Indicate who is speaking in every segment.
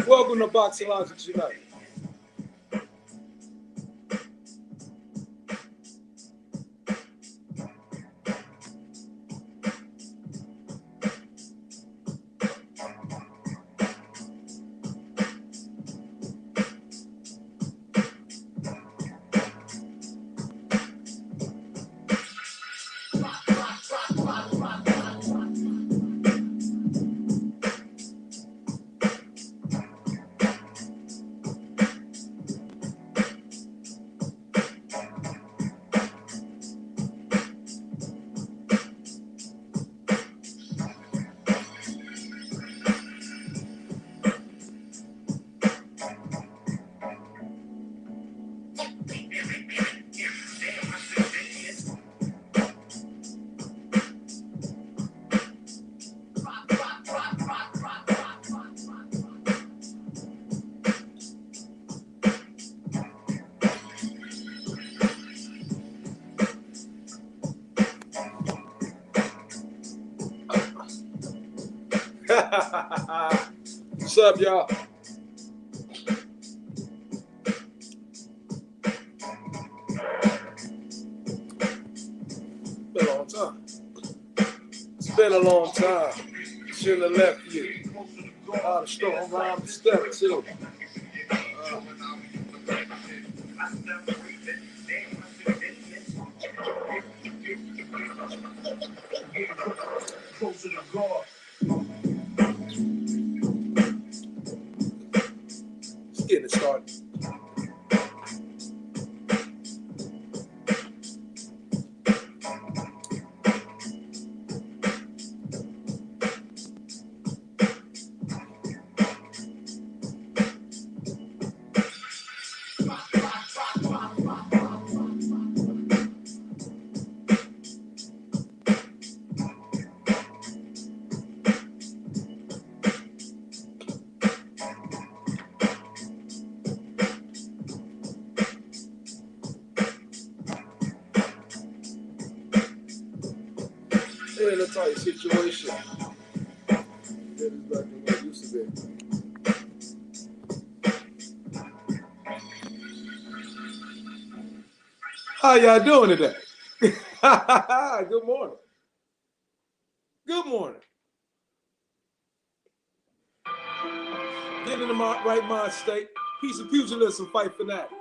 Speaker 1: Welcome to Boxing Logic Tonight. What's up, y'all? Been a long time. It's been a long time. Shouldn't have left you. Out of store, around the step too. Just getting it started. In a tight situation. It is back to what it used to be. How y'all doing today? Good morning. Good morning. Get in the right mind state. Peace and pugilism, fight fanatics.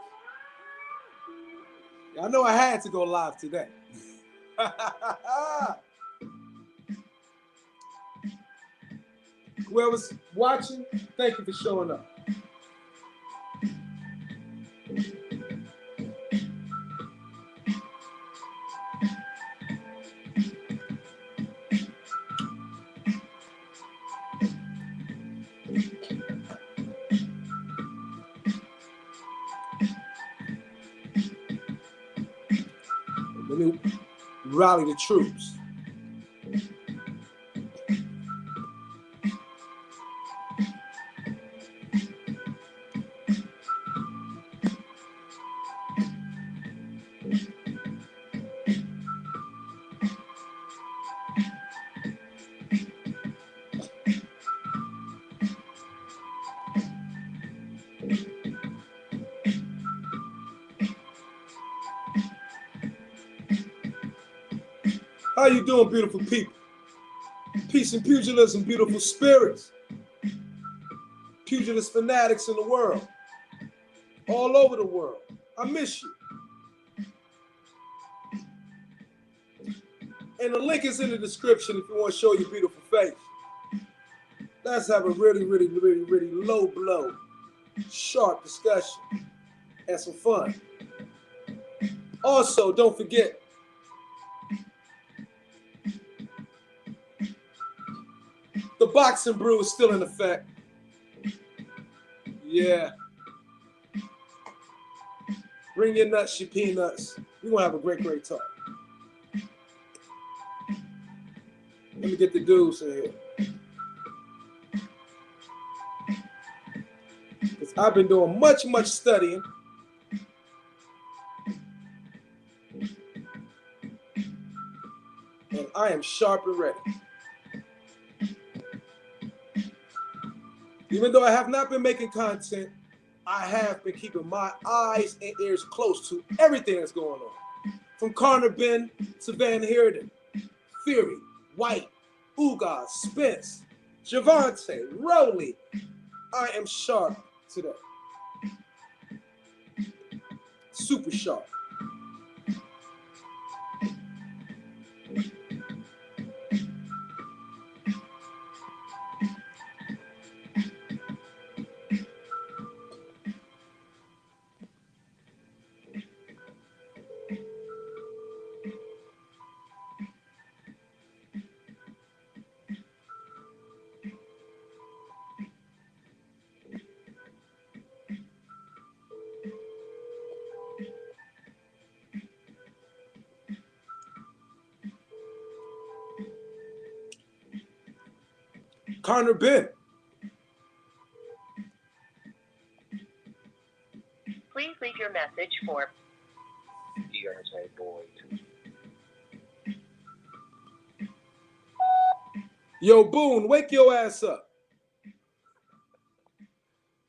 Speaker 1: I know I had to go live today. Whoever's watching, thank you for showing up. Let me rally the troops. How you doing, beautiful people? Peace and pugilism, beautiful spirits. Pugilist fanatics in the world. All over the world. I miss you. And the link is in the description if you want to show your beautiful face. Let's have a really low blow, sharp discussion and some fun. Also, don't forget, the boxing brew is still in effect. Yeah. Bring your nuts, your peanuts. We're going to have a great talk. Let me get the dudes in here. Because I've been doing much studying. And I am sharp and ready. Even though I have not been making content, I have been keeping my eyes and ears close to everything that's going on. From Benn to Van Heerden, Fury, Whyte, Ugas, Spence, Javante, Rowley. I am sharp today. Super sharp. Benn.
Speaker 2: Please leave your message for DRJ Boyd.
Speaker 1: Yo, Boone, wake your ass up.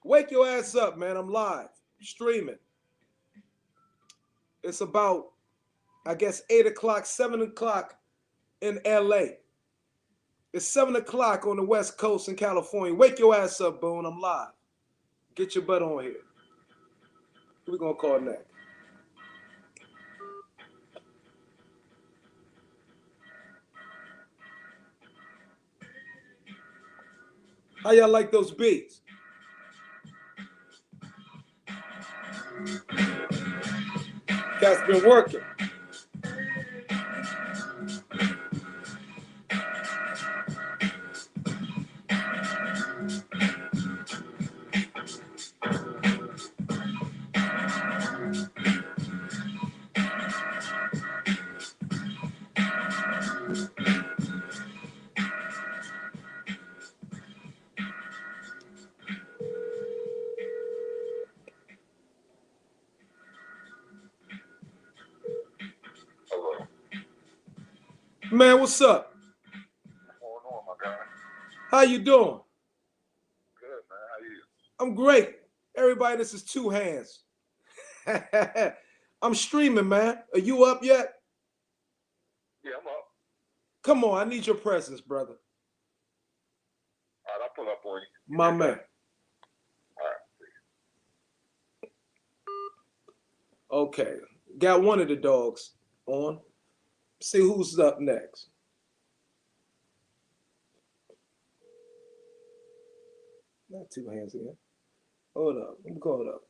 Speaker 1: Wake your ass up, man. I'm live, streaming. It's about, I guess, 8 o'clock, 7 o'clock in LA. It's 7 o'clock on the West Coast in California. Wake your ass up, Boone. I'm live. Get your butt on here. Who we gonna call next? How y'all like those beats? Cat's been working.
Speaker 2: Hello.
Speaker 1: Man, what's up?
Speaker 2: What's going on, my guy?
Speaker 1: How you doing?
Speaker 2: Good, man. How you?
Speaker 1: I'm great. Everybody, this is Two Hands. I'm streaming, man. Are you up yet?
Speaker 2: Yeah, I'm up.
Speaker 1: Come on, I need your presence, brother.
Speaker 2: All right, I'll pull up on you.
Speaker 1: My man.
Speaker 2: All right.
Speaker 1: Okay. Got one of the dogs on. See who's up next. Not Two Hands again. Hold up. Let me call it up.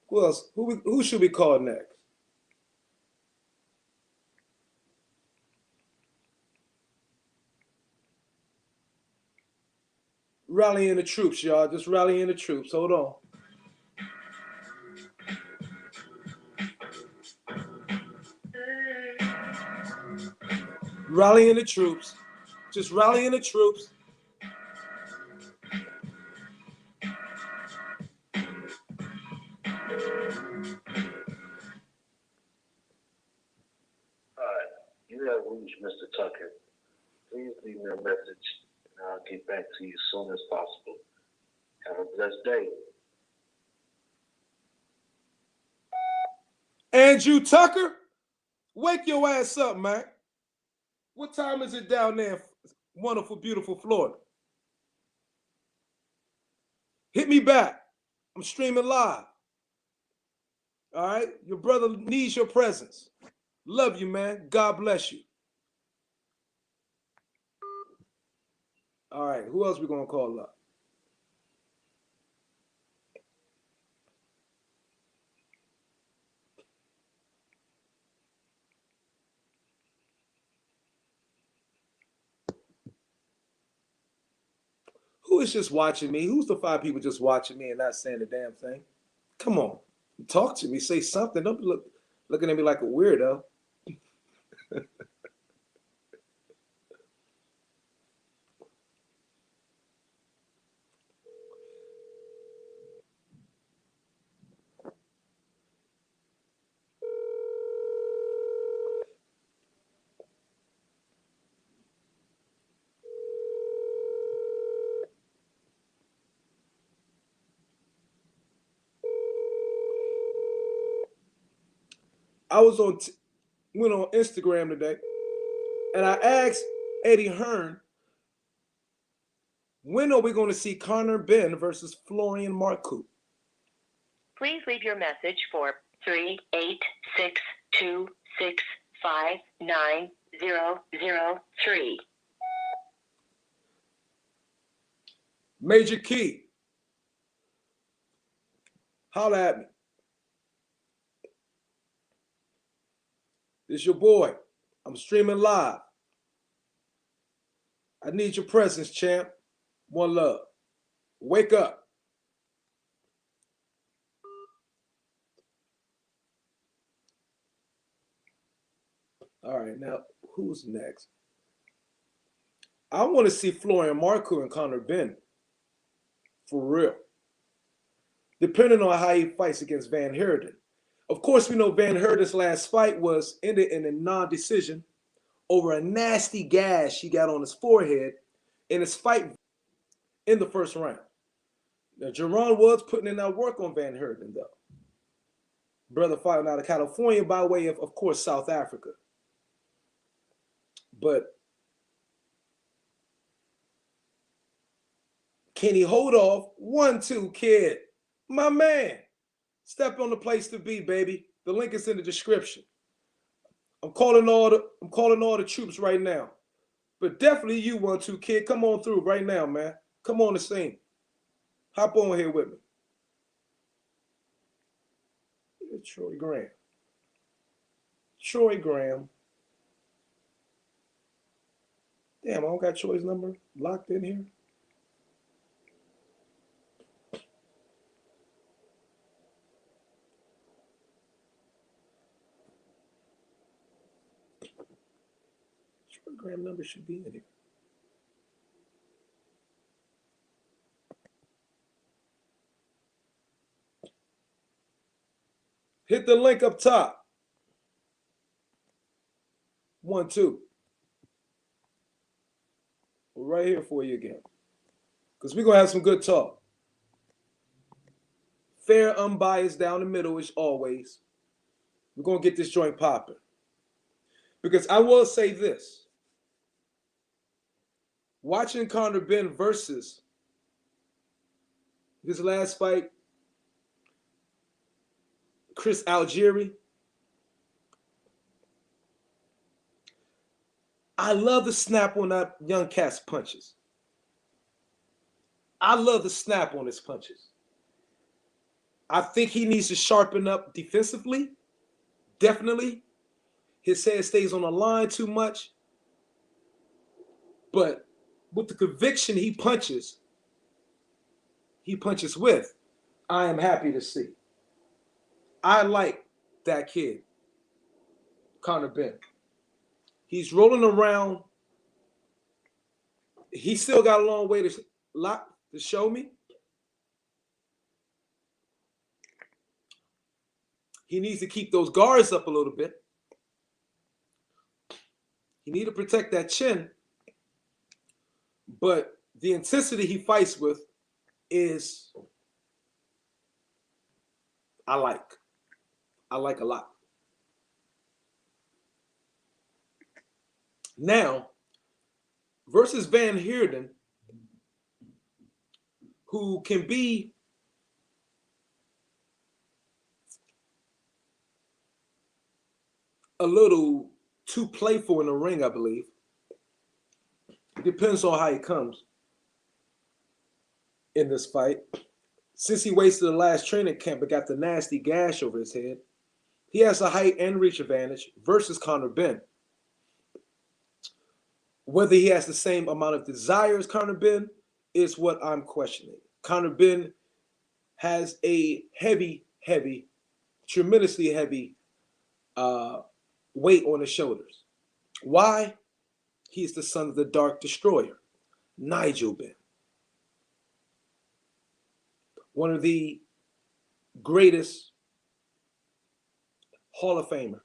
Speaker 1: Who else? Who should we call next? Rallying the troops, y'all. Just rallying the troops. Hold on. Rallying the troops. Just rallying the troops.
Speaker 2: Hi, you have reached Mr. Tucker. Please leave me a message, and I'll get back to you as soon as possible. Have a blessed day.
Speaker 1: Andrew Tucker, wake your ass up, man. What time is it down there in wonderful, beautiful Florida? Hit me back. I'm streaming live. All right? Your brother needs your presence. Love you, man. God bless you. All right. Who else we going to call up? Who is just watching me? Who's the 5 people just watching me and not saying a damn thing? Come on. Talk to me. Say something. Don't be looking at me like a weirdo. I went on Instagram today, and I asked Eddie Hearn, when are we going to see Conor Benn versus Florian Marcoux?
Speaker 3: Please leave your message for 38626599003.
Speaker 1: Major Key, holla at me. This your boy. I'm streaming live. I need your presence, champ. One love. Wake up. All right, now who's next? I want to see Florian Marcoux and Conor Benn. For real. Depending on how he fights against Van Heerden. Of course, we know Van Heerden's last fight was ended in a non-decision over a nasty gash he got on his forehead in his fight in the first round. Now, Jerron was putting in that work on Van Heerden, though. Brother fighting out of California by way of course, South Africa. But can he hold off? 1-2, kid. My man. Step on the place to be, baby. The link is in the description. I'm calling all the troops right now. But definitely you 1-2, kid. Come on through right now, man. Come on the scene. Hop on here with me. Troy Graham. Troy Graham. Damn, I don't got Troy's number locked in here. Troy Graham number should be in here. Hit the link up top. 1-2. We're right here for you again. Because we're going to have some good talk. Fair, unbiased, down the middle as always. We're going to get this joint popping. Because I will say this. Watching Conor Benn versus his last fight, Chris Algieri, I love the snap on that young cat's punches. I love the snap on his punches. I think he needs to sharpen up defensively. Definitely. His head stays on the line too much. But with the conviction he punches with, I am happy to see. I like that kid, Conor Benn. He's rolling around. He still got a long way to show me. He needs to keep those guards up a little bit. He needs to protect that chin. But the intensity he fights with is, I like a lot. Now, versus Van Heerden, who can be a little too playful in the ring, I believe. It depends on how he comes in this fight. Since he wasted the last training camp but got the nasty gash over his head, he has a height and reach advantage versus Conor Benn. Whether he has the same amount of desire as Conor Benn is what I'm questioning. Conor Benn has a tremendously heavy weight on his shoulders. Why? He's the son of the Dark Destroyer, Nigel Benn. One of the greatest Hall of Famer.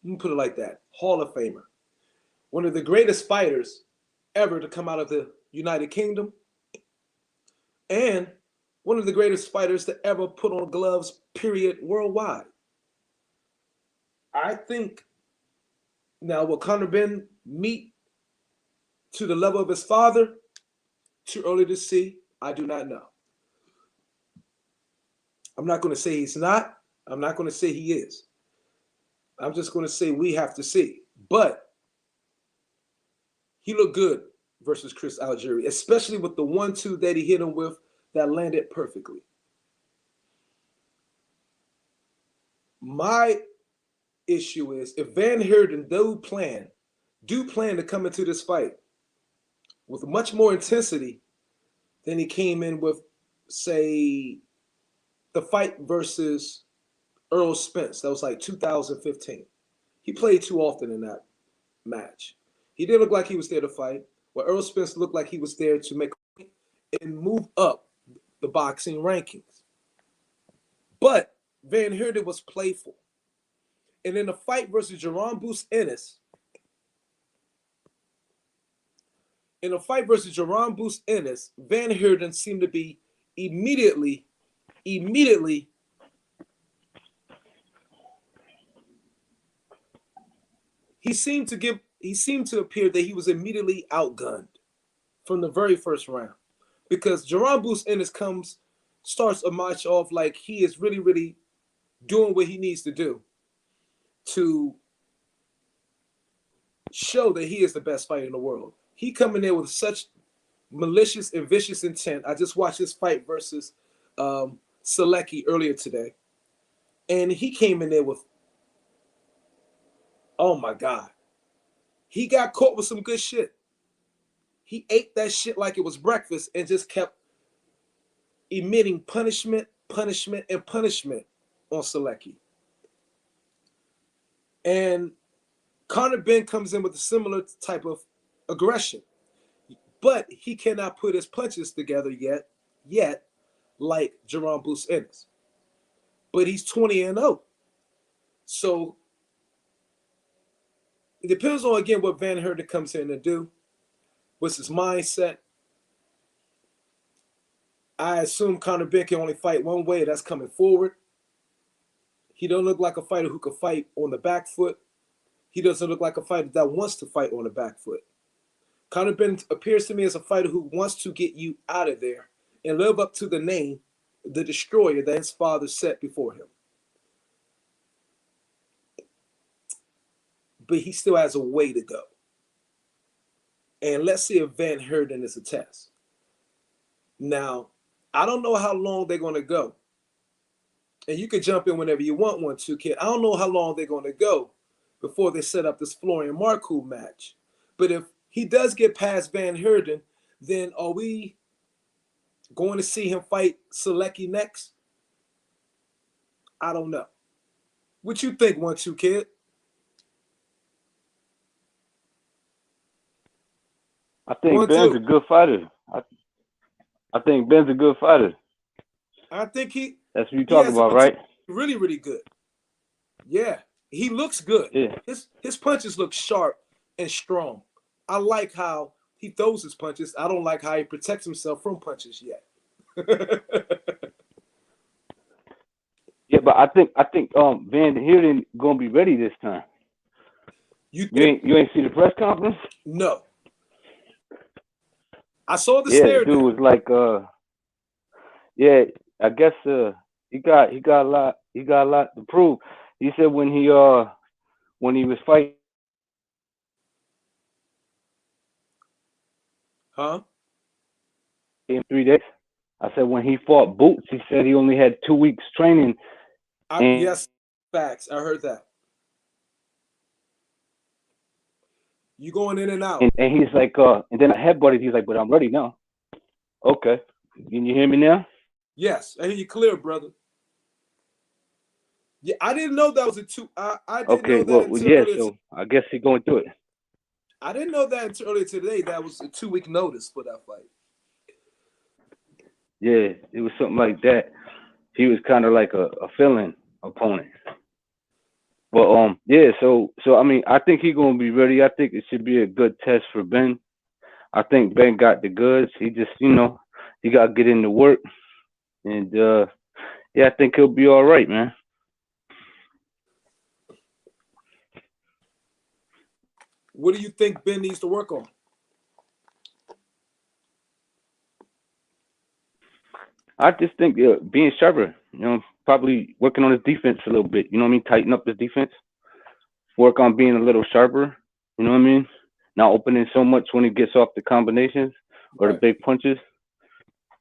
Speaker 1: Let me put it like that. Hall of Famer. One of the greatest fighters ever to come out of the United Kingdom. And one of the greatest fighters to ever put on gloves, period, worldwide. I think now will Conor Benn meet to the level of his father? Too early to see. I do not know. I'm not going to say he's not. I'm not going to say he is. I'm just going to say we have to see. But he looked good versus Chris Algieri, especially with the 1-2 that he hit him with that landed perfectly. My issue is if Van Heerden do plan to come into this fight with much more intensity than he came in with, say, the fight versus Earl Spence. That was like 2015. He played too often in that match. He didn't look like he was there to fight. Well, Earl Spence looked like he was there to make and move up the boxing rankings. But Van Heerden was playful. And in the fight versus Jerome Bruce Ennis, Van Heerden seemed to be immediately he seemed to appear that he was immediately outgunned from the very first round. Because Jerome Bruce Ennis starts a match off like he is really, really doing what he needs to do to show that he is the best fighter in the world. He coming there with such malicious and vicious intent. I just watched his fight versus Selecki earlier today. And he came in there with, oh my God. He got caught with some good shit. He ate that shit like it was breakfast and just kept emitting punishment on Selecki. And Conor Benn comes in with a similar type of aggression. But he cannot put his punches together yet like Jerome Bruce Ennis. But he's 20-0. So it depends on, again, what Van Heerden comes in to do. What's his mindset? I assume Conor Benn can only fight one way. That's coming forward. He don't look like a fighter who can fight on the back foot. He doesn't look like a fighter that wants to fight on the back foot. Conor Benn appears to me as a fighter who wants to get you out of there and live up to the name, the destroyer that his father set before him. But he still has a way to go. And let's see if Van Heerden is a test. Now, I don't know how long they're going to go. And you can jump in whenever you want, 1-2 kid. I don't know how long they're going to go before they set up this Florian Marcoux match. But if he does get past Van Heerden, then are we going to see him fight Selecki next? I don't know. What you think, 1-2 kid?
Speaker 4: I think Ben's a good fighter. I think Ben's a good fighter.
Speaker 1: I think
Speaker 4: that's what you're talking about, right?
Speaker 1: Really, really good. Yeah. He looks good.
Speaker 4: Yeah.
Speaker 1: His punches look sharp and strong. I like how he throws his punches. I don't like how he protects himself from punches yet.
Speaker 4: Yeah, but I think Van Heerden gonna be ready this time. You ain't see the press conference?
Speaker 1: No. I saw the
Speaker 4: stare down. Dude was like, I guess he got a lot to prove. He said when he was fighting.
Speaker 1: Huh?
Speaker 4: In 3 days. I said when he fought Boots, he said he only had 2 weeks training.
Speaker 1: Yes, facts. I heard that. You going in and out.
Speaker 4: And he's like, and then I headbutted. He's like, but I'm ready now. Okay. Can you hear me now?
Speaker 1: Yes, I hear you clear, brother. Yeah, I didn't know that was a two. I didn't know that until earlier.
Speaker 4: So I guess he's going through it.
Speaker 1: I didn't know that until earlier today. That was a 2-week notice for that fight.
Speaker 4: Yeah, it was something like that. He was kind of like a fill-in opponent. But yeah, so I mean, I think he's gonna be ready. I think it should be a good test for Benn. I think Benn got the goods. He just, he got to get into work, and yeah, I think he'll be all right, man.
Speaker 1: What do you think Ben needs to work on?
Speaker 4: I just think being sharper, probably working on his defense a little bit. You know what I mean? Tighten up his defense. Work on being a little sharper. You know what I mean? Not opening so much when he gets off the combinations or the big punches.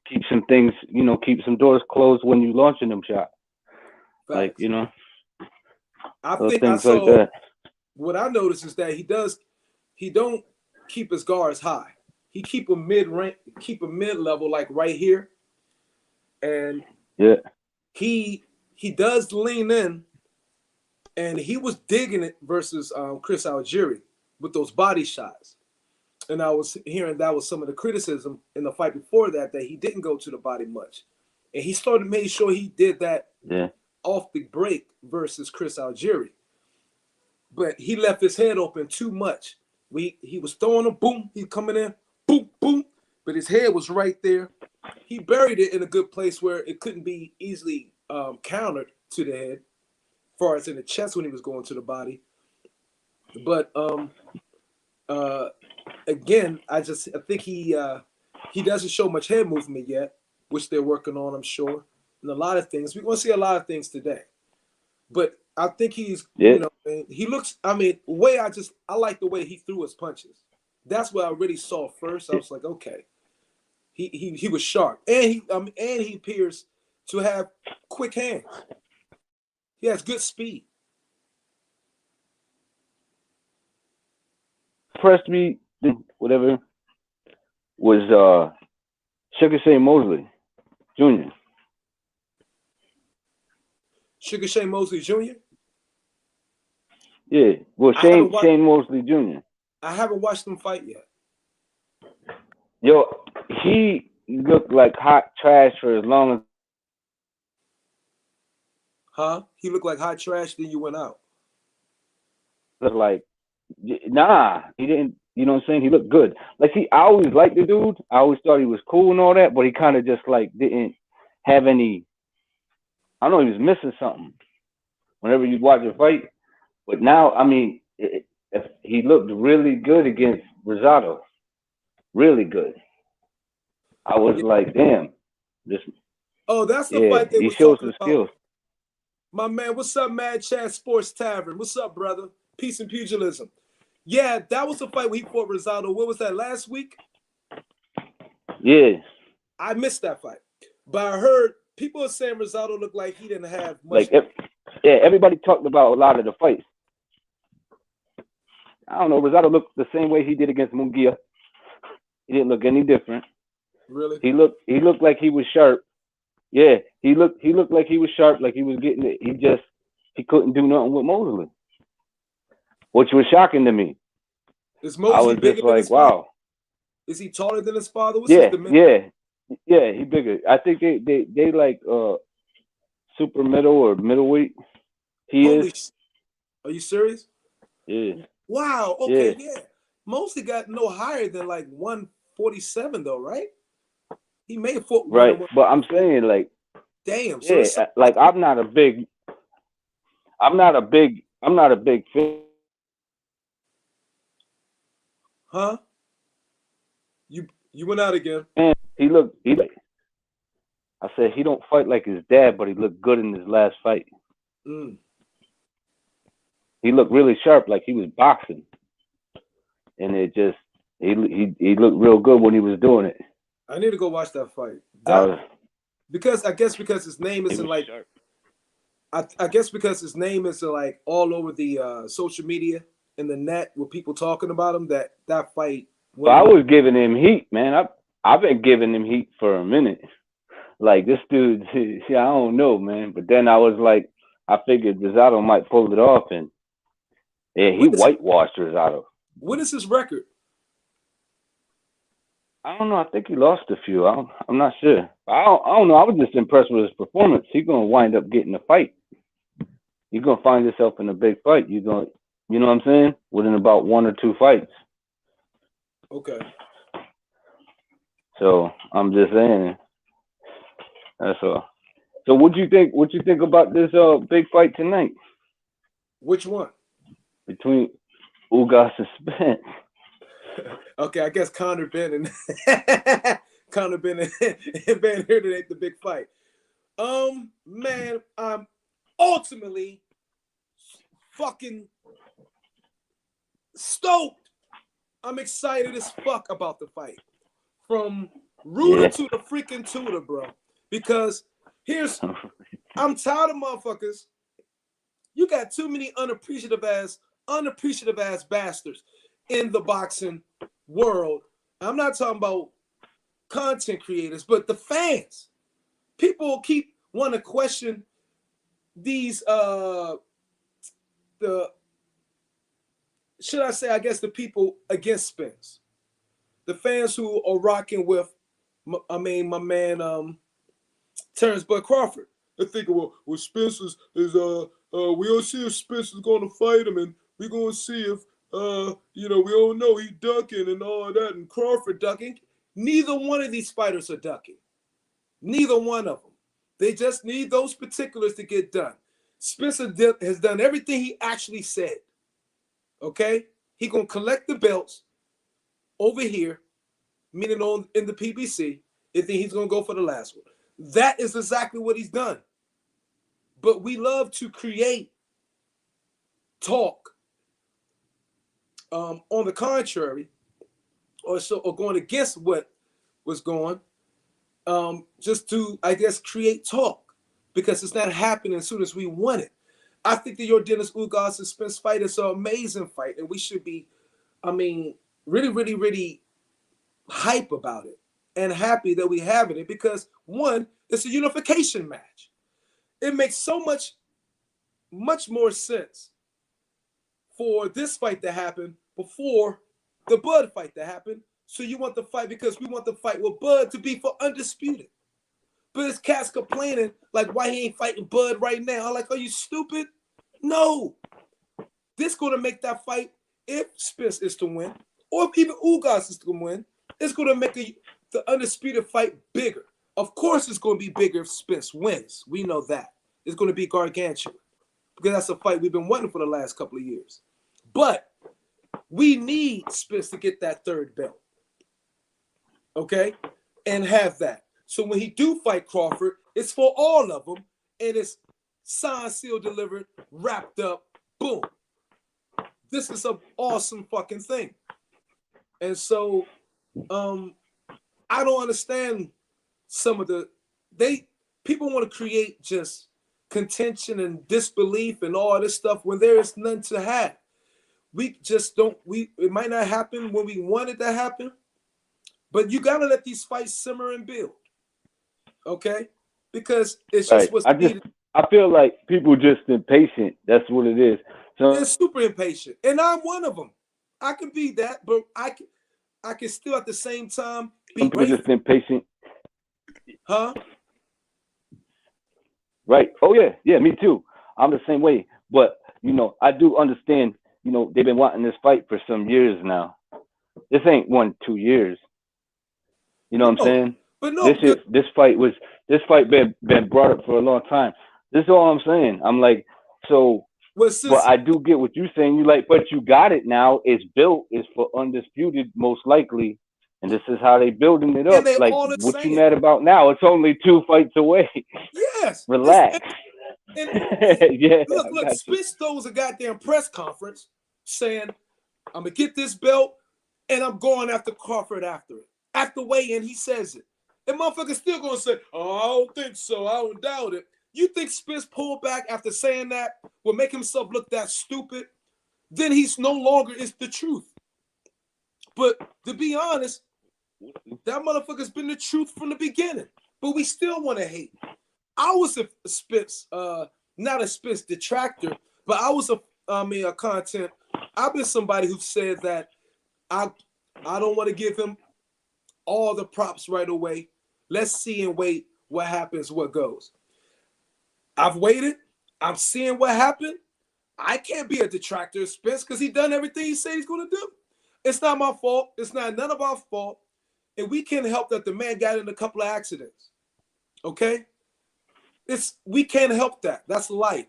Speaker 4: Keep some things, keep some doors closed when you launching them shots. Like,
Speaker 1: I
Speaker 4: those
Speaker 1: think I
Speaker 4: things like
Speaker 1: saw
Speaker 4: that.
Speaker 1: what I noticed is that he don't keep his guards high. He keep a mid level, like right here. And he does lean in, and he was digging it versus Chris Algieri with those body shots. And I was hearing that was some of the criticism in the fight before that he didn't go to the body much. And he made sure he did that off the break versus Chris Algieri. But he left his head open too much. He was throwing a boom, he coming in, boom, boom, but his head was right there. He buried it in a good place where it couldn't be easily countered to the head, as far as in the chest when he was going to the body. But again, I think he doesn't show much head movement yet, which they're working on, I'm sure. And a lot of things. We're going to see a lot of things today. But I think he looks, I like the way he threw his punches. That's what I really saw first. I was like, okay. He was sharp. And he appears to have quick hands. He has good speed.
Speaker 4: Impressed me, whatever, was Sugar Shane Mosley Jr.
Speaker 1: Sugar Shane Mosley Jr.?
Speaker 4: Yeah, well, Shane Mosley Jr.
Speaker 1: I haven't watched him fight yet.
Speaker 4: Yo, he looked like hot trash for as long as.
Speaker 1: Huh? He looked like hot trash, then you went out.
Speaker 4: Looked like, nah, he didn't. You know what I'm saying? He looked good. Like, see, I always liked the dude. I always thought he was cool and all that, but he kind of just like didn't have any. I don't know, he was missing something. Whenever you watch a fight, but now, I mean, he looked really good against Rosado. Really good. I was like, damn.
Speaker 1: That's the fight they
Speaker 4: he
Speaker 1: was
Speaker 4: showed
Speaker 1: talking
Speaker 4: some
Speaker 1: about.
Speaker 4: skills.
Speaker 1: My man, what's up, Mad Chat Sports Tavern? What's up, brother? Peace and pugilism. Yeah, that was the fight where he fought Rosado. What was that, last week?
Speaker 4: Yeah.
Speaker 1: I missed that fight. But I heard people are saying Rosado looked like he didn't have much.
Speaker 4: Everybody talked about a lot of the fights. I don't know, Rosado looked the same way he did against Munguia. He didn't look any different.
Speaker 1: Really?
Speaker 4: He looked like he was sharp. Yeah, he looked like he was sharp, like he was getting it. He couldn't do nothing with Mosley, which was shocking to me.
Speaker 1: Is Mosley
Speaker 4: I was
Speaker 1: bigger
Speaker 4: just
Speaker 1: than
Speaker 4: like,
Speaker 1: his father?
Speaker 4: wow.
Speaker 1: Is he taller than his father? What's his dimension?
Speaker 4: Yeah, he bigger. I think they like super middle or middleweight.
Speaker 1: Are you serious?
Speaker 4: Yeah.
Speaker 1: Wow. Okay. Yeah. Mosley got no higher than like 147 though, right? He may have fought
Speaker 4: right, but I'm saying like,
Speaker 1: damn.
Speaker 4: Yeah, so like I'm not a big fan.
Speaker 1: Huh? You went out again.
Speaker 4: Man, I said he don't fight like his dad, but he looked good in his last fight. He looked really sharp, like he was boxing, and it just he looked real good when he was doing it.
Speaker 1: I need to go watch that fight. Because his name isn't like sharp. I guess because his name is like all over the social media and the net with people talking about him. That fight.
Speaker 4: Well, I was giving him heat, man. I've been giving him heat for a minute. Like this dude, I don't know, man. But then I was like, I figured Rosado might pull it off, and he whitewashed Rosado.
Speaker 1: What is his record?
Speaker 4: I don't know. I think he lost a few. I'm not sure. I don't know. I was just impressed with his performance. He's gonna wind up getting a fight. You're gonna find yourself in a big fight. You know what I'm saying? Within about 1 or 2 fights.
Speaker 1: Okay.
Speaker 4: So I'm just saying. That's all. So what you think about this big fight tonight?
Speaker 1: Which one?
Speaker 4: Between Ugas and Spence.
Speaker 1: Okay, I guess Conor Benn and Conor Benn and Van Heerden ain't the big fight. Man, I'm ultimately fucking stoked. I'm excited as fuck about the fight. From rooter to the freaking tutor, bro. Because I'm tired of motherfuckers. You got too many unappreciative ass bastards in the boxing world. I'm not talking about content creators, but the fans. People keep wanting to question these the should I say, I guess, the people against Spence. The fans who are rocking with my man Terrence Bud Crawford. They're thinking, well Spence is we don't see if Spence is gonna fight him, and we're gonna see if we don't know, he ducking and all that, and Crawford ducking. Neither one of these fighters are ducking. Neither one of them. They just need those particulars to get done. Spencer has done everything he actually said. Okay? He gonna collect the belts over here, meaning in the PBC, and then he's gonna go for the last one. That is exactly what he's done. But we love to create talk. On the contrary, or going against what was going, just to, I guess, create talk, because it's not happening as soon as we want it. I think the Yordenis Ugas and Spence fight is an amazing fight, and we should be, really, really, really hype about it and happy that we have it, because one, it's a unification match. It makes so much more sense for this fight to happen before the Bud fight to happen. So you want the fight because we want the fight with Bud to be for undisputed. But it's cats complaining like why he ain't fighting Bud right now. I'm like, are you stupid? No. This gonna make that fight, if Spence is to win, or if even Ugas is to win, it's gonna make the undisputed fight bigger. Of course it's gonna be bigger if Spence wins. We know that. It's gonna be gargantuan, because that's a fight we've been wanting for the last couple of years. But we need Spence to get that third belt. Okay? And have that. So when he do fight Crawford, it's for all of them, and it's signed, sealed, delivered, wrapped up, boom. This is an awesome fucking thing. And so I don't understand some of people want to create just contention and disbelief and all this stuff when there is none to have. We just don't, it might not happen when we want it to happen, but you gotta let these fights simmer and build. Okay? Because it's just what's needed.
Speaker 4: I feel like people just impatient. That's what it is. So
Speaker 1: they're super impatient. And I'm one of them. I can be that, but I can still at the same time be
Speaker 4: some people just impatient.
Speaker 1: Huh?
Speaker 4: Right. Oh yeah, me too. I'm the same way. But I do understand, they've been wanting this fight for some years now. This ain't 1-2 years. You know what I'm saying?
Speaker 1: But no,
Speaker 4: this fight been brought up for a long time. This is all I'm saying. I'm like, so but I do get what you're saying. You like, but you got it now. It's built. It's for undisputed, most likely. And this is how they building it up. Like, what you mad about now? It's only 2 fights away.
Speaker 1: Yes.
Speaker 4: Relax.
Speaker 1: Yeah. Look, Spence throws a goddamn press conference saying, I'm going to get this belt, and I'm going after Crawford after it. After weigh-in, he says it. And motherfucker's still going to say, oh, I don't think so. I don't doubt it. You think Spence pulled back after saying that will make himself look that stupid? Then he's no longer is the truth. But to be honest, that motherfucker's been the truth from the beginning. But we still want to hate. I was a Spence, not a Spence detractor, but I was a content. I've been somebody who said that I don't want to give him all the props right away. Let's see and wait what happens, what goes. I've waited. I'm seeing what happened. I can't be a detractor of Spence because he done everything he said he's going to do. It's not my fault. It's not none of our fault. And we can't help that the man got in a couple of accidents. Okay? We can't help that. That's life.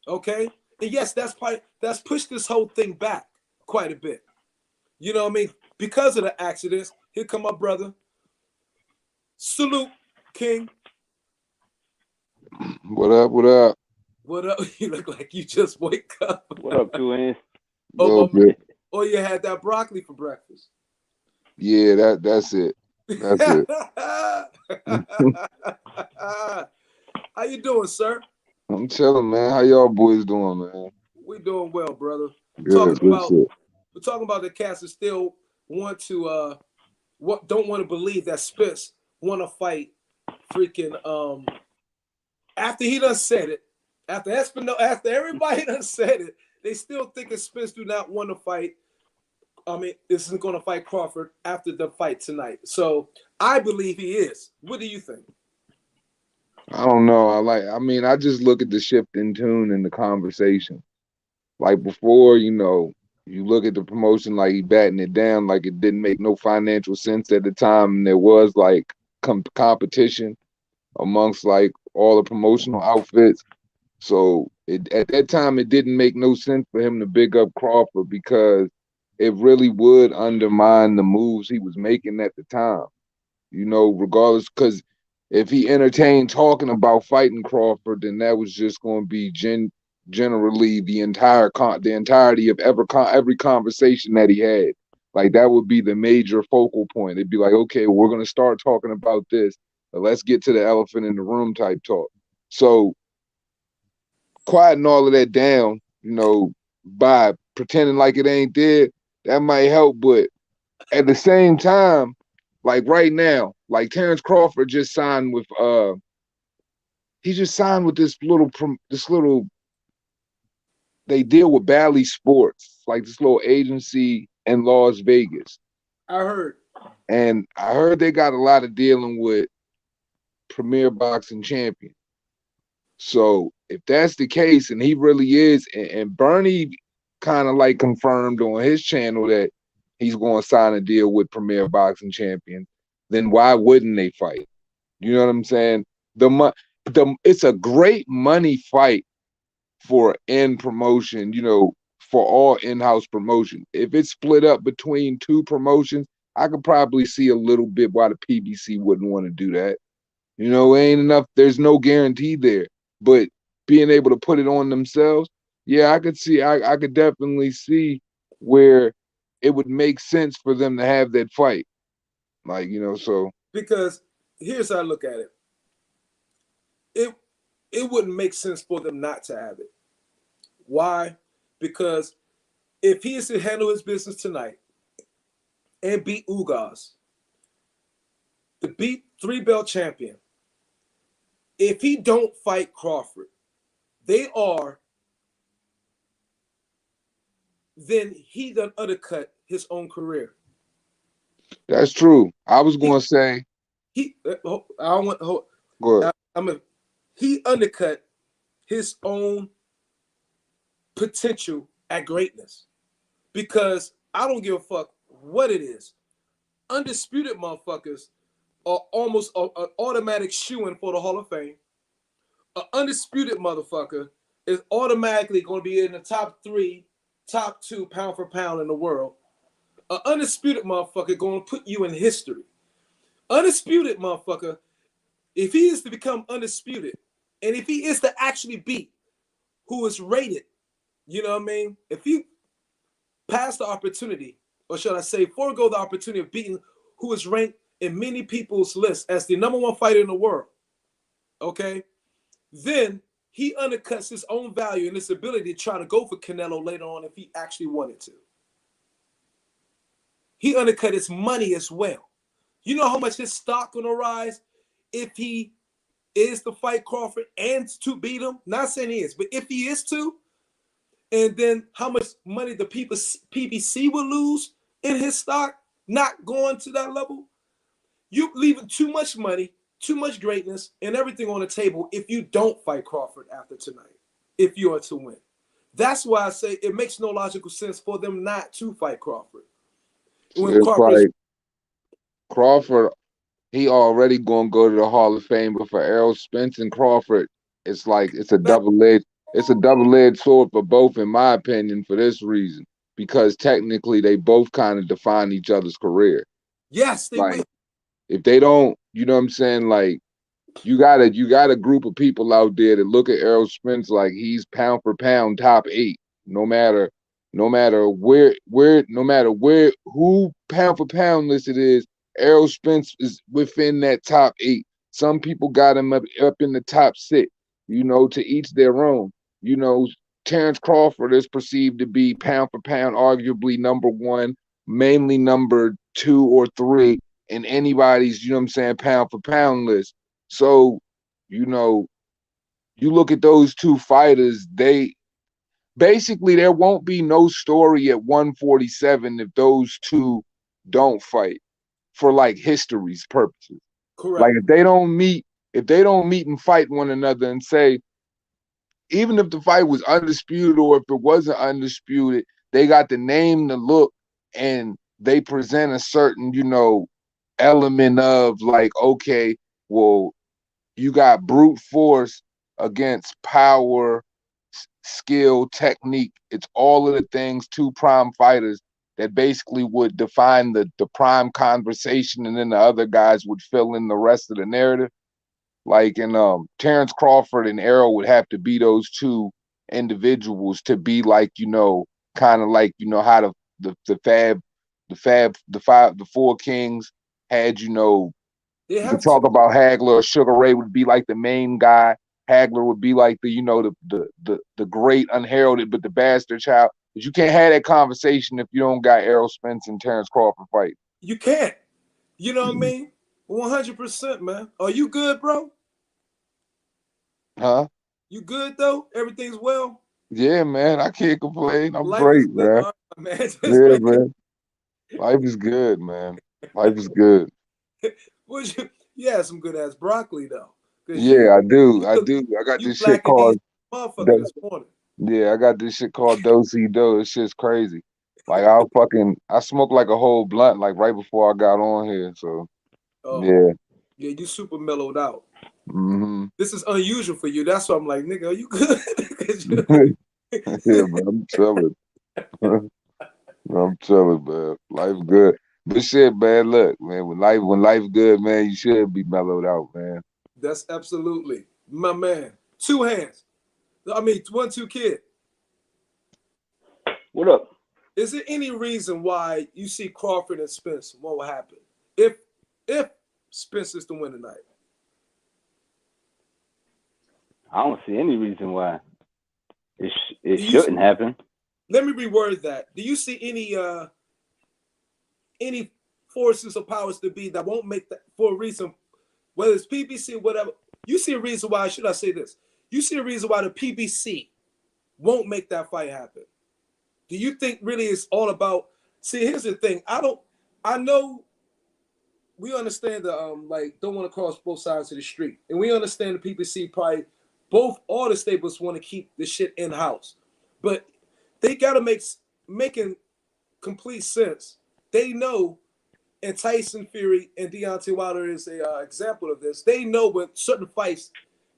Speaker 1: Okay? And yes, that's pushed this whole thing back. quite a bit. You know what I mean? Because of the accidents. Here come my brother. Salute, King.
Speaker 5: What up? What up?
Speaker 1: What up? You look like you just wake up.
Speaker 4: What up, two hands?
Speaker 5: A little bit.
Speaker 1: Oh, you had that broccoli for breakfast.
Speaker 5: Yeah, that's it. That's it.
Speaker 1: How you doing, sir?
Speaker 5: I'm chilling, man. How y'all boys doing, man?
Speaker 1: We doing well, brother.
Speaker 5: Good shit.
Speaker 1: We're talking about the cats that still want to don't want to believe that Spence want to fight freaking after he done said it, after everybody done said it, they still thinking Spence do not want to fight. I mean, this isn't going to fight Crawford after the fight tonight. So I believe he is. What do you think?
Speaker 5: I don't know. I just look at the shift in tune in the conversation. Like before, you look at the promotion like he batting it down, like it didn't make no financial sense at the time, and there was like competition amongst like all the promotional outfits. So at that time, it didn't make no sense for him to big up Crawford because it really would undermine the moves he was making at the time. Regardless, because if he entertained talking about fighting Crawford, then that was just going to be generally the entirety of every conversation that he had. Like that would be the major focal point. It'd be like, okay, we're going to start talking about this. But let's get to the elephant in the room type talk. So quieting all of that down, by pretending like it ain't there, that might help. But at the same time, like right now, like Terrence Crawford just signed with this little they deal with Bally Sports, like this little agency in Las Vegas.
Speaker 1: I heard.
Speaker 5: And I heard they got a lot of dealing with Premier Boxing Champion. So if that's the case, and he really is, and Bernie kind of like confirmed on his channel that he's going to sign a deal with Premier Boxing Champion, then why wouldn't they fight? You know what I'm saying? It's a great money fight for in promotion, for all in-house promotion. If it's split up between two promotions, I could probably see a little bit why the PBC wouldn't want to do that. Ain't enough. There's no guarantee there. But being able to put it on themselves, yeah, I could definitely see where it would make sense for them to have that fight. Like, so.
Speaker 1: Because here's how I look at it. It wouldn't make sense for them not to have it. Why? Because if he is to handle his business tonight and beat Ugas, the beat 3-belt champion, if he don't fight Crawford, then he done undercut his own career.
Speaker 5: That's true. I was going to say.
Speaker 1: He undercut his own potential at greatness, because I don't give a fuck what it is. Undisputed motherfuckers are almost an automatic shoo-in for the Hall of Fame. An undisputed motherfucker is automatically going to be in the top 3, top 2 pound for pound in the world. An undisputed motherfucker going to put you in history. Undisputed motherfucker, if he is to become undisputed, and if he is to actually beat who is rated, you know what I mean? If he pass the opportunity, or should I say forego the opportunity of beating who is ranked in many people's lists as the number 1 fighter in the world, okay, then he undercuts his own value and his ability to try to go for Canelo later on if he actually wanted to. He undercut his money as well. You know how much his stock gonna rise if he is to fight Crawford and to beat him? Not saying he is, but if he is to, and then how much money the PBC will lose in his stock, not going to that level. You leaving too much money, too much greatness, and everything on the table if you don't fight Crawford after tonight, if you are to win. That's why I say it makes no logical sense for them not to fight Crawford.
Speaker 5: It's like Crawford, he already going to go to the Hall of Fame, but for Errol Spence and Crawford, it's like it's a double-edged sword for both, in my opinion, for this reason. because technically they both kind of define each other's career.
Speaker 1: Yes, they
Speaker 5: Like
Speaker 1: will.
Speaker 5: if they don't, you know what I'm saying? Like you got a group of people out there that look at Errol Spence like he's pound for pound top 8, no matter where who pound for pound listed is. Errol Spence is within that top 8. Some people got him up in the top 6. You know, to each their own. You know, Terrence Crawford is perceived to be pound for pound, arguably number 1, mainly number 2 or 3 in anybody's, you know what I'm saying, pound for pound list. So, you know, you look at those two fighters, they basically there won't be no story at 147 if those two don't fight for like history's purposes. Like
Speaker 1: Correct.
Speaker 5: if they don't meet and fight one another and say, even if the fight was undisputed or if it wasn't undisputed, they got the name, the look, and they present a certain, you know, element of like, okay, well, you got brute force against power, skill, technique. It's all of the things two prime fighters that basically would define the prime conversation, and then the other guys would fill in the rest of the narrative. Like in Terrence Crawford and Errol would have to be those two individuals to be like, you know, kind of like, you know, how the four kings had, you know,
Speaker 1: They
Speaker 5: you could
Speaker 1: have to.
Speaker 5: talk about Hagler or Sugar Ray would be like the main guy. Hagler would be like the, you know, the great unheralded but the bastard child. But you can't have that conversation if you don't got Errol Spence and Terrence Crawford fight.
Speaker 1: You can't. You know what I mean? 100%, man. Are you good, bro?
Speaker 5: Huh?
Speaker 1: You good though? Everything's well.
Speaker 5: Yeah, man. I can't complain. I'm
Speaker 1: Life is
Speaker 5: great,
Speaker 1: good,
Speaker 5: man.
Speaker 1: all right, man. Just
Speaker 5: Yeah,
Speaker 1: making.
Speaker 5: man. Life is good, man. Life is good.
Speaker 1: Would you had some good ass broccoli though, cause
Speaker 5: Yeah, I do.
Speaker 1: you
Speaker 5: I
Speaker 1: look
Speaker 5: do. I got
Speaker 1: you
Speaker 5: this shit
Speaker 1: blacker these
Speaker 5: called
Speaker 1: motherfucker this morning.
Speaker 5: yeah, I got this shit called Do. This shit's crazy. Like I smoked like a whole blunt like right before I got on here. So
Speaker 1: Oh
Speaker 5: yeah.
Speaker 1: yeah, you super mellowed out.
Speaker 5: Mm-hmm.
Speaker 1: This is unusual for you. That's why I'm like, nigga, are you good?
Speaker 5: Yeah, man. I'm chilling. I'm chilling, man. Life good. But shit, man, look, man, when life good, man, you should be mellowed out, man.
Speaker 1: That's absolutely my man. Two hands. I mean, 1-2 kid.
Speaker 4: What up?
Speaker 1: Is there any reason why you see Crawford and Spence? What will happen if Spence is to win tonight?
Speaker 4: I don't see any reason why it
Speaker 1: Do you
Speaker 4: shouldn't happen.
Speaker 1: Let me reword that. Do you see any forces or powers to be that won't make that for a reason, whether it's PBC or whatever? You see a reason why? Should I say this? You see a reason why the PBC won't make that fight happen? Do you think really it's all about? See, here's the thing. I know we understand the like don't want to cross both sides of the street, and we understand the PPC probably all the stables want to keep the shit in house, but they got to making complete sense. They know, and Tyson Fury and Deontay Wilder is a example of this. They know when certain fights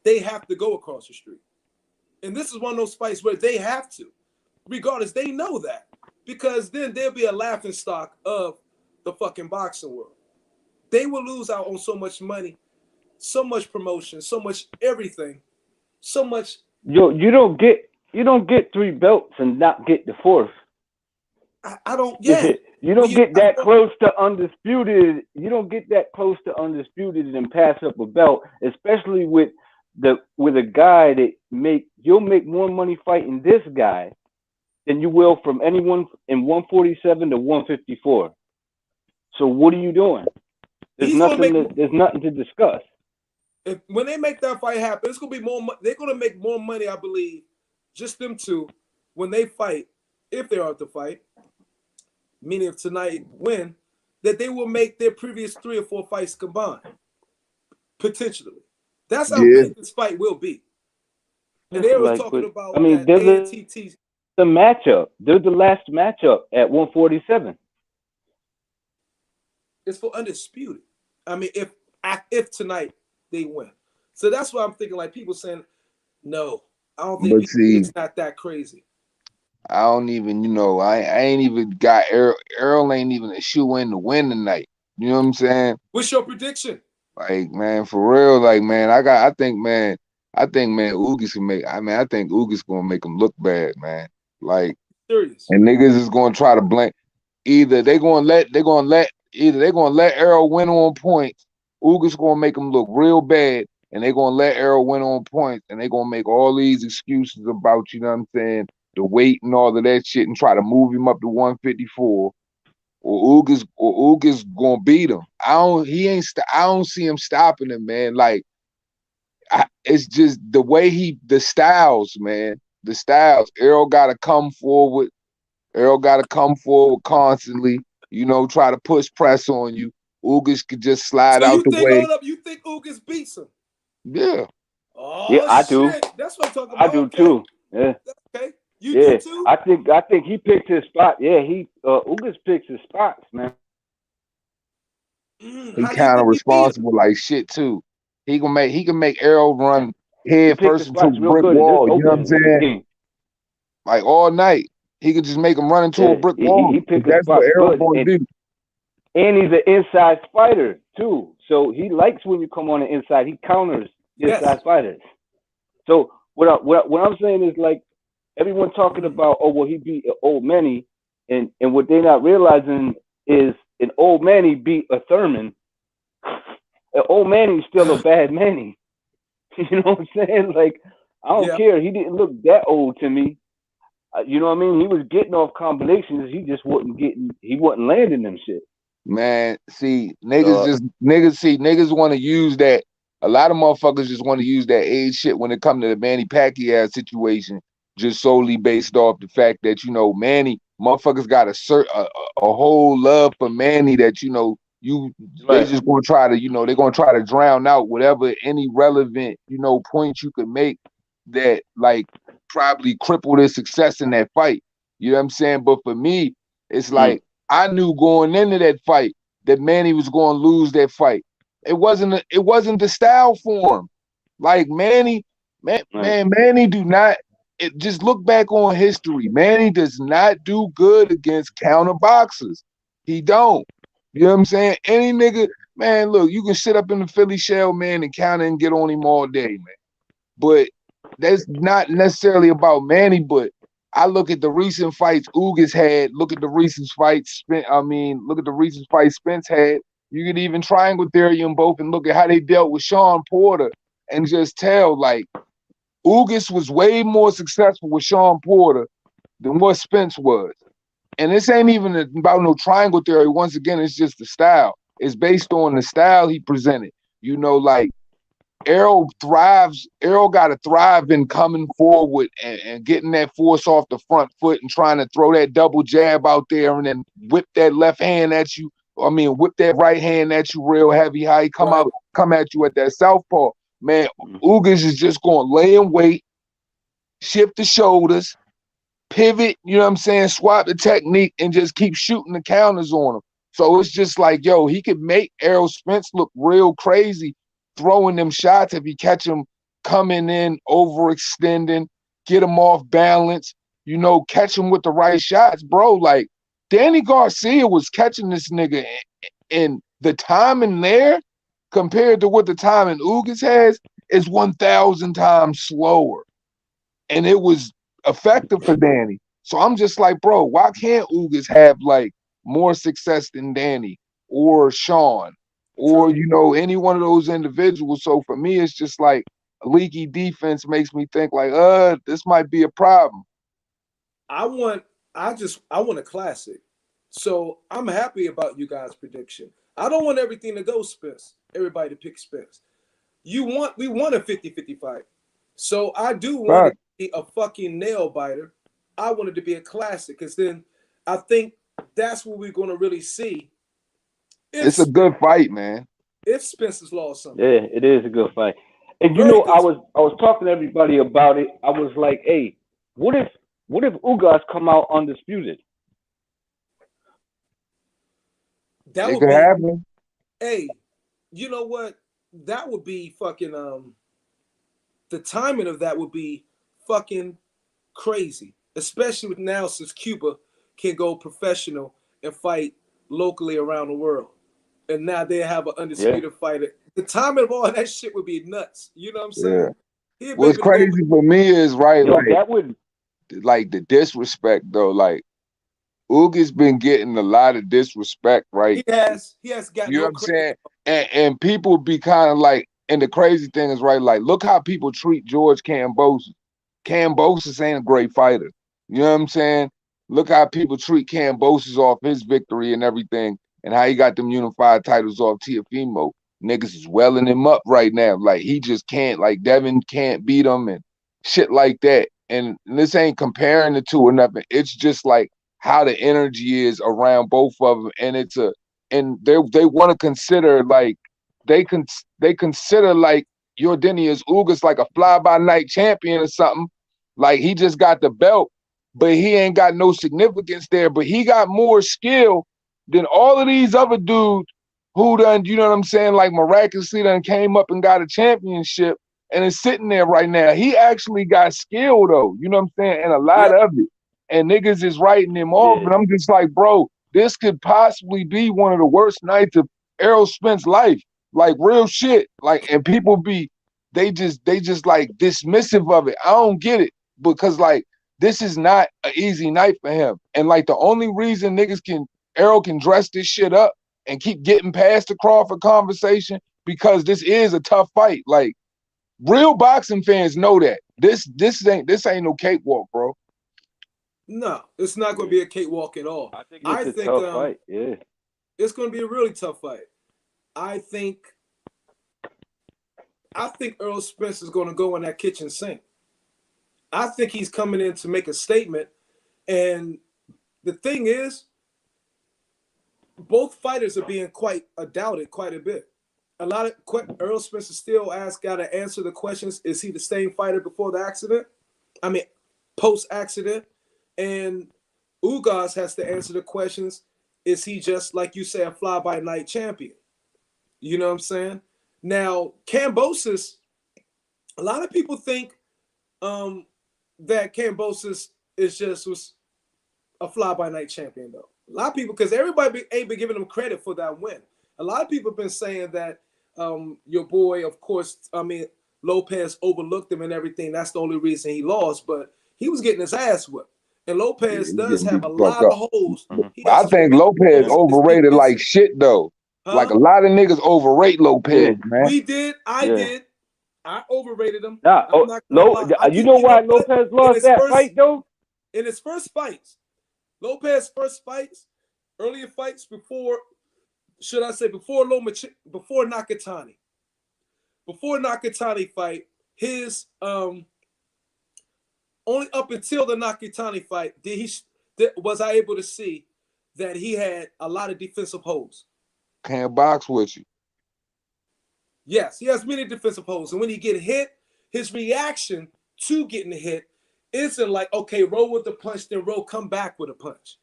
Speaker 1: they have to go across the street, and this is one of those fights where they have to, regardless. They know that because then there'll be a laughing stock of the fucking boxing world. They will lose out on so much money, so much promotion, so much everything, so much.
Speaker 4: Yo, you don't get 3 belts and not get the 4th.
Speaker 1: I don't. Yeah.
Speaker 4: You
Speaker 1: Well,
Speaker 4: don't get that close to undisputed. You don't get that close to undisputed and pass up a belt, especially with a guy that you'll make more money fighting this guy than you will from anyone in 147 to 154. So what are you doing? There's nothing to discuss.
Speaker 1: When they make that fight happen, it's gonna be more. They're gonna make more money, I believe, just them two, when they fight, if they are to fight. Meaning, if tonight win, that they will make their previous 3 or 4 fights combined, potentially. That's how
Speaker 5: Yeah.
Speaker 1: big this fight will be. And they were talking about
Speaker 4: I mean,
Speaker 1: that
Speaker 4: they're
Speaker 1: ANTT.
Speaker 4: the matchup. They're the last matchup at 147.
Speaker 1: It's for undisputed. I mean, if tonight they win, so that's why I'm thinking like people saying, no, I don't think
Speaker 5: But see,
Speaker 1: it's not that crazy.
Speaker 5: I don't even, I ain't even got Errol ain't even a shoe in to win tonight. You know what I'm saying?
Speaker 1: What's your prediction?
Speaker 5: Like, man, for real, like, man, I think, man, Ugas can make. I think Ugas gonna make him look bad, man. Like,
Speaker 1: Serious.
Speaker 5: and niggas is gonna try to blame. Either they gonna let Errol win on points. Ugas gonna make him look real bad, and they gonna let Errol win on points, and they gonna make all these excuses about, you know what I'm saying, the weight and all of that shit, and try to move him up to 154. Or Ugas gonna beat him. I don't see him stopping him, man. Like, it's just the way the styles, man. The styles. Errol gotta come forward. Errol gotta come forward constantly. Try to push press on you. Ugas could just slide
Speaker 1: So
Speaker 5: out
Speaker 1: you
Speaker 5: the
Speaker 1: think,
Speaker 5: way.
Speaker 1: hold up, you think Ugas beats him?
Speaker 5: Yeah.
Speaker 4: Yeah,
Speaker 1: Oh
Speaker 4: I do.
Speaker 1: shit. That's what I'm talking
Speaker 4: I
Speaker 1: about.
Speaker 4: do
Speaker 1: Okay.
Speaker 4: too. Yeah.
Speaker 1: Okay. You do
Speaker 4: Yeah.
Speaker 1: too?
Speaker 4: I think he picked his spot. Yeah, Ugas picks his spots, man.
Speaker 5: He
Speaker 1: How do you
Speaker 5: kind
Speaker 1: think
Speaker 5: of
Speaker 1: he beat him?
Speaker 5: responsible like shit too. He can make Errol run
Speaker 4: He
Speaker 5: head
Speaker 4: picked
Speaker 5: first
Speaker 4: his
Speaker 5: into
Speaker 4: spots
Speaker 5: a
Speaker 4: real
Speaker 5: brick
Speaker 4: good in this
Speaker 5: wall. You know what I'm
Speaker 4: opening
Speaker 5: saying?
Speaker 4: game.
Speaker 5: Like all night. He could just make him run into a
Speaker 4: Yeah,
Speaker 5: brick
Speaker 4: he
Speaker 5: wall.
Speaker 4: he
Speaker 5: 'Cause
Speaker 4: picked his
Speaker 5: that's what
Speaker 4: spots
Speaker 5: Errol
Speaker 4: good,
Speaker 5: gonna do.
Speaker 4: and he's an inside fighter too. So he likes when you come on the inside. He counters
Speaker 1: Yes.
Speaker 4: inside fighters. So what I'm saying is, like, everyone talking about, oh well, he beat old Manny, and what they're not realizing is an old Manny beat a Thurman. An old Manny's still a bad Manny. You know what I'm saying? Like, I don't
Speaker 1: Yeah.
Speaker 4: care. He didn't look that old to me. You know what I mean? He was getting off combinations. He wasn't landing them shit.
Speaker 5: Man, see,
Speaker 4: So
Speaker 5: niggas want to use that. A lot of motherfuckers just want to use that age shit when it come to the Manny Pacquiao situation, just solely based off the fact that, Manny, motherfuckers got a whole love for Manny that, they
Speaker 4: right.
Speaker 5: just gonna try to, they're gonna try to drown out whatever any relevant, points you could make that, like, probably cripple their success in that fight. You know what I'm saying? But for me, it's
Speaker 4: Mm,
Speaker 5: like, I knew going into that fight that Manny was going to lose that fight. It wasn't the style for him. Like,
Speaker 4: right.
Speaker 5: Manny do not. Just look back on history. Manny does not do good against counter boxers. He don't. You know what I'm saying? Any nigga, man, look, you can sit up in the Philly shell, man, and counter and get on him all day, man. But that's not necessarily about Manny, but I look at the recent fights Ugas had, look at the recent fights look at the recent fights Spence had. You could even triangle theory them both and look at how they dealt with Sean Porter and just tell, like, Ugas was way more successful with Sean Porter than what Spence was. And this ain't even about no triangle theory. Once again, it's just the style. It's based on the style he presented. Like, Errol got to thrive in coming forward and getting that force off the front foot and trying to throw that double jab out there and then whip that left hand at you. Whip that right hand at you real heavy. How he come
Speaker 1: Right.
Speaker 5: at you at that southpaw. Man,
Speaker 4: Mm-hmm.
Speaker 5: Ugas is just going to lay in wait, shift the shoulders, pivot, you know what I'm saying, swap the technique and just keep shooting the counters on him. So it's just like, yo, he could make Errol Spence look real crazy throwing them shots if you catch him coming in, overextending, get him off balance, catch him with the right shots, bro. Like, Danny Garcia was catching this nigga, and the timing there compared to what the timing Ugas has is 1,000 times slower. And it was effective for Danny. So I'm just like, bro, why can't Ugas have, like, more success than Danny or Sean or,
Speaker 1: True.
Speaker 5: any one of those individuals? So for me, it's just like a leaky defense makes me think like, this might be a problem.
Speaker 1: I want I want a classic. So I'm happy about you guys' prediction. I don't want everything to go Spence. Everybody to pick Spence. We want a 50-50 fight. So I do want it
Speaker 5: But
Speaker 1: to be a fucking nail biter. I want it to be a classic because then I think that's what we're gonna really see if
Speaker 5: it's a good fight, man.
Speaker 1: Spence has lost something.
Speaker 4: Yeah, it is a good fight. And
Speaker 1: Very
Speaker 4: I
Speaker 1: good.
Speaker 4: was talking to everybody about it. I was like, hey, what if Ugas come out undisputed?
Speaker 1: That
Speaker 5: It
Speaker 1: would
Speaker 5: could
Speaker 1: be,
Speaker 5: happen.
Speaker 1: hey, you know what? That would be fucking the timing of that would be fucking crazy. especially with now since Cuba can go professional and fight locally around the world. And now they have an
Speaker 4: Yeah.
Speaker 1: undisputed fighter. The timing of all that shit would be nuts. You know what I'm
Speaker 5: Yeah.
Speaker 1: saying? He'd be
Speaker 5: What's
Speaker 1: able to go.
Speaker 5: crazy for me is right,
Speaker 4: Yo, that would.
Speaker 5: like the disrespect though. Like Ugas been getting a lot of disrespect, right?
Speaker 1: He has got
Speaker 5: You know
Speaker 1: no
Speaker 5: what I'm
Speaker 1: credit.
Speaker 5: saying? And people be kind of like, and the crazy thing is right, like look how people treat George Kambosos. Kambosos ain't a great fighter. You know what I'm saying? Look how people treat Kambosos off his victory and everything, and how he got them unified titles off Tiafimo. Niggas is welling him up right now. Like he just can't, like Devin can't beat him and shit like that. And this ain't comparing the two or nothing. It's just like how the energy is around both of them, and it's a and they want to consider like they consider like Jordanius Ugas like a fly by night champion or something. Like he just got the belt, but he ain't got no significance there. But he got more skill than all of these other dudes who done, you know what I'm saying, like miraculously done came up and got a championship and is sitting there right now. He actually got skill though, you know what I'm saying, and a lot
Speaker 1: Yep.
Speaker 5: of it. And niggas is writing him off,
Speaker 4: Yeah.
Speaker 5: and I'm just like, bro, this could possibly be one of the worst nights of Errol Spence's life. Like real shit. Like, and people be they just like dismissive of it. I don't get it because like this is not an easy night for him. And like the only reason Errol can dress this shit up and keep getting past the Crawford conversation because this is a tough fight. Like real boxing fans know that. This ain't no cakewalk, bro.
Speaker 1: No, it's not going to be a cakewalk at all.
Speaker 4: I think
Speaker 1: I
Speaker 4: it's a
Speaker 1: think
Speaker 4: tough fight. Yeah.
Speaker 1: it's going to be a really tough fight. I think Earl Spence is going to go in that kitchen sink. I think he's coming in to make a statement. And the thing is, both fighters are being doubted quite a bit. A lot of Earl Spence is still got to answer the questions. Is he the same fighter before the accident? I mean, post accident. And Ugas has to answer the questions. Is he just, like you say, a fly by night champion? You know what I'm saying? Now, Kambosos, a lot of people think that Kambosos was a fly by night champion, though. A lot of people, because everybody ain't been giving him credit for that win. A lot of people have been saying that your boy, of course, Lopez overlooked him and everything. That's the only reason he lost, but he was getting his ass whipped. And Lopez
Speaker 5: He's
Speaker 1: does
Speaker 5: getting
Speaker 1: have
Speaker 5: beat
Speaker 1: a
Speaker 5: the fuck
Speaker 1: lot
Speaker 5: up.
Speaker 1: of holes. He has
Speaker 5: I
Speaker 1: some
Speaker 5: think
Speaker 1: big
Speaker 5: Lopez
Speaker 1: holes in his
Speaker 5: overrated
Speaker 1: defense.
Speaker 5: like shit though. Like
Speaker 1: Huh?
Speaker 5: a lot of niggas overrate Lopez,
Speaker 4: Yeah.
Speaker 5: man.
Speaker 1: We did. I
Speaker 4: Yeah.
Speaker 1: did. I overrated him.
Speaker 4: Nah.
Speaker 1: I'm not gonna lie. I
Speaker 4: You
Speaker 1: think
Speaker 4: know
Speaker 1: you know
Speaker 4: why
Speaker 1: what?
Speaker 4: Lopez
Speaker 1: In
Speaker 4: lost
Speaker 1: his
Speaker 4: that
Speaker 1: first
Speaker 4: fight though?
Speaker 1: in his first fights, Lopez's first fights, earlier fights before, should I say before Nakatani. Before Nakatani fight, his only up until the Nakatani fight was I able to see that he had a lot of defensive holes.
Speaker 5: Can't box with you.
Speaker 1: Yes, he has many defensive holes. And when he get hit, his reaction to getting hit isn't like, okay, roll with the punch, then roll, come back with a punch.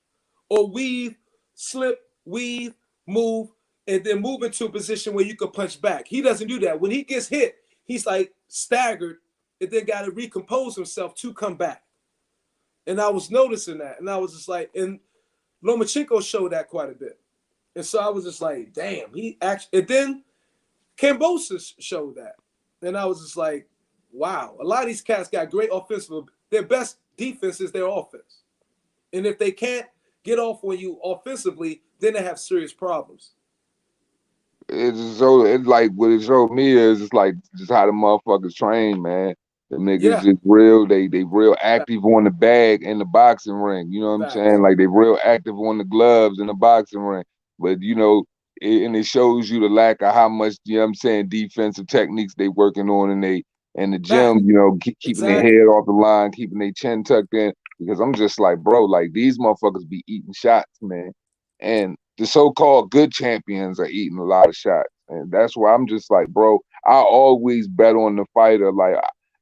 Speaker 1: Or weave, slip, weave, move, and then move into a position where you can punch back. He doesn't do that. When he gets hit, he's like staggered and then got to recompose himself to come back. And I was noticing that. And I was just like, and Lomachenko showed that quite a bit. And so I was just like, damn, he actually, and then Kambosos showed that. And I was just like, wow, a lot of these cats got great offensive. Their best defense is their offense. And if they can't get off on you offensively, then they have serious problems.
Speaker 5: It's like what it showed me is it's like just how the motherfuckers train, man. The niggas
Speaker 1: Yeah.
Speaker 5: just real, they real active on the bag in the boxing ring. You know what I'm
Speaker 1: Facts.
Speaker 5: saying? Like they real active on the gloves in the boxing ring. But you know, and it shows you the lack of how much, you know what I'm saying, defensive techniques they working on in the gym,
Speaker 1: Facts.
Speaker 5: you know, keeping their
Speaker 1: Exactly.
Speaker 5: head off the line, keeping their chin tucked in. Because I'm just like, bro, like these motherfuckers be eating shots, man. And the so-called good champions are eating a lot of shots. And that's why I'm just like, bro, I always bet on the fighter. Like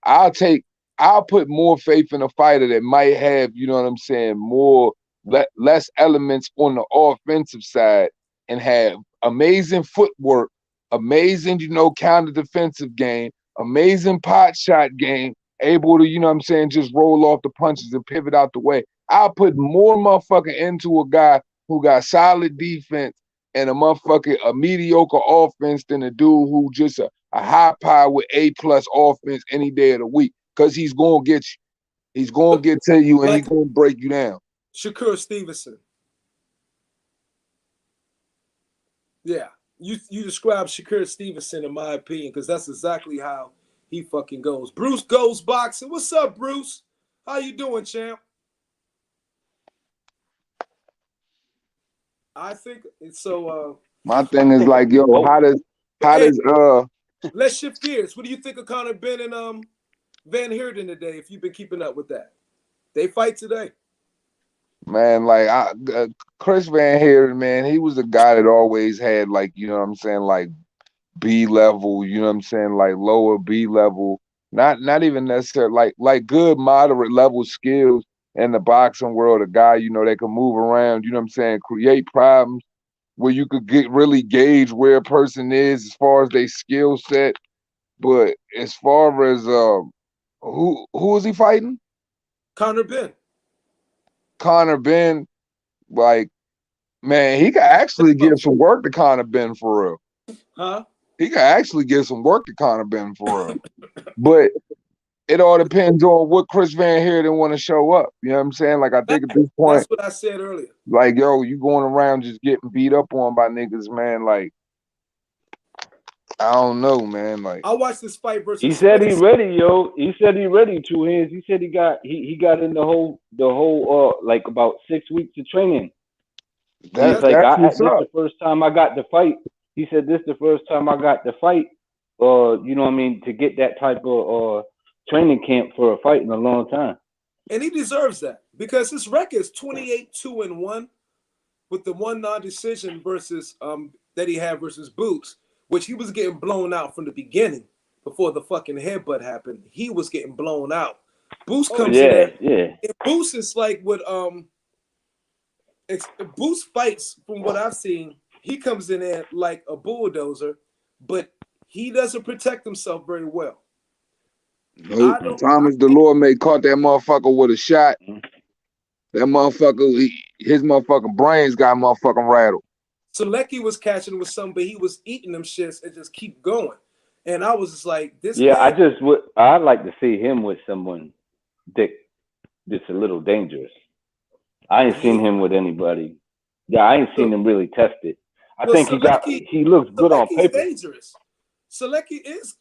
Speaker 5: I'll take, I'll put more faith in a fighter that might have, you know what I'm saying, less elements on the offensive side and have amazing footwork, amazing, you know, counter defensive game, amazing pot shot game, able to, you know what I'm saying, just roll off the punches and pivot out the way. I'll put more motherfucking into a guy who got solid defense and a mediocre offense than a dude who just a high power with A+ offense any day of the week. Cause he's gonna get you. He's gonna get to you and
Speaker 1: Like
Speaker 5: he's gonna break you down.
Speaker 1: Shakur Stevenson. Yeah. You describe Shakur Stevenson in my opinion, because that's exactly how he fucking goes. Bruce Goes Boxing. What's up, Bruce? How you doing, champ? I think so.
Speaker 5: My thing is like, yo, how does
Speaker 1: let's shift gears. What do you think of Conor Benn and Van Heerden today? If you've been keeping up with that, they fight today.
Speaker 5: man, like Chris Van Heerden, man, he was a guy that always had like, you know what I'm saying, like B level, you know what I'm saying, like lower B level, not even necessarily like good moderate level skills in the boxing world. A guy, you know, that can move around, you know what I'm saying, create problems where you could really gauge where a person is as far as their skill set. But as far as who is he fighting?
Speaker 1: Conor Benn.
Speaker 5: Conor Benn, like, man, he could actually give some work to Conor Benn for real.
Speaker 1: Huh?
Speaker 5: He could actually give some work to Conor Benn for real. But it all depends on what Chris Van Heerden want to show up. You know what I'm saying? Like, I think at this point,
Speaker 1: that's what I said earlier.
Speaker 5: Like, yo, you going around just getting beat up on by niggas, man. Like, I don't know, man. Like,
Speaker 1: I watched this fight versus.
Speaker 4: He said he ready, yo. He said he ready. 2 hands. He said he got in the whole like about 6 weeks of training. He's like, this the first time I got to fight. He said this the first time I got to fight. You know what I mean, to get that type of training camp for a fight in a long time.
Speaker 1: And he deserves that because his record is 28-2-1 with the one non-decision versus that he had versus Boots, which he was getting blown out from the beginning before the fucking headbutt happened. He was getting blown out. Boost comes in there.
Speaker 4: Yeah.
Speaker 1: And Boost is like what Boost fights from what I've seen. He comes in there like a bulldozer, but he doesn't protect himself very well.
Speaker 5: Nope. Thomas Delorme caught that motherfucker with a shot. That motherfucker, his motherfucking brains got motherfucking rattled.
Speaker 1: Selecki was catching with some, but he was eating them shits and just keep going. And I was just like, this.
Speaker 4: Yeah, I'd like to see him with someone that's a little dangerous. I ain't seen him with anybody. Yeah, I ain't seen him really tested. I think he looks good on paper.
Speaker 1: Dangerous. Selecki is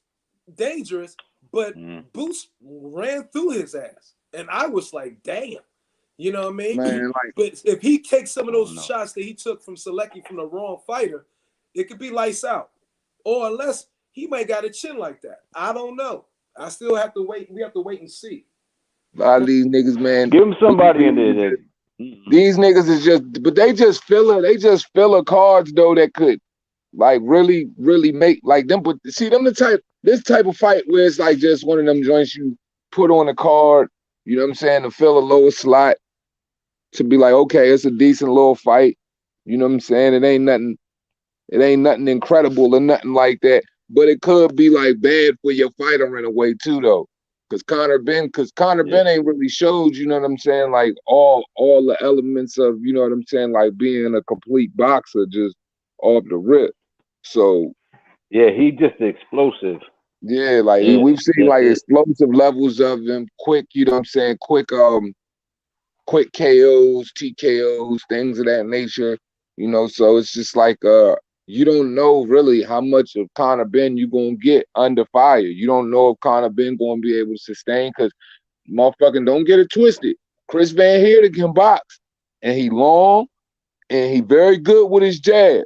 Speaker 1: dangerous, but Boost ran through his ass. And I was like, damn. You know what I mean?
Speaker 5: Man, like,
Speaker 1: but if he takes some of those shots that he took from Selecki from the wrong fighter, it could be lights out. Or unless he might got a chin like that. I don't know. I still have to wait. We have to wait and see.
Speaker 5: A lot of these niggas, man.
Speaker 4: Give him somebody in there.
Speaker 5: These niggas is just, but they just filler cards though that could like really make like them. But see them this type of fight where it's like just one of them joints you put on a card. You know what I'm saying, to fill a lower slot. To be like, okay, it's a decent little fight. You know what I'm saying? It ain't nothing incredible or nothing like that. But it could be like bad for your fighter in a way too, though. Because Conor Benn ain't really showed, you know what I'm saying, like all the elements of, you know what I'm saying, like being a complete boxer just off the rip. So
Speaker 4: yeah, he just explosive.
Speaker 5: Yeah, like we've seen like explosive levels of him, quick, you know what I'm saying, quick KOs, TKOs, things of that nature, you know. So it's just like you don't know really how much of Conor Benn you gonna get under fire. You don't know if Conor Benn gonna be able to sustain, because motherfucking don't get it twisted. Chris Van Heerden can box, and he long, and he very good with his jab.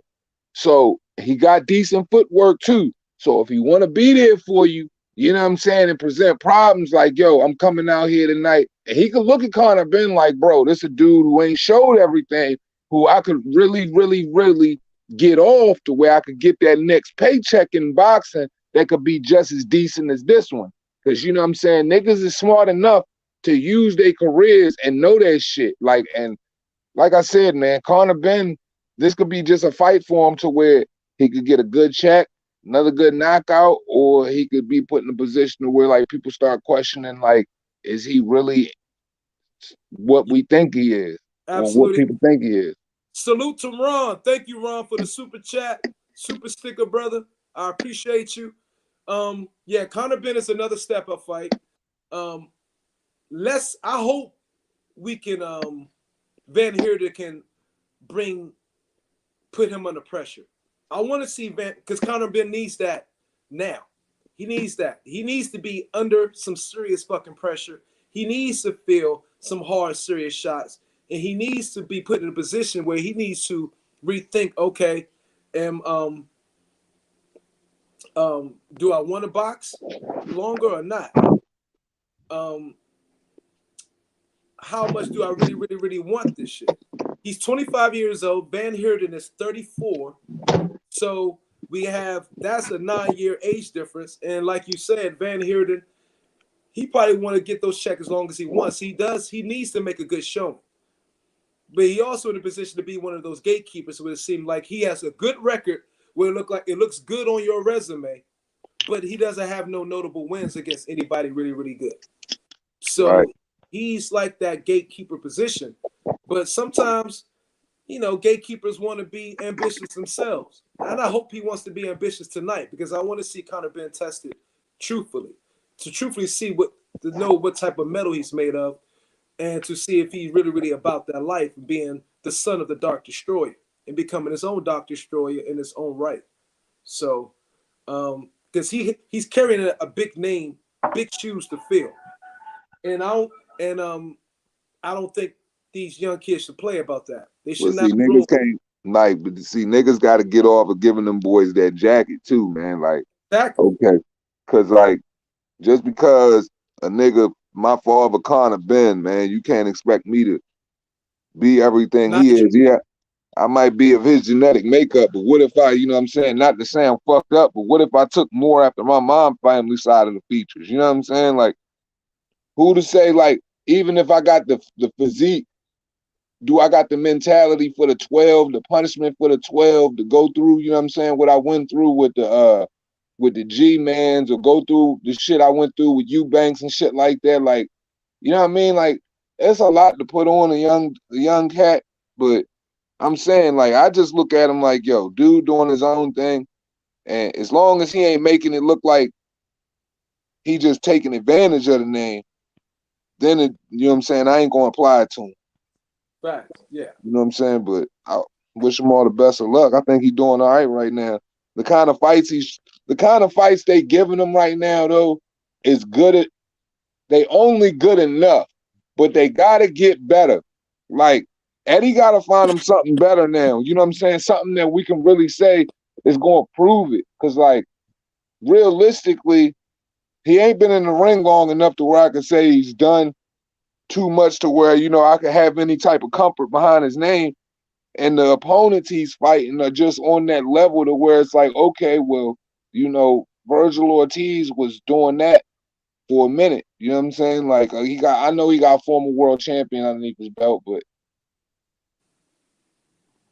Speaker 5: So he got decent footwork too. So if he want to be there for you, you know what I'm saying, and present problems like, yo, I'm coming out here tonight. And he could look at Conor Benn like, bro, this a dude who ain't showed everything, who I could really, really, really get off to where I could get that next paycheck in boxing that could be just as decent as this one. Because, you know what I'm saying, niggas is smart enough to use their careers and know that shit. Like I said, man, Conor Benn, this could be just a fight for him to where he could get a good check. another good knockout, or he could be put in a position where like people start questioning, like, is he really what we think he is, or what
Speaker 1: Absolutely.
Speaker 5: people think he is?
Speaker 1: Salute to Ron. Thank you, Ron, for the super chat, super sticker, brother. I appreciate you. Yeah, Conor Benn is another step up fight. I hope we can Van Heerden can put him under pressure. I want to see because Conor Benn needs that now. He needs that. He needs to be under some serious fucking pressure. He needs to feel some hard, serious shots. And he needs to be put in a position where he needs to rethink, okay, do I want to box longer or not? How much do I really, really, really want this shit? He's 25 years old. Van Heerden is 34. So that's a 9-year age difference. And like you said, Van Heerden, he probably want to get those checks as long as he wants. He needs to make a good showing. But he also in a position to be one of those gatekeepers where it seems like he has a good record where it looks good on your resume, but he doesn't have no notable wins against anybody really, really good. So
Speaker 5: Right.
Speaker 1: he's like that gatekeeper position. But sometimes, gatekeepers want to be ambitious themselves. And I hope he wants to be ambitious tonight because I want to see Conor Benn tested truthfully. To truthfully to know what type of metal he's made of, and to see if he's really, really about that life, being the son of the Dark Destroyer and becoming his own Dark Destroyer in his own right. So, because he's carrying a big name, big shoes to fill, and I don't think these young kids should play about that. They
Speaker 5: Well,
Speaker 1: should
Speaker 5: see,
Speaker 1: not
Speaker 5: niggas
Speaker 1: rule.
Speaker 5: can't but see, niggas got to get off of giving them boys that jacket too, man. Like,
Speaker 1: Exactly.
Speaker 5: okay, because like just because a nigga, my father Conor Benn, man, you can't expect me to be everything
Speaker 1: Not
Speaker 5: he
Speaker 1: true.
Speaker 5: is. Yeah, I might be of his genetic makeup, but what if I, you know what I'm saying, not to say I'm fucked up, but what if I took more after my mom family side of the features? You know what I'm saying? Like, who to say, like, even if I got the physique, do I got the mentality for the 12, the punishment for the 12 to go through, you know what I'm saying, what I went through with the G-Mans, or go through the shit I went through with Eubanks and shit like that? Like, you know what I mean? Like, it's a lot to put on a young cat, but I'm saying, like, I just look at him like, yo, dude doing his own thing, and as long as he ain't making it look like he just taking advantage of the name, then you know what I'm saying, I ain't gonna apply it to him.
Speaker 1: Facts. Yeah.
Speaker 5: You know what I'm saying? But I wish him all the best of luck. I think he's doing all right right now. The kind of fights they giving him right now, though, is good. They only good enough, but they gotta get better. Like, Eddie gotta find him something better now. You know what I'm saying? Something that we can really say is gonna prove it. Cause like, realistically, he ain't been in the ring long enough to where I can say he's done too much to where, you know, I could have any type of comfort behind his name. And the opponents he's fighting are just on that level to where it's like, okay, well, you know, Virgil Ortiz was doing that for a minute. You know what I'm saying? Like, I know he got former world champion underneath his belt, but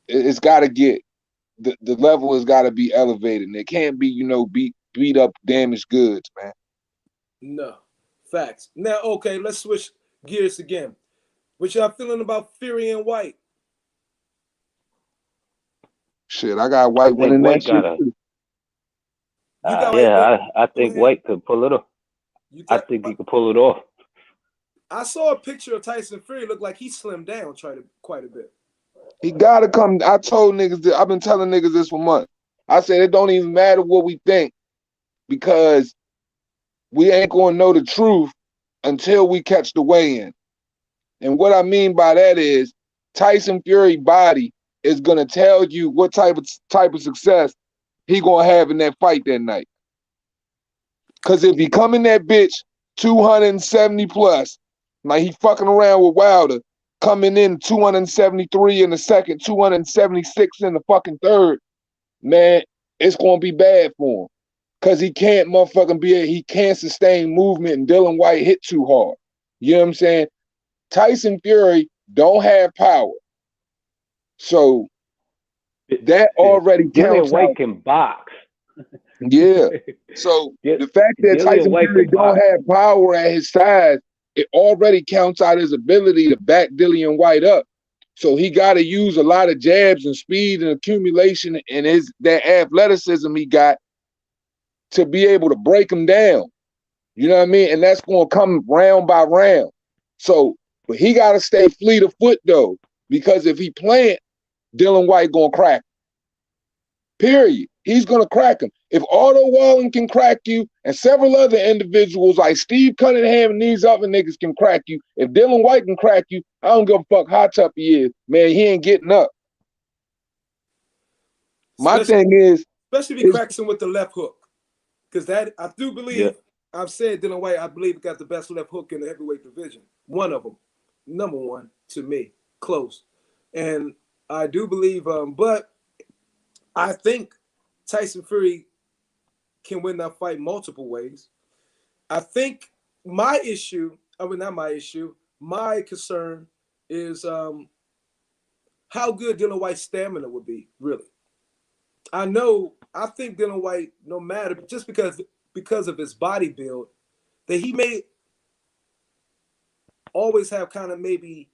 Speaker 5: it's got to get the level has got to be elevated. And it can't be, you know, beat up damaged goods, man.
Speaker 1: No. Facts. Now, okay, let's switch gears again. What y'all feeling about Fury and Whyte?
Speaker 5: Shit, I got
Speaker 4: I
Speaker 5: Whyte
Speaker 4: think
Speaker 5: winning that
Speaker 4: Whyte
Speaker 5: shit
Speaker 4: got a.
Speaker 5: too.
Speaker 1: You got Whyte winning.
Speaker 4: I
Speaker 1: Go
Speaker 4: think
Speaker 1: ahead.
Speaker 4: Whyte could pull it off. I think he could pull it off.
Speaker 1: I saw a picture of Tyson Fury. Looked like he slimmed down quite a bit.
Speaker 5: He gotta come. I told niggas I've been telling niggas this for months. I said it don't even matter what we think, because we ain't gonna know the truth until we catch the weigh-in. And what I mean by that is Tyson Fury body is gonna tell you what type of success he gonna have in that fight that night. Cause if he come in that bitch 270 plus, like he fucking around with Wilder, coming in 273 in the second, 276 in the fucking third, man, it's gonna be bad for him. Cause he can't he can't sustain movement, and Dylan Whyte hit too hard. You know what I'm saying? Tyson Fury don't have power. So that already
Speaker 4: Dylan
Speaker 5: counts
Speaker 4: Whyte
Speaker 5: out.
Speaker 4: can box.
Speaker 5: Yeah. So the fact that
Speaker 4: Dillian
Speaker 5: Tyson
Speaker 4: White
Speaker 5: Fury
Speaker 4: could
Speaker 5: don't
Speaker 4: box.
Speaker 5: have power at his size, it already counts out his ability to back Dillian White up. So he got to use a lot of jabs and speed and accumulation and that athleticism he got to be able to break him down. You know what I mean? And that's going to come round by round. So, but he got to stay fleet of foot though, because if he plant, Dillian White going to crack. Period. He's going to crack him. If Otto Wallen can crack you and several other individuals like Steve Cunningham and these other niggas can crack you, if Dillian White can crack you, I don't give a fuck how tough he is. Man, he ain't getting up. My thing is,
Speaker 1: especially if he cracks him with the left hook. Because that, I do believe, I've said Dillian White, I believe, got the best left hook in the heavyweight division. One of them. Number one to me. Close. And I do believe, but I think Tyson Fury can win that fight multiple ways. I think my concern is how good Dillian White's stamina would be, really. I think Dillian White, no matter, just because of his body build, that he may always have kind of maybe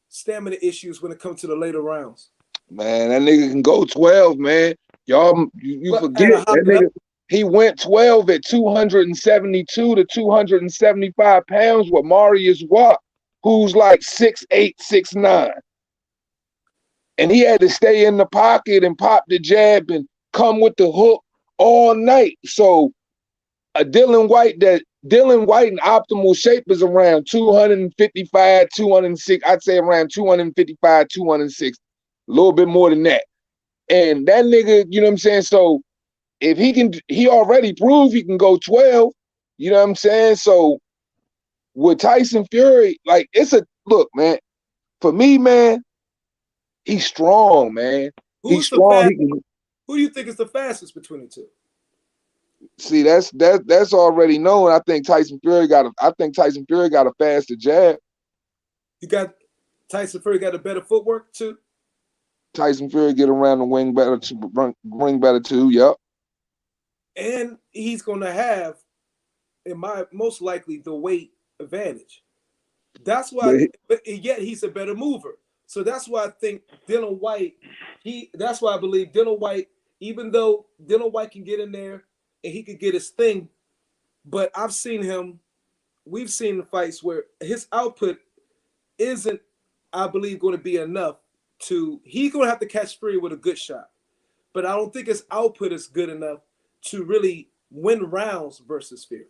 Speaker 1: stamina issues when it comes to the later rounds.
Speaker 5: Man, that nigga can go 12, man. Y'all, you forget that nigga. He went 12 at 272 to 275 pounds with Marius Watt, who's like 6'8", 6'9". And he had to stay in the pocket and pop the jab and come with the hook all night. So a Dillian White in optimal shape is around 255, 206. I'd say around 255, 206. A little bit more than that. And that nigga, you know what I'm saying? So if he already proved he can go 12, you know what I'm saying? So with Tyson Fury, like look, man, for me, man, he's strong, man. He's strong.
Speaker 1: Who do you think is the fastest between the two?
Speaker 5: See, that's already known. I think Tyson Fury got a faster jab.
Speaker 1: Tyson Fury got a better footwork too.
Speaker 5: Tyson Fury get around the ring better too. Yep.
Speaker 1: And he's gonna have, most likely, the weight advantage. That's why. But yet he's a better mover. So that's why I think Dillian White. That's why I believe Dillian White. Even though Dillian White can get in there and he could get his thing, but I've seen him. We've seen the fights where his output isn't, I believe, going to be enough to. He's going to have to catch Fury with a good shot, but I don't think his output is good enough to really win rounds versus Fury.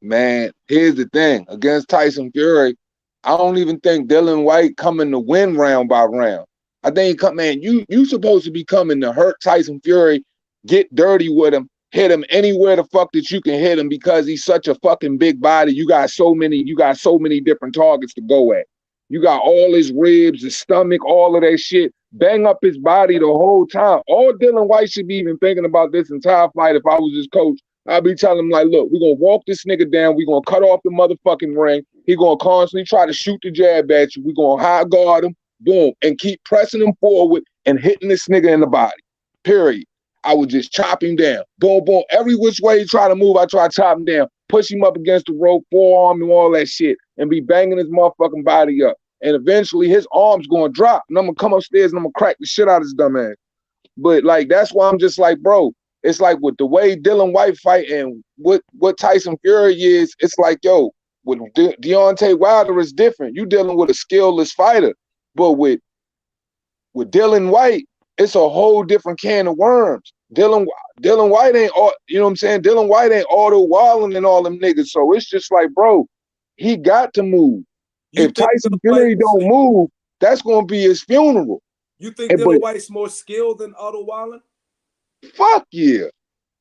Speaker 5: Man, here's the thing. Against Tyson Fury, I don't even think Dillian White coming to win round by round. I think you supposed to be coming to hurt Tyson Fury, get dirty with him, hit him anywhere the fuck that you can hit him because he's such a fucking big body. You got so many different targets to go at. You got all his ribs, his stomach, all of that shit. Bang up his body the whole time. All Dillian White should be even thinking about this entire fight if I was his coach. I'll be telling him, like, look, we're going to walk this nigga down. We're going to cut off the motherfucking ring. He's going to constantly try to shoot the jab at you. We're going to high guard him, boom, and keep pressing him forward and hitting this nigga in the body, period. I would just chop him down. Boom, boom. Every which way he try to move, I try to chop him down, push him up against the rope, forearm and all that shit, and be banging his motherfucking body up. And eventually his arm's going to drop, and I'm going to come upstairs and I'm going to crack the shit out of his dumb ass. But, like, that's why I'm just like, bro, it's like with the way Dillian White fight and what Tyson Fury is, it's like, yo, with Deontay Wilder is different. You dealing with a skillless fighter. But with Dillian White, it's a whole different can of worms. Dillian White ain't, you know what I'm saying? Dillian White ain't Otto Wallen and all them niggas. So it's just like, bro, he got to move. If Tyson Fury don't move, that's going to be his funeral.
Speaker 1: You think Dillian White's more skilled than Otto Wallen?
Speaker 5: Fuck yeah.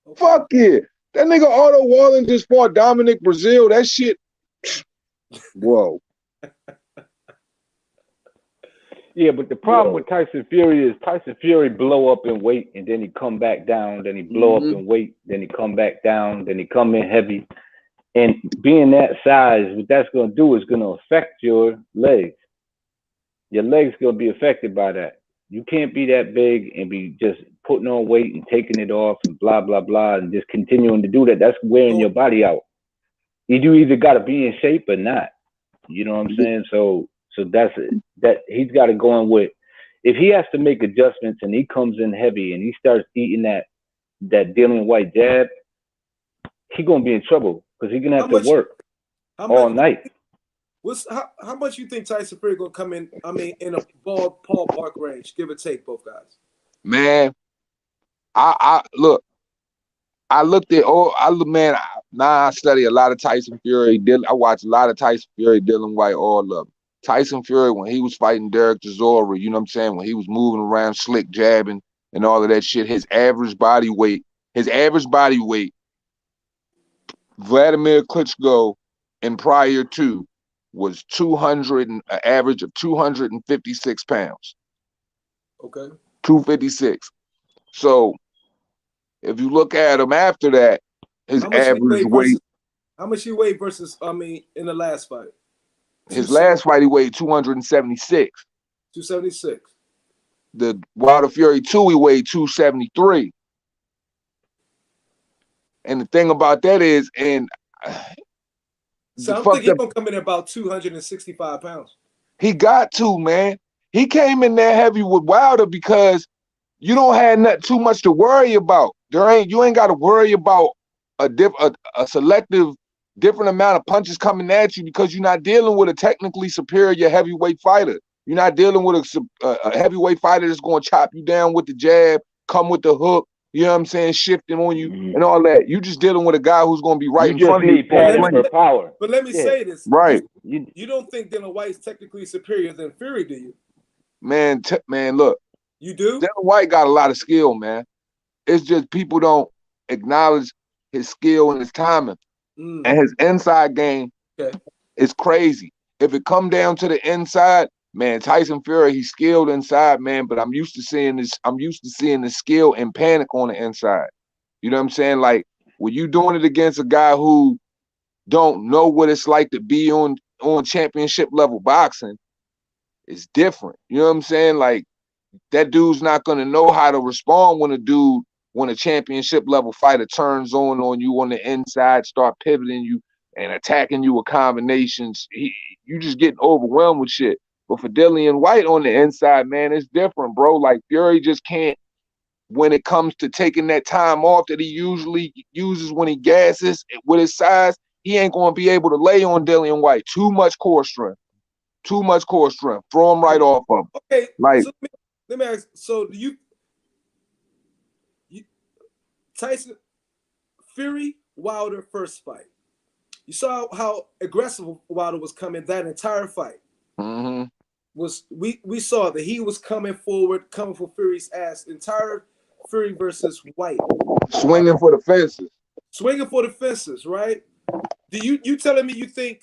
Speaker 5: Okay. Fuck yeah. That nigga Otto Wallen just fought Dominic Brazil. That shit. Whoa.
Speaker 4: Yeah, but the problem with Tyson Fury is Tyson Fury blow up in weight and then he come back down, then he blow up in weight, then he come back down, then he come in heavy. And being that size, what that's going to do is going to affect your legs. Your legs going to be affected by that. You can't be that big and be just putting on weight and taking it off and blah blah blah and just continuing to do that, that's wearing your body out. You either got to be in shape or not. You know what I'm saying? So that's it. That he's got to go in with. If he has to make adjustments and he comes in heavy and he starts eating that Dillian Whyte jab, he's gonna be in trouble because he's gonna have to work all night.
Speaker 1: How much you think Tyson Fury gonna come in? I mean, in a ballpark range, give or take, both guys.
Speaker 5: Man, I look. I looked at I study a lot of Tyson Fury. I watch a lot of Tyson Fury, Dillian Whyte, all of them. Tyson Fury, when he was fighting Derek Chisora, you know what I'm saying? When he was moving around, slick jabbing and all of that shit, his average body weight, Vladimir Klitschko and prior to was an average of 256 pounds.
Speaker 1: Okay.
Speaker 5: 256. So if you look at him after that, his average weight.
Speaker 1: How much he weighed versus, in the last fight?
Speaker 5: His last fight, he weighed 276.
Speaker 1: 276.
Speaker 5: The Wilder Fury 2, he weighed 273. And the thing about that is,
Speaker 1: so I'm thinking he's going to come in at about 265 pounds.
Speaker 5: He got to, man. He came in there heavy with Wilder because you don't have too much to worry about. You ain't got to worry about a selective different amount of punches coming at you because you're not dealing with a technically superior heavyweight fighter. You're not dealing with a heavyweight fighter that's going to chop you down with the jab, come with the hook, you know what I'm saying, shifting on you and all that. You just dealing with a guy who's going to be right in front of you.
Speaker 4: For power.
Speaker 1: But let me say this.
Speaker 5: Right.
Speaker 1: You don't think Dillian Whyte's technically superior than Fury, do you?
Speaker 5: Man, look.
Speaker 1: You do?
Speaker 5: Dillian Whyte got a lot of skill, man. It's just people don't acknowledge his skill and his timing. And his inside game is crazy. If it come down to the inside, man, Tyson Fury, he's skilled inside, man, but I'm used to seeing the skill and panic on the inside. You know what I'm saying? Like, when you doing it against a guy who don't know what it's like to be on championship level boxing, it's different. You know what I'm saying? Like, that dude's not gonna know how to respond when a championship level fighter turns on you on the inside, start pivoting you and attacking you with combinations. You just getting overwhelmed with shit. But for Dillian Whyte on the inside, man, it's different, bro. Like, Fury just can't, when it comes to taking that time off that he usually uses when he gasses with his size, he ain't going to be able to lay on Dillian Whyte. Too much core strength. Throw him right off of him.
Speaker 1: Okay,
Speaker 5: like,
Speaker 1: so let me ask, so do you Tyson Fury Wilder first fight, you saw how aggressive Wilder was coming that entire fight.
Speaker 5: Mm-hmm.
Speaker 1: We saw that he was coming forward, coming for Fury's ass. Entire Fury versus Whyte,
Speaker 5: swinging for the fences, right? Do you telling me you think?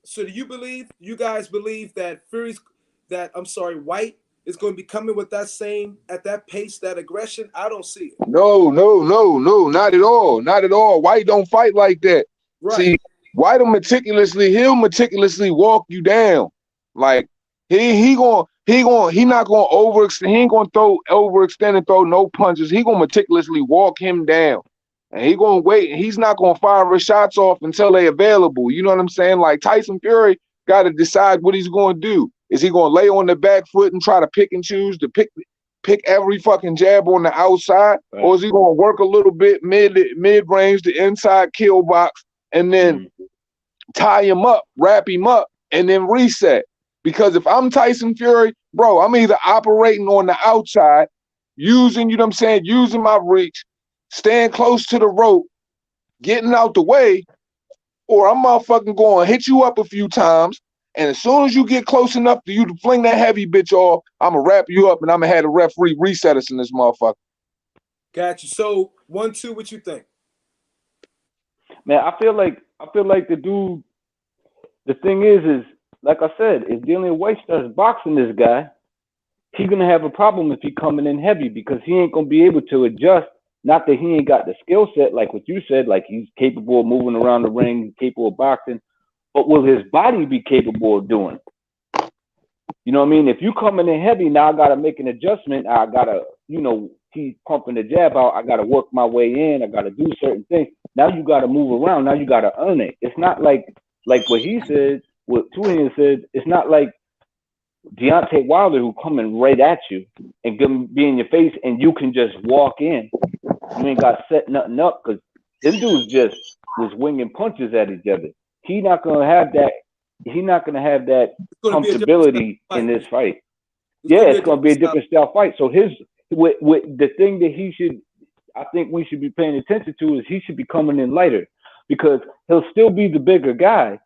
Speaker 5: So do you guys believe that Whyte is going to be coming with at that pace, that aggression? I don't see it. No, not at all. Whyte don't fight like that.
Speaker 1: Right.
Speaker 5: See, Whyte he'll meticulously walk you down. Like, he not gonna overextend. He ain't gonna overextend and throw no punches. He gonna meticulously walk him down, and he gonna wait. And he's not gonna fire his shots off until they available. You know what I'm saying? Like, Tyson Fury got to decide what he's gonna do. Is he gonna lay on the back foot and try to pick and choose to pick every fucking jab on the outside, right? Or is he gonna work a little bit mid range, the inside kill box, and then tie him up, wrap him up, and then reset? Because if I'm Tyson Fury, bro, I'm either operating on the outside, using my reach, staying close to the rope, getting out the way, or I'm motherfucking going to hit you up a few times, and as soon as you get close enough for you to fling that heavy bitch off, I'm going to wrap you up and I'm going to have the referee reset us in this motherfucker.
Speaker 1: Got you. So, 1-2, what you think?
Speaker 4: Man, I feel like the dude, the thing is like I said, if Dillian Whyte starts boxing this guy, he's going to have a problem if he coming in heavy because he ain't going to be able to adjust. Not that he ain't got the skill set, like what you said, like he's capable of moving around the ring, capable of boxing, but will his body be capable of doing? You know what I mean? If you coming in heavy, now I got to make an adjustment. I got to, he's pumping the jab out. I got to work my way in. I got to do certain things. Now you got to move around. Now you got to earn it. It's not like what he said, what Tuhan said. It's not like Deontay Wilder who coming right at you and be in your face, and you can just walk in. You ain't got to set nothing up because them dudes just was winging punches at each other. He not gonna have that. He not gonna have that comfortability in this fight. It's gonna be a different style fight. So with the thing that he should, I think we should be paying attention to is he should be coming in lighter because he'll still be the bigger guy,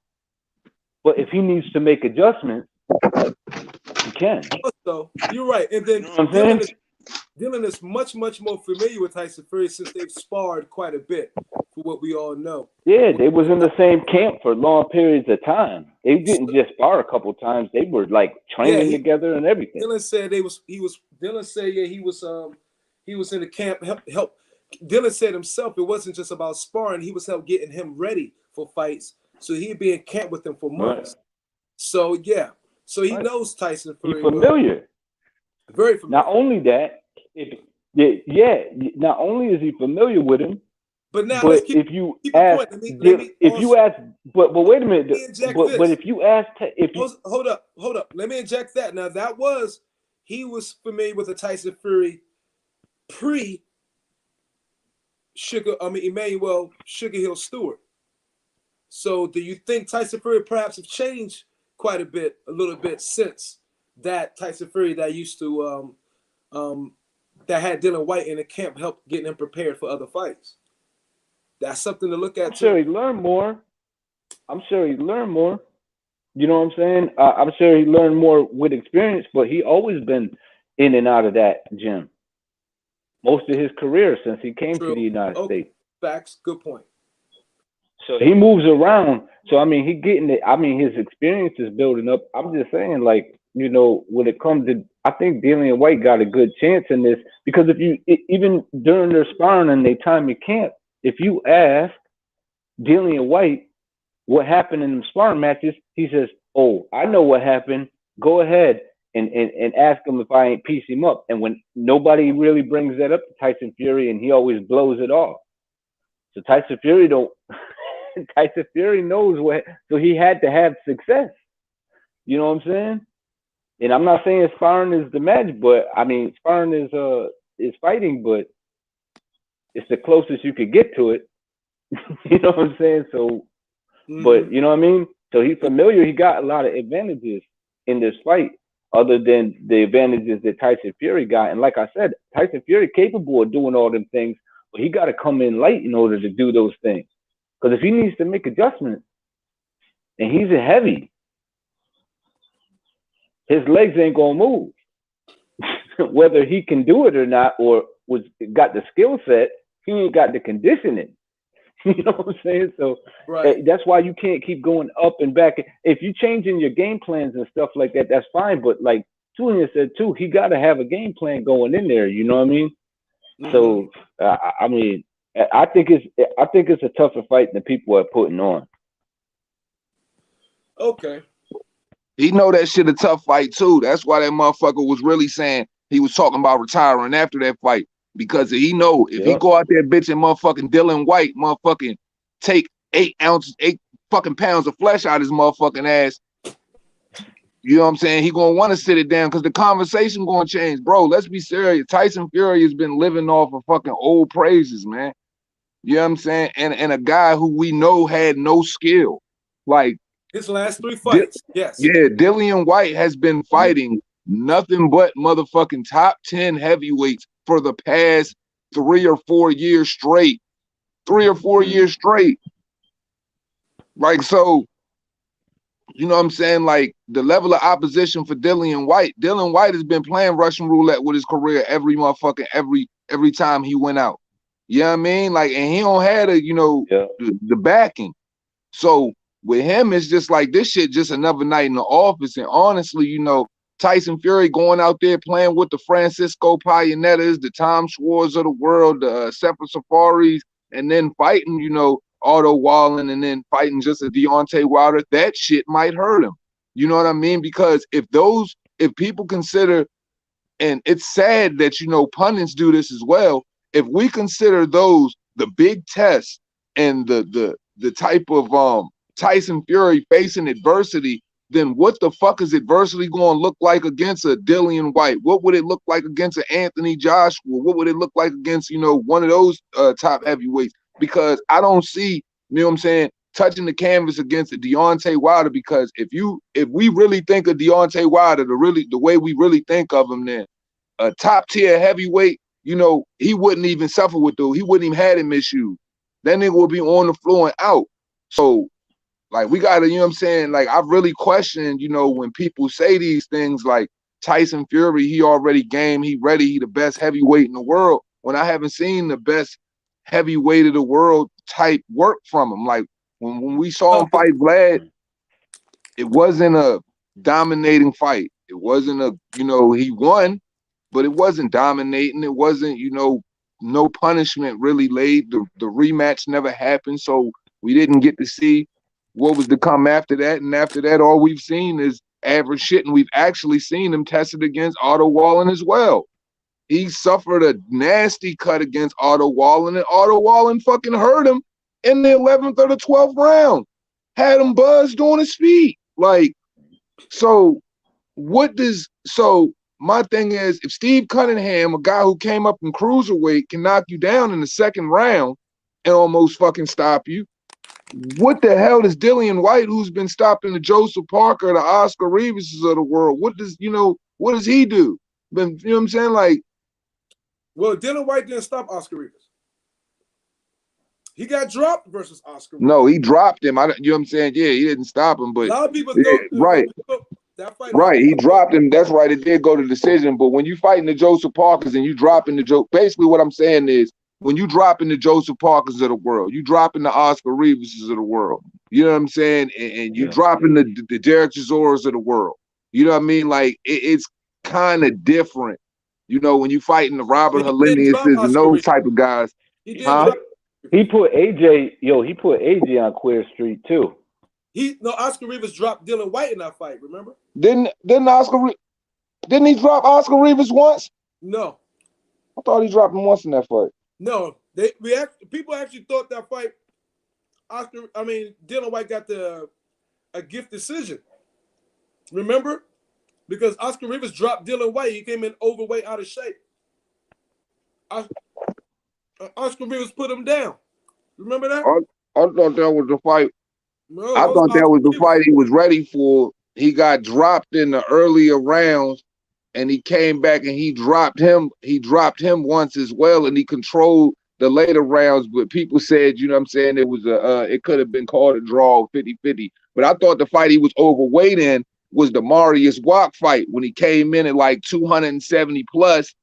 Speaker 4: but if he needs to make adjustments, he can.
Speaker 1: So you're right, and then Dylan is much more familiar with Tyson Fury since they've sparred quite a bit, for what we all know.
Speaker 4: Yeah, they was in the same camp for long periods of time. They didn't just spar a couple times; they were like training together and everything.
Speaker 1: Dylan said Dylan said he was in the camp help. Dylan said himself it wasn't just about sparring; he was help getting him ready for fights. So he'd be in camp with him for months. Right. So so he knows Tyson Fury.
Speaker 4: He's familiar.
Speaker 1: Very familiar.
Speaker 4: Not only that. Not only is he familiar with him, but if you ask, but wait a minute, but if you ask,
Speaker 1: hold up, let me inject that. Now he was familiar with the Tyson Fury Emmanuel Sugar Hill Stewart. So do you think Tyson Fury perhaps have changed quite a little bit since that Tyson Fury that used to that had Dylan Whyte in the camp help getting him prepared for other fights? That's something to look at.
Speaker 4: I'm sure he learned more. You know what I'm saying? I'm sure he learned more with experience, but he always been in and out of that gym most of his career since he came to the United States.
Speaker 1: Facts. Good point.
Speaker 4: So he moves around. So I mean, his experience is building up. I'm just saying, like, you know, when it comes to, I think Dillian Whyte got a good chance in this because even during their sparring and their time in camp, if you ask Dillian Whyte what happened in them sparring matches, he says, "Oh, I know what happened. Go ahead and ask him if I ain't piece him up." And when nobody really brings that up to Tyson Fury, and he always blows it off. So Tyson Fury Tyson Fury knows what, so he had to have success. You know what I'm saying? And I'm not saying sparring is the match, but I mean sparring is fighting, but it's the closest you could get to it. You know what I'm saying? So, but you know what I mean? So he's familiar. He got a lot of advantages in this fight, other than the advantages that Tyson Fury got. And like I said, Tyson Fury capable of doing all them things, but he got to come in light in order to do those things. Because if he needs to make adjustments, and he's a heavy, his legs ain't gonna move. Whether he can do it or not, or got the skill set, he ain't got the conditioning. You know what I'm saying? So that's why you can't keep going up and back. If you changing your game plans and stuff like that, that's fine. But like Julian said too, he got to have a game plan going in there. You know what I mean? So I mean, I think it's a tougher fight than people are putting on.
Speaker 1: Okay.
Speaker 5: He know that shit a tough fight too. That's why that motherfucker was really saying he was talking about retiring after that fight. Because he know if he go out there bitching motherfucking Dillian Whyte, motherfucking take 8 fucking pounds of flesh out his motherfucking ass. You know what I'm saying? He gonna want to sit it down because the conversation gonna change. Bro, let's be serious. Tyson Fury has been living off of fucking old praises, man. You know what I'm saying? And a guy who we know had no skill. Like
Speaker 1: his last 3 fights. Yes.
Speaker 5: Yeah, Dillian Whyte has been fighting nothing but motherfucking top 10 heavyweights for the past 3 or 4 years straight. 3 or 4 years straight. Like, so, you know what I'm saying? Like, the level of opposition for Dillian Whyte has been playing Russian roulette with his career every motherfucking, every time he went out. You know what I mean? Like, and he don't have the backing. So, with him, it's just like, this shit just another night in the office. And honestly, you know, Tyson Fury going out there playing with the Francisco Payanettas, the Tom Schwartz of the world, the Sefer Safaris, and then fighting, you know, Otto Wallen, and then fighting just a Deontay Wilder, that shit might hurt him. You know what I mean? Because if people consider and it's sad that, you know, pundits do this as well. If we consider those the big tests and the type of Tyson Fury facing adversity, then what the fuck is adversity going to look like against a Dillian Whyte? What would it look like against an Anthony Joshua? What would it look like against, you know, one of those top heavyweights? Because I don't see, you know what I'm saying, touching the canvas against a Deontay Wilder. Because if we really think of Deontay Wilder the way we really think of him, then a top tier heavyweight, you know, he wouldn't even suffer with those. He wouldn't even have them issues. That nigga would be on the floor and out. So, like, we gotta, you know what I'm saying? Like, I've really questioned, you know, when people say these things like Tyson Fury, he already game, he ready, he the best heavyweight in the world, when I haven't seen the best heavyweight of the world type work from him. Like, when we saw him fight Vlad, it wasn't a dominating fight. It wasn't a, you know, he won, but it wasn't dominating. It wasn't, you know, no punishment really laid. The rematch never happened, so we didn't get to see what was to come after that. And after that, all we've seen is average shit, and we've actually seen him tested against Otto Wallin as well. He suffered a nasty cut against Otto Wallin, and Otto Wallin fucking hurt him in the 11th or the 12th round. Had him buzzed on his feet. Like, so my thing is, if Steve Cunningham, a guy who came up in cruiserweight, can knock you down in the second round and almost fucking stop you, what the hell does Dillian Whyte, who's been stopping the Joseph Parker, the Oscar Riveses of the world, what does he do? But, you know what I'm saying? Like,
Speaker 1: well, Dillian Whyte didn't stop Oscar Rivas. He got dropped versus Oscar Rivas.
Speaker 5: No, he dropped him. You know what I'm saying? Yeah, he didn't stop him, but
Speaker 1: a lot of people
Speaker 5: yeah,
Speaker 1: thought
Speaker 5: right.
Speaker 1: That fight,
Speaker 5: right, he dropped him. That's right. It did go to decision. But when you fighting the Joseph Parkers and you dropping the basically what I'm saying is, when you dropping the Joseph Parkers of the world, you dropping the Oscar Riveses of the world. You know what I'm saying? And you dropping the Derek Chisoras of the world. You know what I mean? Like, it's kind of different. You know, when you fighting the Robert Heleniuses and those type of guys.
Speaker 1: He did.
Speaker 4: He put AJ on Queer Street too.
Speaker 1: Oscar Rivas dropped Dillian Whyte in that fight, remember?
Speaker 5: Didn't he drop Oscar Rivas once?
Speaker 1: No.
Speaker 5: I thought he dropped him once in that fight.
Speaker 1: No. People actually thought that fight, Dillian Whyte got a gift decision. Remember? Because Oscar Rivas dropped Dillian Whyte. He came in overweight, out of shape. Oscar Rivas put him down. Remember that?
Speaker 5: I thought that was the fight.
Speaker 1: No,
Speaker 5: I thought that was the fight he was ready for. He got dropped in the earlier rounds, and he came back and he dropped him. He dropped him once as well, and he controlled the later rounds. But people said, you know what I'm saying, it was it could have been called a draw, 50-50. But I thought the fight he was overweight in was the Marius Wack fight, when he came in at like 270 plus,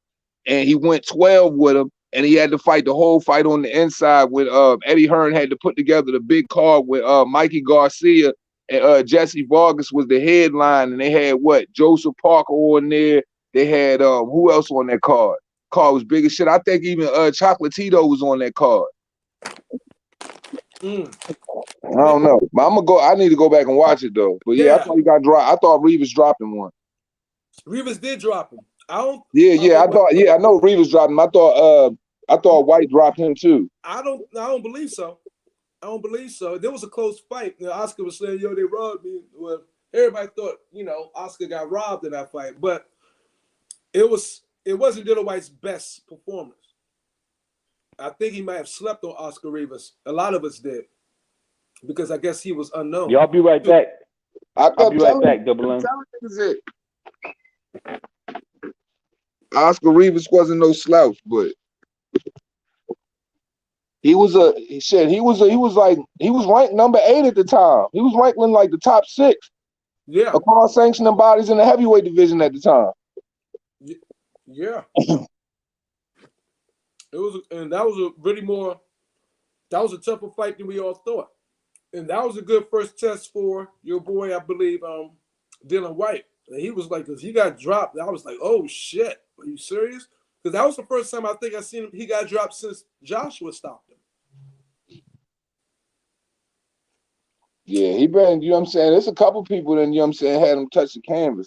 Speaker 5: and he went 12 with him. And he had to fight the whole fight on the inside with Eddie Hearn had to put together the big card with Mikey Garcia, and Jesse Vargas was the headline, and they had Joseph Parker on there. They had who else on that card? Card was big as shit. I think even Chocolatito was on that card. I don't know, but I need to go back and watch it though. But yeah, I thought he got dropped. I thought Rivas dropped him one.
Speaker 1: Rivas did drop him. I know
Speaker 5: Rivas dropped him. I thought Whyte dropped him too.
Speaker 1: I don't believe so. There was a close fight. Oscar was saying, "Yo, they robbed me." Well, everybody thought, Oscar got robbed in that fight, but it wasn't Dillian Whyte's best performance. I think he might have slept on Oscar Rivas. A lot of us did, because I guess he was unknown.
Speaker 4: Y'all be right back. I'll be right back, Double M.
Speaker 5: Oscar Rivas wasn't no slouch, but he was ranked number 8 at the time. He was ranked in like the top 6.
Speaker 1: Yeah.
Speaker 5: Across sanctioning bodies in the heavyweight division at the time.
Speaker 1: Yeah. That was a tougher fight than we all thought. And that was a good first test for your boy, I believe, Dillian Whyte. And he was like, because he got dropped. I was like, oh shit, are you serious? Because that was the first time I think I seen him. He got dropped since Joshua stopped him. Yeah,
Speaker 5: he been, you know what I'm saying? There's a couple people that, you know what I'm saying, had him touch the canvas.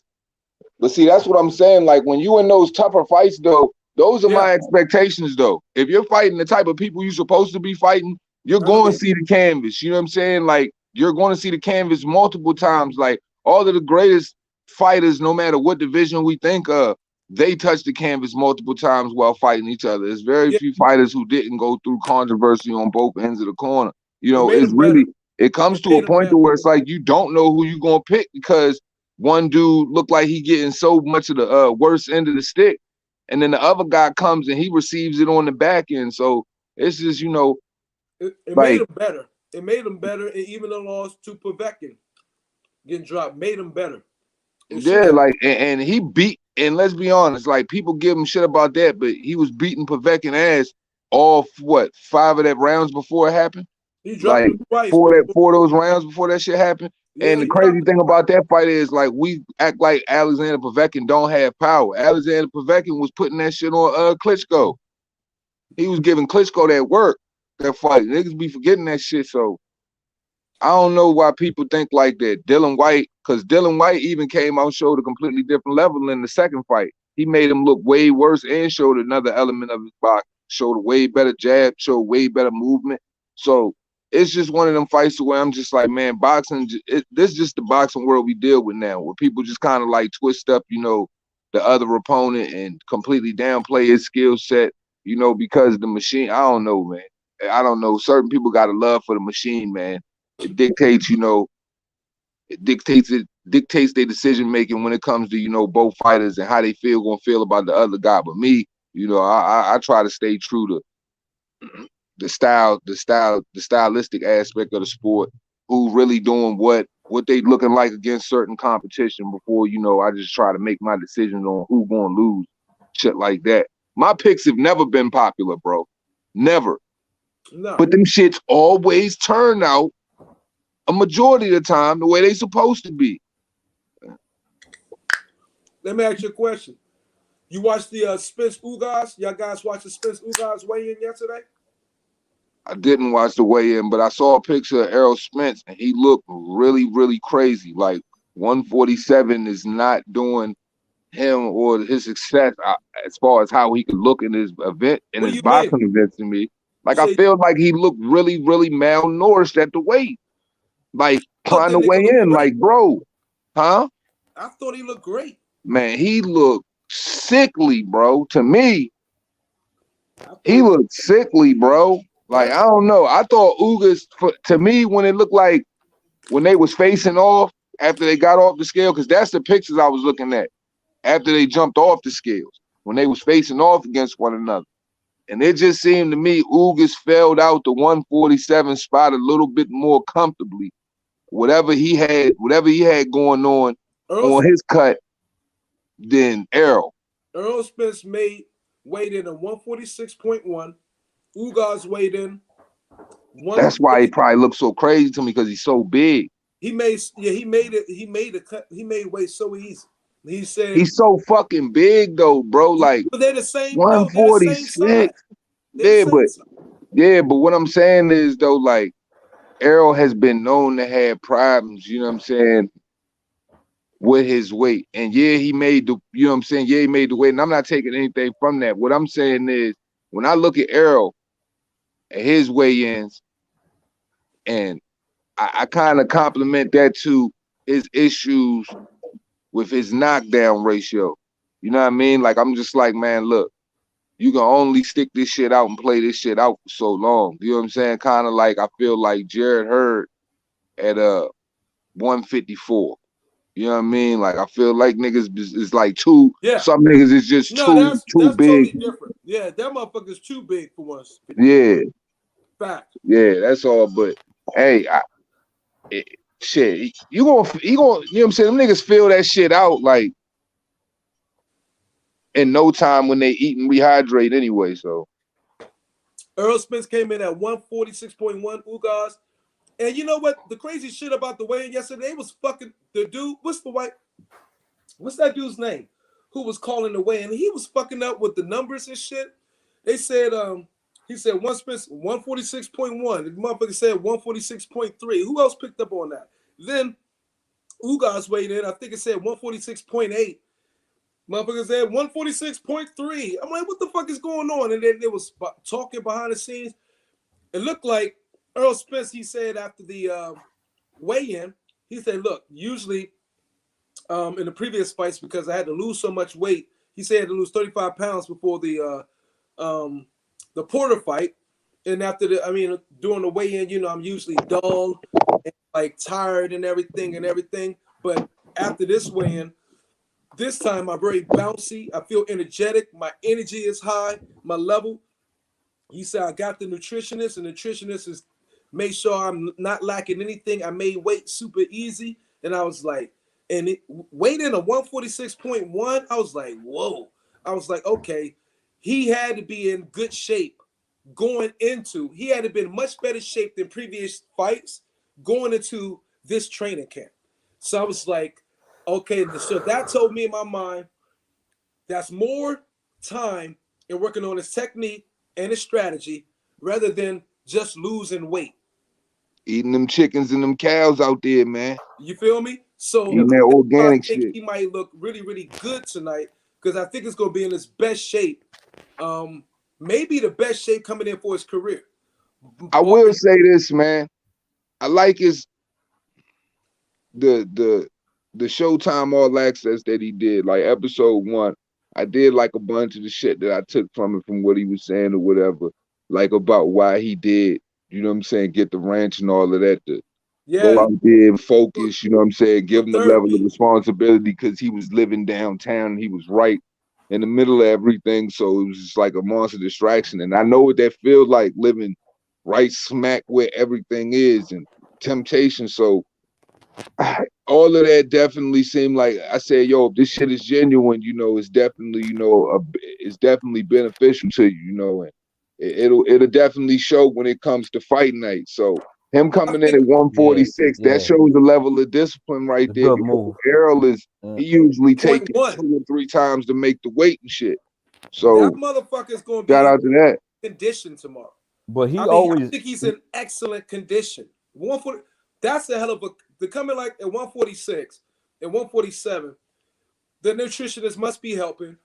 Speaker 5: But see, that's what I'm saying. Like when you in those tougher fights, though, those are
Speaker 1: Yeah.
Speaker 5: my expectations, though. If you're fighting the type of people you're supposed to be fighting, you're
Speaker 1: I
Speaker 5: going to
Speaker 1: mean,
Speaker 5: see the canvas. You know what I'm saying? Like you're going to see the canvas multiple times. Like all of the greatest fighters, no matter what division we think of, they touch the canvas multiple times while fighting each other. There's very
Speaker 1: yeah,
Speaker 5: few fighters who didn't go through controversy on both ends of the corner. You
Speaker 1: it
Speaker 5: know,
Speaker 1: made
Speaker 5: it's
Speaker 1: them better.
Speaker 5: really, it comes
Speaker 1: It
Speaker 5: to a
Speaker 1: made them
Speaker 5: point
Speaker 1: better.
Speaker 5: to where it's like you don't know who you're going to pick because one dude looked like he getting so much of the worst end of the stick, and then the other guy comes and he receives it on the back end. So it's just, you know,
Speaker 1: It made
Speaker 5: like,
Speaker 1: them better. It made them better, and even the loss to Povetkin getting dropped made them better. It should
Speaker 5: yeah,
Speaker 1: have.
Speaker 5: like, and he beat, and let's be honest, like people give him shit about that, but he was beating Povetkin ass all what 5 of that rounds before it happened.
Speaker 1: He dropped
Speaker 5: Like
Speaker 1: him twice before.
Speaker 5: 4 of those rounds before that shit happened. And
Speaker 1: Yeah,
Speaker 5: the
Speaker 1: he dropped
Speaker 5: crazy
Speaker 1: him
Speaker 5: thing
Speaker 1: twice.
Speaker 5: about that fight is like we act like Alexander Povetkin don't have power. Alexander Povetkin was putting that shit on Klitschko. He was giving Klitschko that work, that fight. Niggas be forgetting that shit. So I don't know why people think like that. Dylan Whyte, because Dylan Whyte even came out and showed a completely different level in the second fight. He made him look way worse and showed another element of his box. Showed a way better jab, showed way better movement. So it's just one of them fights where I'm just like, man, boxing, this is just the boxing world we deal with now, where people just kind of like twist up, you know, the other opponent and completely downplay his skill set, you know, because the machine, I don't know, man. I don't know. Certain people got a love for the machine, man. It dictates, you know, it dictates their decision making when it comes to, you know, both fighters and how they gonna feel about the other guy. But me, you know, I try to stay true to the stylistic aspect of the sport. Who really doing what they looking like against certain competition before, you know, I just try to make my decisions on who gonna lose, shit like that. My picks have never been popular, bro. Never.
Speaker 1: No.
Speaker 5: But them shits always turn out a majority of the time the way they supposed to be.
Speaker 1: Let me ask you a question. You watched the Spence Ugas? Y'all guys watched the Spence Ugas weigh-in yesterday?
Speaker 5: I didn't watch the weigh-in, but I saw a picture of Errol Spence, and he looked really, really crazy. Like 147 is not doing him or his success as far as how he could look in his event, in
Speaker 1: What
Speaker 5: his
Speaker 1: do you mean?
Speaker 5: boxing events to me.
Speaker 1: You
Speaker 5: Like I
Speaker 1: say,
Speaker 5: feel like he looked really, really malnourished at the weight. Like
Speaker 1: I thought
Speaker 5: trying
Speaker 1: that
Speaker 5: to
Speaker 1: nigga
Speaker 5: weigh
Speaker 1: looked
Speaker 5: in,
Speaker 1: great.
Speaker 5: like, bro, huh?
Speaker 1: I thought he looked great.
Speaker 5: Man, he looked sickly, bro. To me, he
Speaker 1: He,
Speaker 5: looked sickly, bro. Like,
Speaker 1: yeah.
Speaker 5: I don't know. I thought Ugas, to me, when it looked like when they was facing off after they got off the scale, because that's the pictures I was looking at after they jumped off the scales, when they was facing off against one another. And it just seemed to me Ugas felled out the 147 spot a little bit more comfortably. Whatever he had going on his cut than Errol.
Speaker 1: Earl Spence weighed in at 146.1. Ugas weighed in
Speaker 5: That's why he
Speaker 1: 140.
Speaker 5: probably looks so crazy to me because he's so big.
Speaker 1: He made a cut. He made weight so easy. He said,
Speaker 5: He's so fucking big though, bro. Like
Speaker 1: but they're the same. No, they're the same
Speaker 5: 146.
Speaker 1: size. They're the same size.
Speaker 5: But what I'm saying is though, like Errol has been known to have problems, you know what I'm saying, with his weight. And yeah, he made the, you know what I'm saying? Yeah, he made the weight. And I'm not taking anything from that. What I'm saying is when I look at Errol and his weigh-ins, and I kind of compliment that to his issues with his knockdown ratio. You know what I mean? Like, I'm just like, man, look, you can only stick this shit out and play this shit out for so long. You know what I'm saying? Kind of like I feel like Jared Hurd at 154. You know what I mean? Like I feel like niggas is like too.
Speaker 1: Yeah.
Speaker 5: Some niggas is just
Speaker 1: No,
Speaker 5: too
Speaker 1: that's
Speaker 5: big.
Speaker 1: totally different. Yeah, that motherfucker's too big for once.
Speaker 5: Yeah,
Speaker 1: Fact.
Speaker 5: yeah, that's all. But hey, shit, you gonna, you know what I'm saying? Them niggas feel that shit out like in no time when they eat and rehydrate anyway. So
Speaker 1: Earl Spence came in at 146.1. Ugas. And you know what? The crazy shit about the weigh-in yesterday was fucking the dude. What's that dude's name? Who was calling the weigh-in? He was fucking up with the numbers and shit. They said, he said one Spence 146.1. The motherfucker said 146.3. Who else picked up on that? Then Ugas weighed in. I think it said 146.8. Motherfuckers said 146.3. I'm like, what the fuck is going on? And then they was talking behind the scenes. It looked like Earl Spence, he said after the weigh-in, he said, look, usually in the previous fights, because I had to lose so much weight, he said I had to lose 35 pounds before the Porter fight. And after during the weigh-in, you know, I'm usually dull and like tired and everything. But after this weigh-in, this time I'm very bouncy. I feel energetic. My energy is high. My level. He said I got the nutritionist, and the nutritionist has made sure I'm not lacking anything. I made weight super easy, and I was like, and it weighed in a 146.1. I was like, whoa. I was like, okay, he had to be in good shape going into. He had to be in much better shape than previous fights going into this training camp. So I was like, okay, so that told me in my mind that's more time in working on his technique and his strategy rather than just losing weight.
Speaker 5: Eating them chickens and them cows out there, man.
Speaker 1: You feel me? So
Speaker 5: Eating that organic
Speaker 1: I think
Speaker 5: shit.
Speaker 1: he might look really, really good tonight because I think it's going to be in his best shape. Maybe the best shape coming in for his career.
Speaker 5: I will say this, man. I like his the Showtime All Access that he did, like episode 1. I did like a bunch of the shit that I took from it, from what he was saying or whatever, like about why he did, you know what I'm saying, get the ranch and all of that, to go out there and focus, you know what I'm saying, give him a level of responsibility because he was living downtown and he was right in the middle of everything. So it was just like a monster distraction. And I know what that feels like, living right smack where everything is and temptation. So all of that definitely seemed like, I said, yo, if this shit is genuine, you know, it's definitely, you know, it's definitely beneficial to you, you know, and it'll definitely show when it comes to fight night. So him coming in at 146, that shows the level of discipline right there.
Speaker 6: Good move.
Speaker 5: Errol is, he usually takes 2 or 3 times to make the weight and shit. So
Speaker 1: that motherfucker is going to be
Speaker 5: shout out to that.
Speaker 1: Condition tomorrow.
Speaker 6: But he
Speaker 1: I think he's in excellent condition. 140, that's a hell of a, to come in like at 146 and 147, the nutritionist must be helping.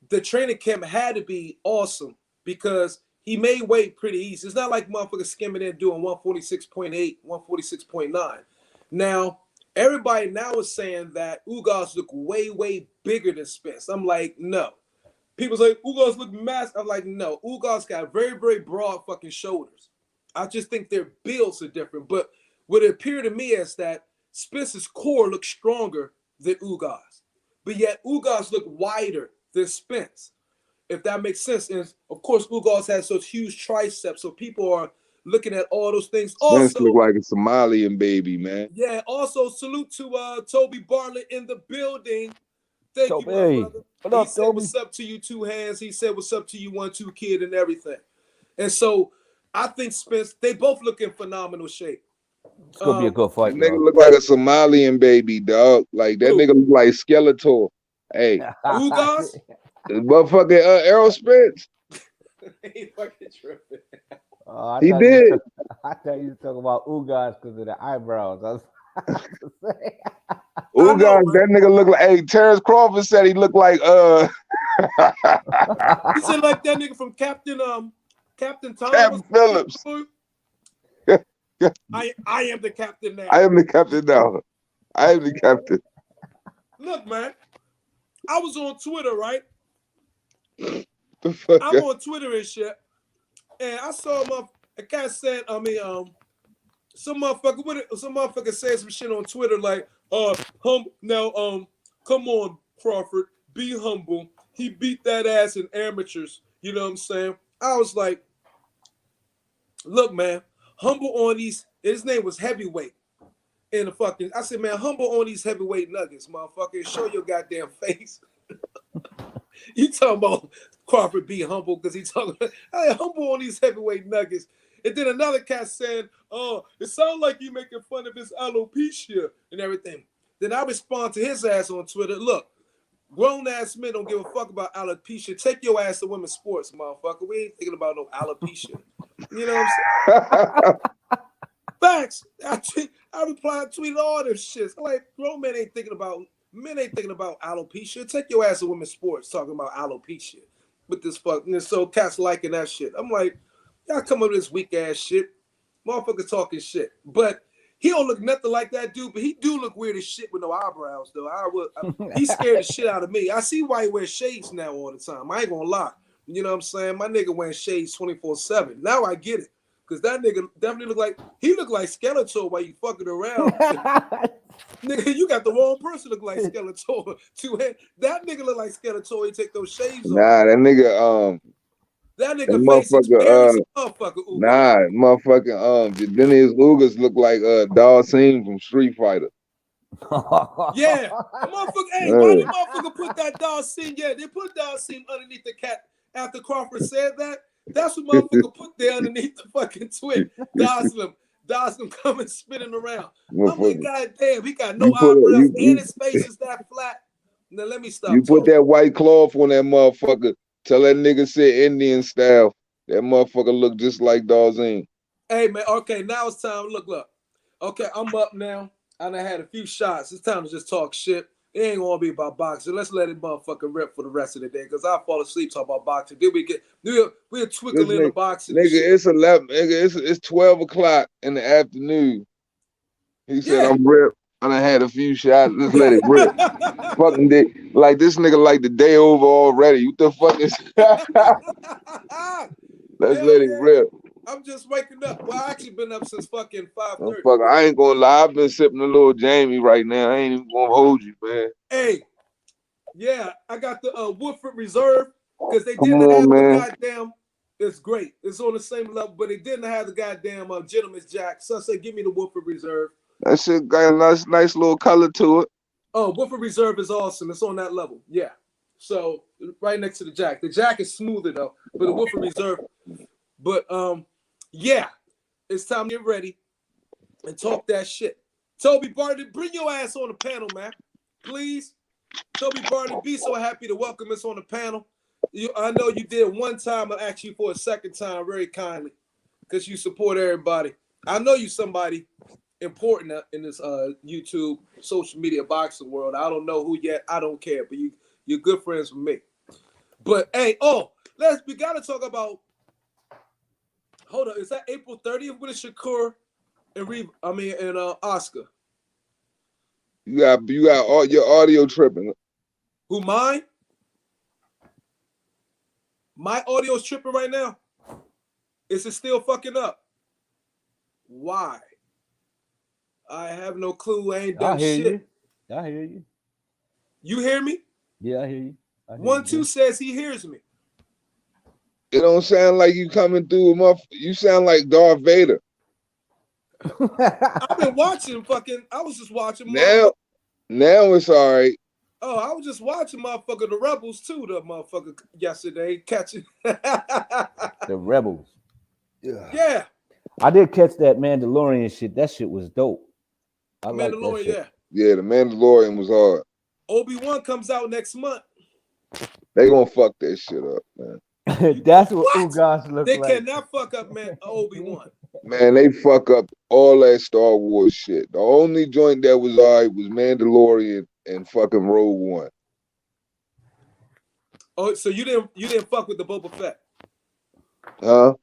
Speaker 1: The training camp had to be awesome because he made weight pretty easy. It's not like motherfuckers skimming in doing 146.8, 146.9. Now, everybody now is saying that Ugas look way, way bigger than Spence. I'm like, no. People say Ugas look massive. I'm like, no. Ugas got very, very broad fucking shoulders. I just think their builds are different. But what it appeared to me is that Spence's core looks stronger than Ugas. But yet Ugas look wider than Spence, if that makes sense. And of course, Ugas has those huge triceps, so people are looking at all those things.
Speaker 5: Spence look like a Somalian baby, man.
Speaker 1: Yeah, also salute to Toby Bartlett in the building. Thank you, my brother. He said, what's up to you, 2 hands. He said, what's up to you, 1-2 kid, and everything. And so I think Spence, they both look in phenomenal shape.
Speaker 6: It's gonna be a good fight.
Speaker 5: That nigga look like a Somalian baby, dog. Like that nigga look like Skeletor. Hey,
Speaker 1: Ugas?
Speaker 5: Motherfucking Errol Spence.
Speaker 1: He fucking tripping.
Speaker 5: He did.
Speaker 6: I thought you were talking about Ugas because of the eyebrows. I was
Speaker 5: Ugas, that nigga look like, hey, Terrence Crawford said he looked like
Speaker 1: He said like that nigga from Captain Thomas.
Speaker 5: Captain Phillips.
Speaker 1: I am the captain now.
Speaker 5: I am the captain now. I am the captain.
Speaker 1: Look, man. I was on Twitter, right?
Speaker 5: The
Speaker 1: I'm on Twitter and shit. And I saw a guy said, some motherfucker said some shit on Twitter like, come on, Crawford, be humble. He beat that ass in amateurs. You know what I'm saying? I was like, look, man, humble on these. His name was Heavyweight. In the fucking, I said, man, humble on these heavyweight nuggets, motherfucker. Show your goddamn face. You talking about Crawford be humble because he talking about, hey, humble on these heavyweight nuggets. And then another cat said, oh, it sounds like you making fun of his alopecia and everything. Then I respond to his ass on Twitter, look, grown-ass men don't give a fuck about alopecia. Take your ass to women's sports, motherfucker. We ain't thinking about no alopecia. You know what I'm saying? Facts. I replied, tweeted all this shit. I'm like, grown men ain't thinking about Men ain't thinking about alopecia. Take your ass to women's sports talking about alopecia with this fucking. So cats liking that shit. I'm like, y'all come up with this weak ass shit. Motherfucker talking shit. But he don't look nothing like that dude, but he do look weird as shit with no eyebrows, though. He scared the shit out of me. I see why he wears shades now all the time. I ain't gonna lie. You know what I'm saying? My nigga wearing shades 24/7. Now I get it. Because that nigga definitely look like Skeletor while you fucking around. Nigga, you got the wrong person look like Skeletor. That nigga look like Skeletor. He take those shades off.
Speaker 5: Nah, that nigga
Speaker 1: That nigga face experience motherfucker.
Speaker 5: Nah, motherfucking then his Ugas look like Dalsim from Street Fighter.
Speaker 1: Yeah, motherfucker. Hey, why did motherfucker put that Dalsim? Yeah, they put Dalsim underneath the cat after Crawford said that. That's what motherfucker put there underneath the fucking twig. Dawson coming spinning around. I'm like, God damn, he got no eyebrows and his face is that flat. Now let me stop.
Speaker 5: You put that white cloth on that motherfucker. Tell that nigga sit Indian style. That motherfucker look just like Dawson.
Speaker 1: Hey man, okay, now it's time. Look. Okay, I'm up now. I done had a few shots. It's time to just talk shit. It ain't gonna be about boxing. Let's let it motherfucking rip for the rest of the day, because I'll fall asleep talking about boxing. Then we'll twinkle in the boxing.
Speaker 5: Nigga, it's 11. Nigga, it's 12 o'clock in the afternoon. He said, I'm ripped. I done had a few shots. Let's let it rip. Fucking day. Like this nigga like the day over already. What the fuck is Let's let it rip.
Speaker 1: I'm just waking up. Well, I actually been up since fucking 5:30.
Speaker 5: Fuck, I ain't gonna lie. I've been sipping a little Jamie right now. I ain't even gonna hold you, man.
Speaker 1: Hey, yeah, I got the Woodford Reserve because they didn't have the goddamn. It's great. It's on the same level, but they didn't have the goddamn Gentleman's Jack. So I said, give me the Woodford Reserve.
Speaker 5: That shit got a nice little color to it.
Speaker 1: Oh, Woodford Reserve is awesome. It's on that level. Yeah. So right next to the Jack. The Jack is smoother though, but the Woodford Reserve. But yeah, it's time to get ready and talk that shit. Toby Barton, bring your ass on the panel, man. Please. Toby Barton, be so happy to welcome us on the panel. I know you did one time, I asked you for a second time very kindly because you support everybody. I know you somebody important in this YouTube social media boxing world. I don't know who yet. I don't care, but you're good friends with me. But hey, we gotta talk about. Hold on, is that April 30th with Shakur and Oscar?
Speaker 5: You got all your audio tripping.
Speaker 1: Who, mine? My audio's tripping right now. Is it still fucking up? Why? I have no clue. I ain't done shit.
Speaker 6: I hear you.
Speaker 1: You hear me?
Speaker 6: Yeah, I hear you.
Speaker 1: 1-2 says he hears me.
Speaker 5: It don't sound like you coming through you sound like Darth Vader.
Speaker 1: I've been watching I was just watching
Speaker 5: now it's all right.
Speaker 1: Oh, I was just watching motherfucker the Rebels too, the motherfucker yesterday catching
Speaker 6: the Rebels.
Speaker 1: Yeah.
Speaker 6: I did catch that Mandalorian shit. That shit was dope. I like that shit.
Speaker 5: Yeah, the Mandalorian was hard.
Speaker 1: Obi-Wan comes out next month.
Speaker 5: They gonna fuck that shit up, man.
Speaker 6: That's what Ugas look like.
Speaker 1: They cannot fuck up, man. Obi-Wan.
Speaker 5: Man, they fuck up all that Star Wars shit. The only joint that was all right was Mandalorian and fucking Rogue One.
Speaker 1: Oh, so you didn't fuck with the Boba Fett?
Speaker 5: Huh?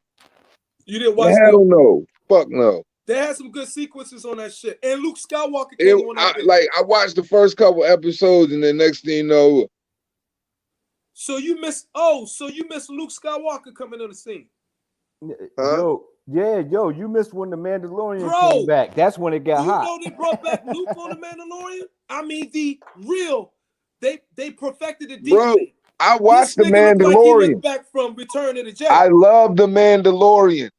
Speaker 1: You didn't watch
Speaker 5: Hell no. Fuck no.
Speaker 1: They had some good sequences on that shit. And Luke Skywalker came on that bitch.
Speaker 5: I watched the first couple episodes and then next thing you know.
Speaker 1: So you miss Luke Skywalker coming on the scene.
Speaker 5: Huh?
Speaker 6: You missed when the Mandalorian came back. That's when it got hot.
Speaker 1: You know they brought back Luke on the Mandalorian? I mean they perfected the deep.
Speaker 5: Bro, I watched the Mandalorian.
Speaker 1: Like back from Return of the Jedi.
Speaker 5: I love the Mandalorian.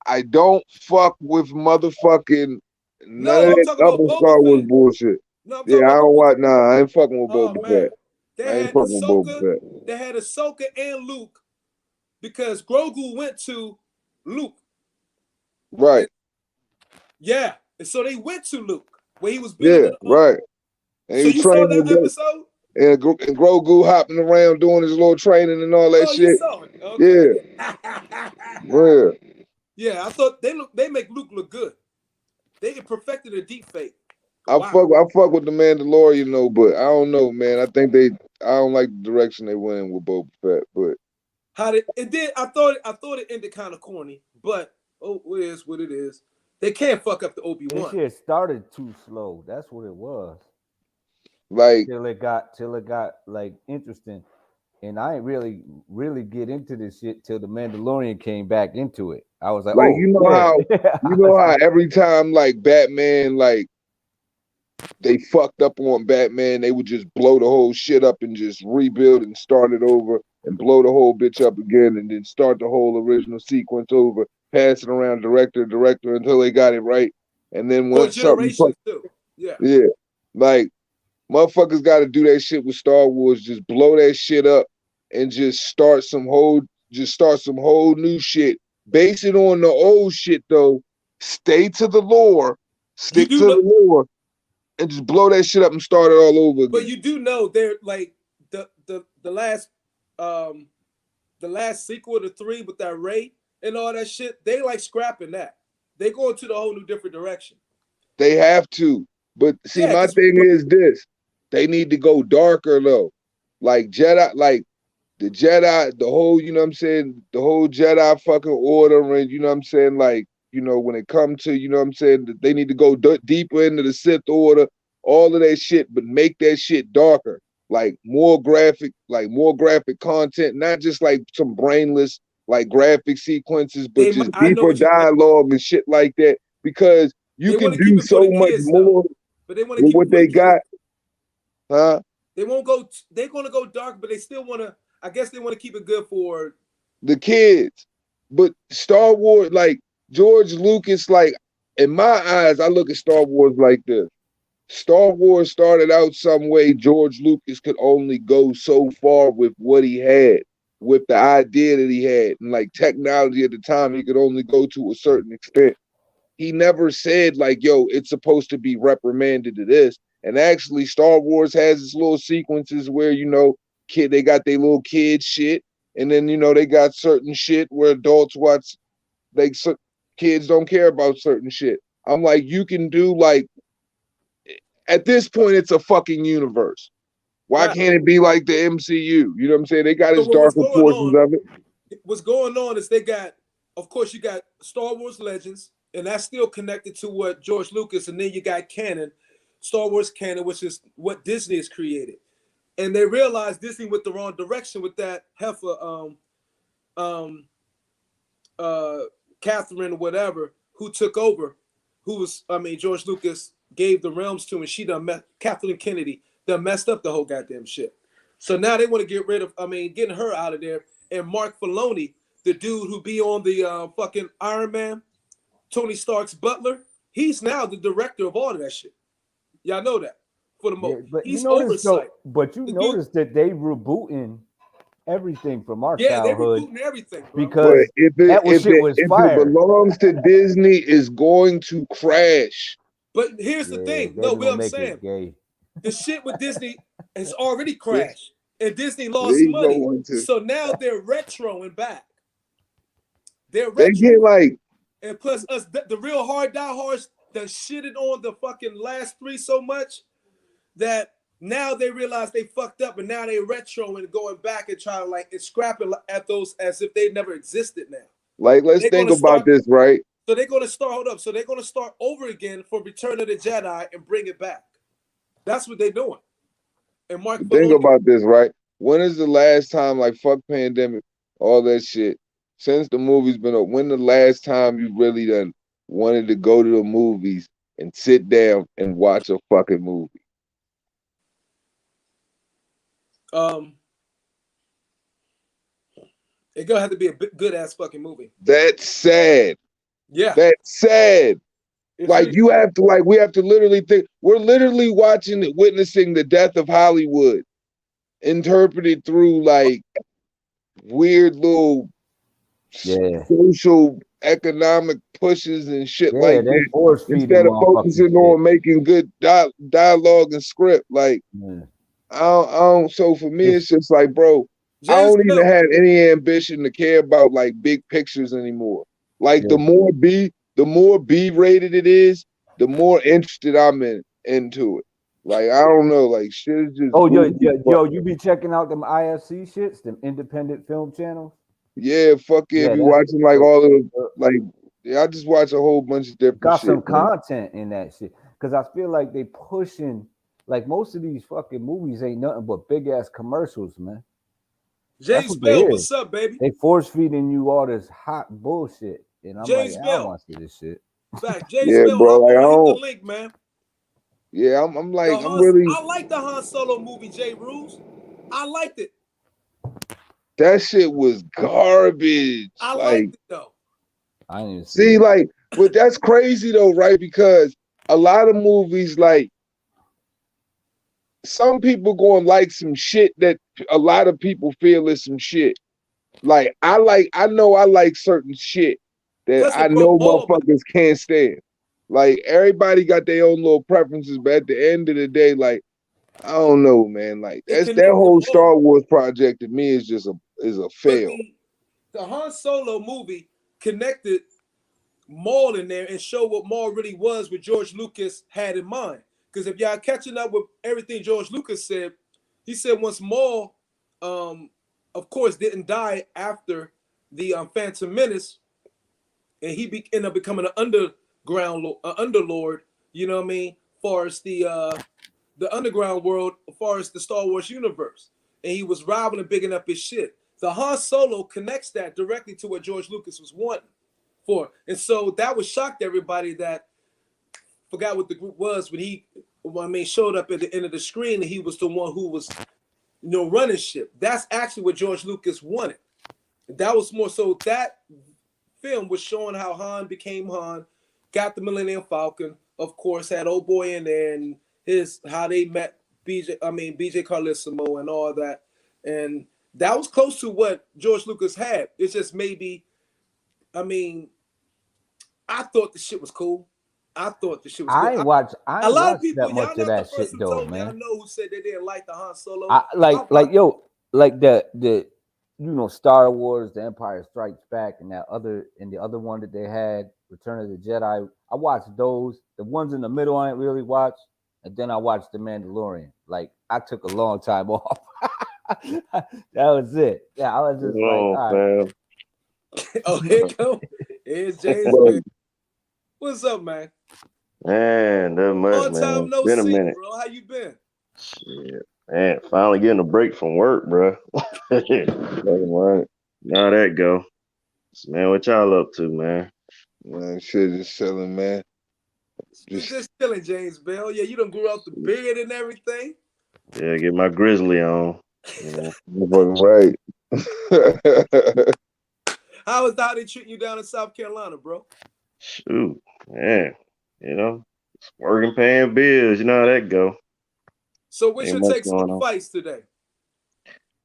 Speaker 5: I don't fuck with motherfucking none of that other Star Wars bullshit. No, I don't watch. Nah, I ain't fucking with Boba Fett. I ain't fucking with Boba Fett.
Speaker 1: They had Ahsoka and Luke because Grogu went to Luke.
Speaker 5: Right.
Speaker 1: Yeah, and so they went to Luke where he was building.
Speaker 5: Yeah, right. And
Speaker 1: so you saw that episode?
Speaker 5: And Grogu hopping around doing his little training and all that shit.
Speaker 1: You saw it. Okay.
Speaker 5: Yeah.
Speaker 1: Yeah, I thought they make Luke look good. They perfected a deep fake
Speaker 5: I fuck with the Mandalorian though, but I don't know, man. I don't like the direction they went in with Boba Fett, but
Speaker 1: I thought it ended kind of corny, but it is what it is. They can't fuck up the Obi-Wan.
Speaker 6: This shit started too slow. That's what it was.
Speaker 5: like
Speaker 6: Till it got like interesting. And I ain't really get into this shit till the Mandalorian came back into it. I was like, oh,
Speaker 5: you know how every time like Batman, like they fucked up on Batman, they would just blow the whole shit up and just rebuild and start it over and blow the whole bitch up again and then start the whole original sequence over, pass it around director until they got it right. And then once something
Speaker 1: too. Yeah.
Speaker 5: Like motherfuckers got to do that shit with Star Wars. Just blow that shit up and just start some whole new shit. Base it on the old shit though. Stay to the lore. Stick to the lore. And just blow that shit up and start it all over again.
Speaker 1: But you do know they're like the last sequel to 3 with that Rey and all that shit. They like scrapping that. They go into the whole new different direction.
Speaker 5: They have to. But see, my thing is this. They need to go darker though. Like Jedi, like the Jedi, the whole, you know what I'm saying, the whole Jedi fucking order, and you know what I'm saying, like, you know, when it comes to, you know what I'm saying, they need to go deeper into the Sith order, all of that shit, but make that shit darker, like more graphic content, not just like some brainless like graphic sequences, but just deeper dialogue and shit like that, because you can do so much more with what they got. Huh?
Speaker 1: They're gonna go dark, but they still wanna, I guess they want to keep it good for
Speaker 5: the kids. But Star Wars, like George Lucas, like in my eyes, I look at Star Wars like this. Star Wars started out some way. George Lucas could only go so far with what he had, with the idea that he had, and like technology at the time, he could only go to a certain extent. He never said like, yo, it's supposed to be reprimanded to this. And actually, Star Wars has its little sequences where, you know, they got their little kid shit, and then, you know, they got certain shit where adults watch, like kids don't care about certain shit. I'm like, you can do like, at this point, it's a fucking universe. Why can't it be like the MCU? You know what I'm saying? They got its darker portions of it.
Speaker 1: What's going on is they got, of course, you got Star Wars Legends, and that's still connected to what George Lucas, and then you got canon, Star Wars canon, which is what Disney has created. And they realized Disney went the wrong direction with that heifer, Catherine or whatever, who took over, George Lucas gave the realms to, and she Kathleen Kennedy done messed up the whole goddamn shit. So now they want to get rid of, getting her out of there. And Mark Filoni, the dude who be on the fucking Iron Man, Tony Stark's butler, he's now the director of all of that shit. Y'all know that for the most.
Speaker 6: But
Speaker 1: he's
Speaker 6: oversight.
Speaker 1: But
Speaker 6: you noticed that they rebooting everything from our childhood.
Speaker 1: Yeah, they rebooting everything, bro.
Speaker 6: Because
Speaker 5: if it belongs to Disney, it's going to crash.
Speaker 1: But here's the thing. No, what I'm saying, the shit with Disney has already crashed, and Disney lost money. So now they're retroing back. They get like, and plus us, the real hard diehards that shitted on the fucking last 3 so much that now they realize they fucked up, and now they retro and going back and trying to like and scrapping at those as if they never existed now. Like, let's think about this, right? So they're gonna start So they're gonna start over again for Return of the Jedi and bring it back. That's what they're doing. And Mark, think about this, right? When is the last time, like, fuck pandemic, all that shit, since the movie's been up, when the last time you really done wanted to go to the movies and sit down and watch a fucking movie? It's gonna have to be a good ass fucking movie. That's sad. Yeah, that's sad. Like, you have to, like, we have to literally think, we're literally witnessing the death of Hollywood, interpreted through like weird little social economic pushes and shit like that. Instead of focusing on making good dialogue and script, like I don't. So for me, it's just like, bro, I don't even have any ambition to care about like big pictures anymore. Like the more B rated it is, the more interested I'm in.
Speaker 5: into it. Like I don't know, like shit is just.
Speaker 6: Oh,
Speaker 5: goofy.
Speaker 6: you be checking out them IFC shits, them independent film channels.
Speaker 5: Yeah, fuck yeah.
Speaker 6: Yeah,
Speaker 5: Be
Speaker 6: that's
Speaker 5: watching like all of like. Yeah, I just watch a whole bunch of different
Speaker 6: got
Speaker 5: shit.
Speaker 6: some
Speaker 5: Man.
Speaker 6: content in that shit because I feel like they pushing like most of these fucking movies ain't nothing but big ass commercials, man. That's
Speaker 1: James
Speaker 6: what they
Speaker 1: Bell,
Speaker 6: is.
Speaker 1: what's up, baby?
Speaker 6: They force feeding you all this hot bullshit, and I'm
Speaker 1: James
Speaker 6: like, I
Speaker 1: Bell.
Speaker 6: don't want to see this shit.
Speaker 1: Fact, James
Speaker 5: Yeah,
Speaker 1: Bell,
Speaker 5: bro.
Speaker 1: hop
Speaker 5: Like I
Speaker 1: on, hit the
Speaker 5: don't.
Speaker 1: link, man.
Speaker 5: Yeah, I'm like
Speaker 1: The
Speaker 5: I'm
Speaker 1: Han,
Speaker 5: really.
Speaker 1: I like the Han Solo movie, J. Rules. I liked it.
Speaker 5: That shit was garbage.
Speaker 1: I
Speaker 5: Like,
Speaker 1: liked it though.
Speaker 6: I didn't even
Speaker 5: see,
Speaker 6: it.
Speaker 5: like, but that's crazy though, right? Because a lot of movies, like, some people gonna like some shit that a lot of people feel is some shit. Like, I know I like certain shit that
Speaker 1: Plus,
Speaker 5: I
Speaker 1: it brought
Speaker 5: know
Speaker 1: all back.
Speaker 5: motherfuckers can't stand. Like, everybody got their own little preferences, but at the end of the day, like, I don't know, man. Like,
Speaker 1: It
Speaker 5: that
Speaker 1: connected
Speaker 5: whole
Speaker 1: Maul.
Speaker 5: Star Wars project to me is just a
Speaker 1: But
Speaker 5: fail.
Speaker 1: the Han Solo movie connected Maul in there and showed what Maul really was, what George Lucas had in mind. Because if y'all catching up with everything George Lucas said, he said once Maul, of course, didn't die after the Phantom Menace, and he ended up becoming an underlord. You know what I mean? Far as the underground world, as far as the Star Wars universe, and he was rivaling, bigging up his shit. The Han Solo connects that directly to what George Lucas was wanting for, and so that was shocked everybody that forgot what the group was when he, showed up at the end of the screen, and he was the one who was, running shit. That's actually what George Lucas wanted. That was more so that film was showing how Han became Han, got the Millennium Falcon, of course, had old boy in there and how they met BJ Carlissimo and all that. And that was close to what George Lucas had. It's just maybe, I thought the shit was cool. I thought the shit was good.
Speaker 6: I ain't watched
Speaker 1: People,
Speaker 6: that
Speaker 1: y'all
Speaker 6: much
Speaker 1: not
Speaker 6: of that
Speaker 1: the first
Speaker 6: shit
Speaker 1: who
Speaker 6: though,
Speaker 1: told me. I
Speaker 6: man.
Speaker 1: know who said they didn't like the Han Solo.
Speaker 6: I like the Star Wars, The Empire Strikes Back, and the other one that they had, Return of the Jedi. I watched those. The ones in the middle I ain't really watched, and then I watched The Mandalorian. Like I took a long time off. That was it. Yeah, I was just all right.
Speaker 1: Oh, here come. Here's James. What's up, man?
Speaker 7: Man, that much,
Speaker 1: Long
Speaker 7: man.
Speaker 1: time no
Speaker 7: Been a
Speaker 1: see,
Speaker 7: minute.
Speaker 1: bro. How you been?
Speaker 7: Shit. Man, finally getting a break from work, bro. Right. Now that go. So, man, what y'all up to, man?
Speaker 5: Man, shit just chilling, man.
Speaker 1: Just chilling, James Bell. Yeah, you done grew out the beard and everything.
Speaker 7: Yeah, get my grizzly on. You
Speaker 5: know. Right.
Speaker 1: How they treating you down in South Carolina, bro?
Speaker 7: Shoot, man. Working, paying bills. You know how that go.
Speaker 1: So what's your takes on the fights today?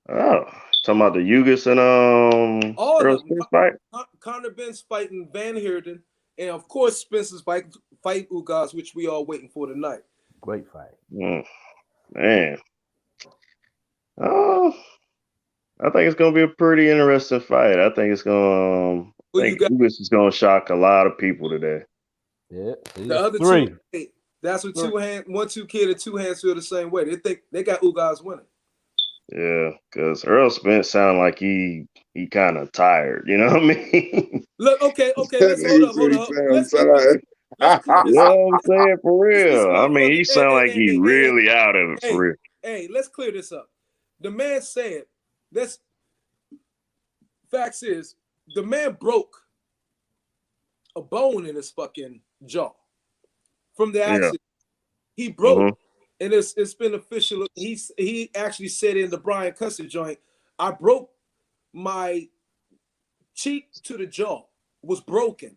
Speaker 7: Oh, talking about the Ugas and
Speaker 1: all
Speaker 7: Earl
Speaker 1: of them.
Speaker 7: Spence fight.
Speaker 3: Conor Benn's fighting Van Heerden, and of course Spence's fight Ugas, which we all waiting for tonight.
Speaker 6: Great fight.
Speaker 7: Man. Oh, I think it's gonna be a pretty interesting fight. I think it's gonna. I think Ugas is gonna shock a lot of people today.
Speaker 6: Yeah,
Speaker 3: the other two. That's what 1-2 kid and two hands feel the same way. They think they got Ugas winning.
Speaker 7: Yeah, because Earl Spence sounded like he kind of tired. You know what I mean?
Speaker 3: Look, okay. Let's hold up. Let's clear
Speaker 7: this
Speaker 3: up.
Speaker 7: I'm saying for real. I mean, he sound like he really out of it for real.
Speaker 3: Hey, let's clear this up. The man said, facts is, the man broke a bone in his fucking jaw from the accident. He broke, and it's been official. He actually said in the Brian Custer joint, I broke my cheek to the jaw, was broken.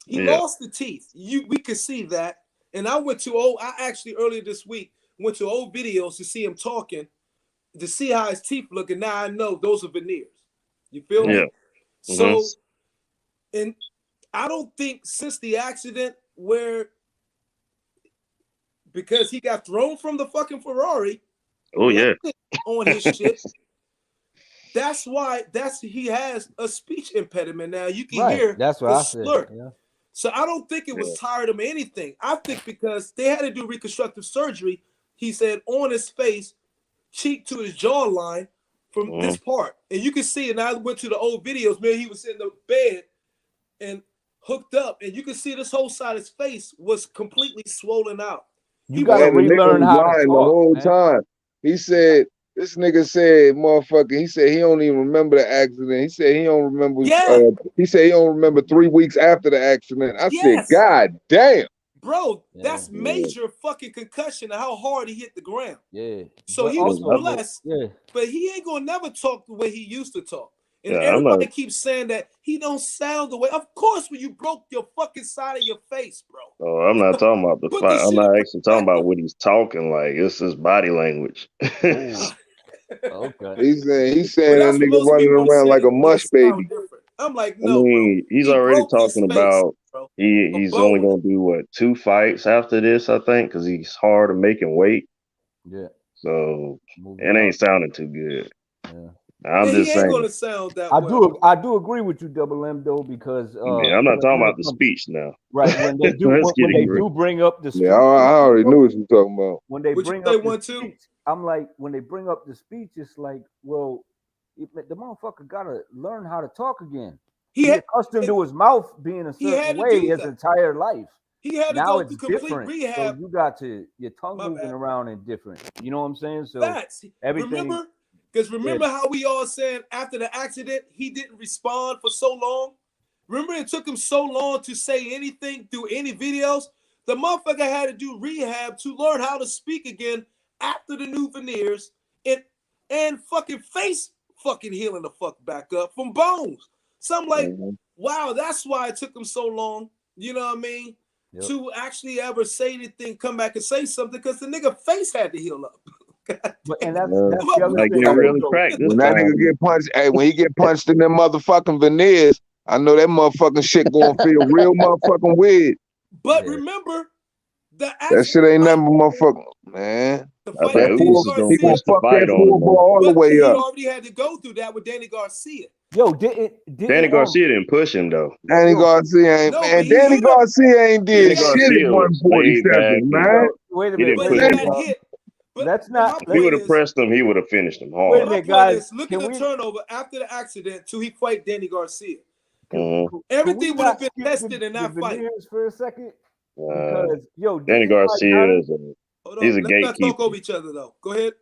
Speaker 3: He lost the teeth. We could see that. And I actually earlier this week went to old videos to see him talking, to see how his teeth look, and now I know those are veneers. You feel me? So, and I don't think since the accident because he got thrown from the fucking Ferrari. On his shit. That's why he has a speech impediment now. You can hear
Speaker 6: that's what I
Speaker 3: slur.
Speaker 6: said. Yeah.
Speaker 3: So I don't think it was tired of anything. I think because they had to do reconstructive surgery, he said, on his face, cheek to his jawline from this part. And you can see it. And I went to the old videos, man, he was in the bed and hooked up. And you can see this whole side of his face was completely swollen out.
Speaker 6: You got to relearn how to talk,
Speaker 5: the whole time. He said, this nigga said, motherfucker, he said he don't even remember the accident. He said he don't remember. He said he don't remember 3 weeks after the accident. I said, God damn.
Speaker 3: Bro, that's major fucking concussion of how hard he hit the ground.
Speaker 6: Yeah.
Speaker 3: So he was blessed, but he ain't gonna never talk the way he used to talk. And everybody keeps saying that he don't sound the way. Of course, when you broke your fucking side of your face, bro.
Speaker 7: Oh, I'm not talking about the fight. I'm not actually talking about what he's talking like. It's his body language.
Speaker 6: Okay.
Speaker 5: He's saying that nigga running around like a mush baby.
Speaker 3: I'm like, no,
Speaker 7: I mean,
Speaker 3: bro.
Speaker 7: he's already talking about he's only gonna do what 2 fights after this, I think, because he's hard of making weight.
Speaker 6: Yeah.
Speaker 7: So it ain't sounding too good.
Speaker 6: Yeah.
Speaker 7: I'm just saying.
Speaker 3: Gonna sound that
Speaker 6: I do agree with you, Double M, though, because
Speaker 7: I'm not talking about the speech now.
Speaker 6: Right, when they do when they do bring up the speech.
Speaker 5: Yeah, I already knew what you were talking about.
Speaker 6: When they bring up the speech, I'm like, when they bring up the speech, it's like, well, the motherfucker gotta learn how to talk again. He's accustomed to his mouth being a certain way his entire life.
Speaker 3: He had to
Speaker 6: now
Speaker 3: go
Speaker 6: it's
Speaker 3: through complete
Speaker 6: different.
Speaker 3: rehab.
Speaker 6: So you got your tongue moving around and different. You know what I'm saying? So everything.
Speaker 3: Remember how we all said after the accident he didn't respond for so long? Remember it took him so long to say anything through any videos? The motherfucker had to do rehab to learn how to speak again after the new veneers and fucking face fucking healing the fuck back up from bones. So I'm like, wow, that's why it took him so long, you know what I mean? Yep. To actually ever say anything, come back and say something, because the nigga face had to heal up.
Speaker 6: And that's the other
Speaker 7: like
Speaker 6: thing.
Speaker 7: Really practice
Speaker 5: when that nigga get punched, when he get punched in them motherfucking veneers, I know that motherfucking shit gonna feel real motherfucking weird.
Speaker 3: But remember,
Speaker 5: that shit ain't nothing but motherfucking, man.
Speaker 7: I think Ugas is gonna push the fight on him
Speaker 5: all the way up.
Speaker 3: He already had to go through that with Danny Garcia.
Speaker 6: Yo,
Speaker 7: Danny Garcia didn't push him though.
Speaker 5: Danny Garcia ain't, man. Danny Garcia ain't did shit at 147, man.
Speaker 6: Wait a minute. Let's not.
Speaker 7: If he would have pressed him, he would have finished him hard.
Speaker 6: Wait a minute, guys.
Speaker 3: Look at the turnover after the accident till he fight Danny Garcia. Everything would have been tested in that fight.
Speaker 6: For a second, because
Speaker 7: Danny Garcia is he's a gatekeeper.
Speaker 3: Let's not talk over each other though. Go ahead.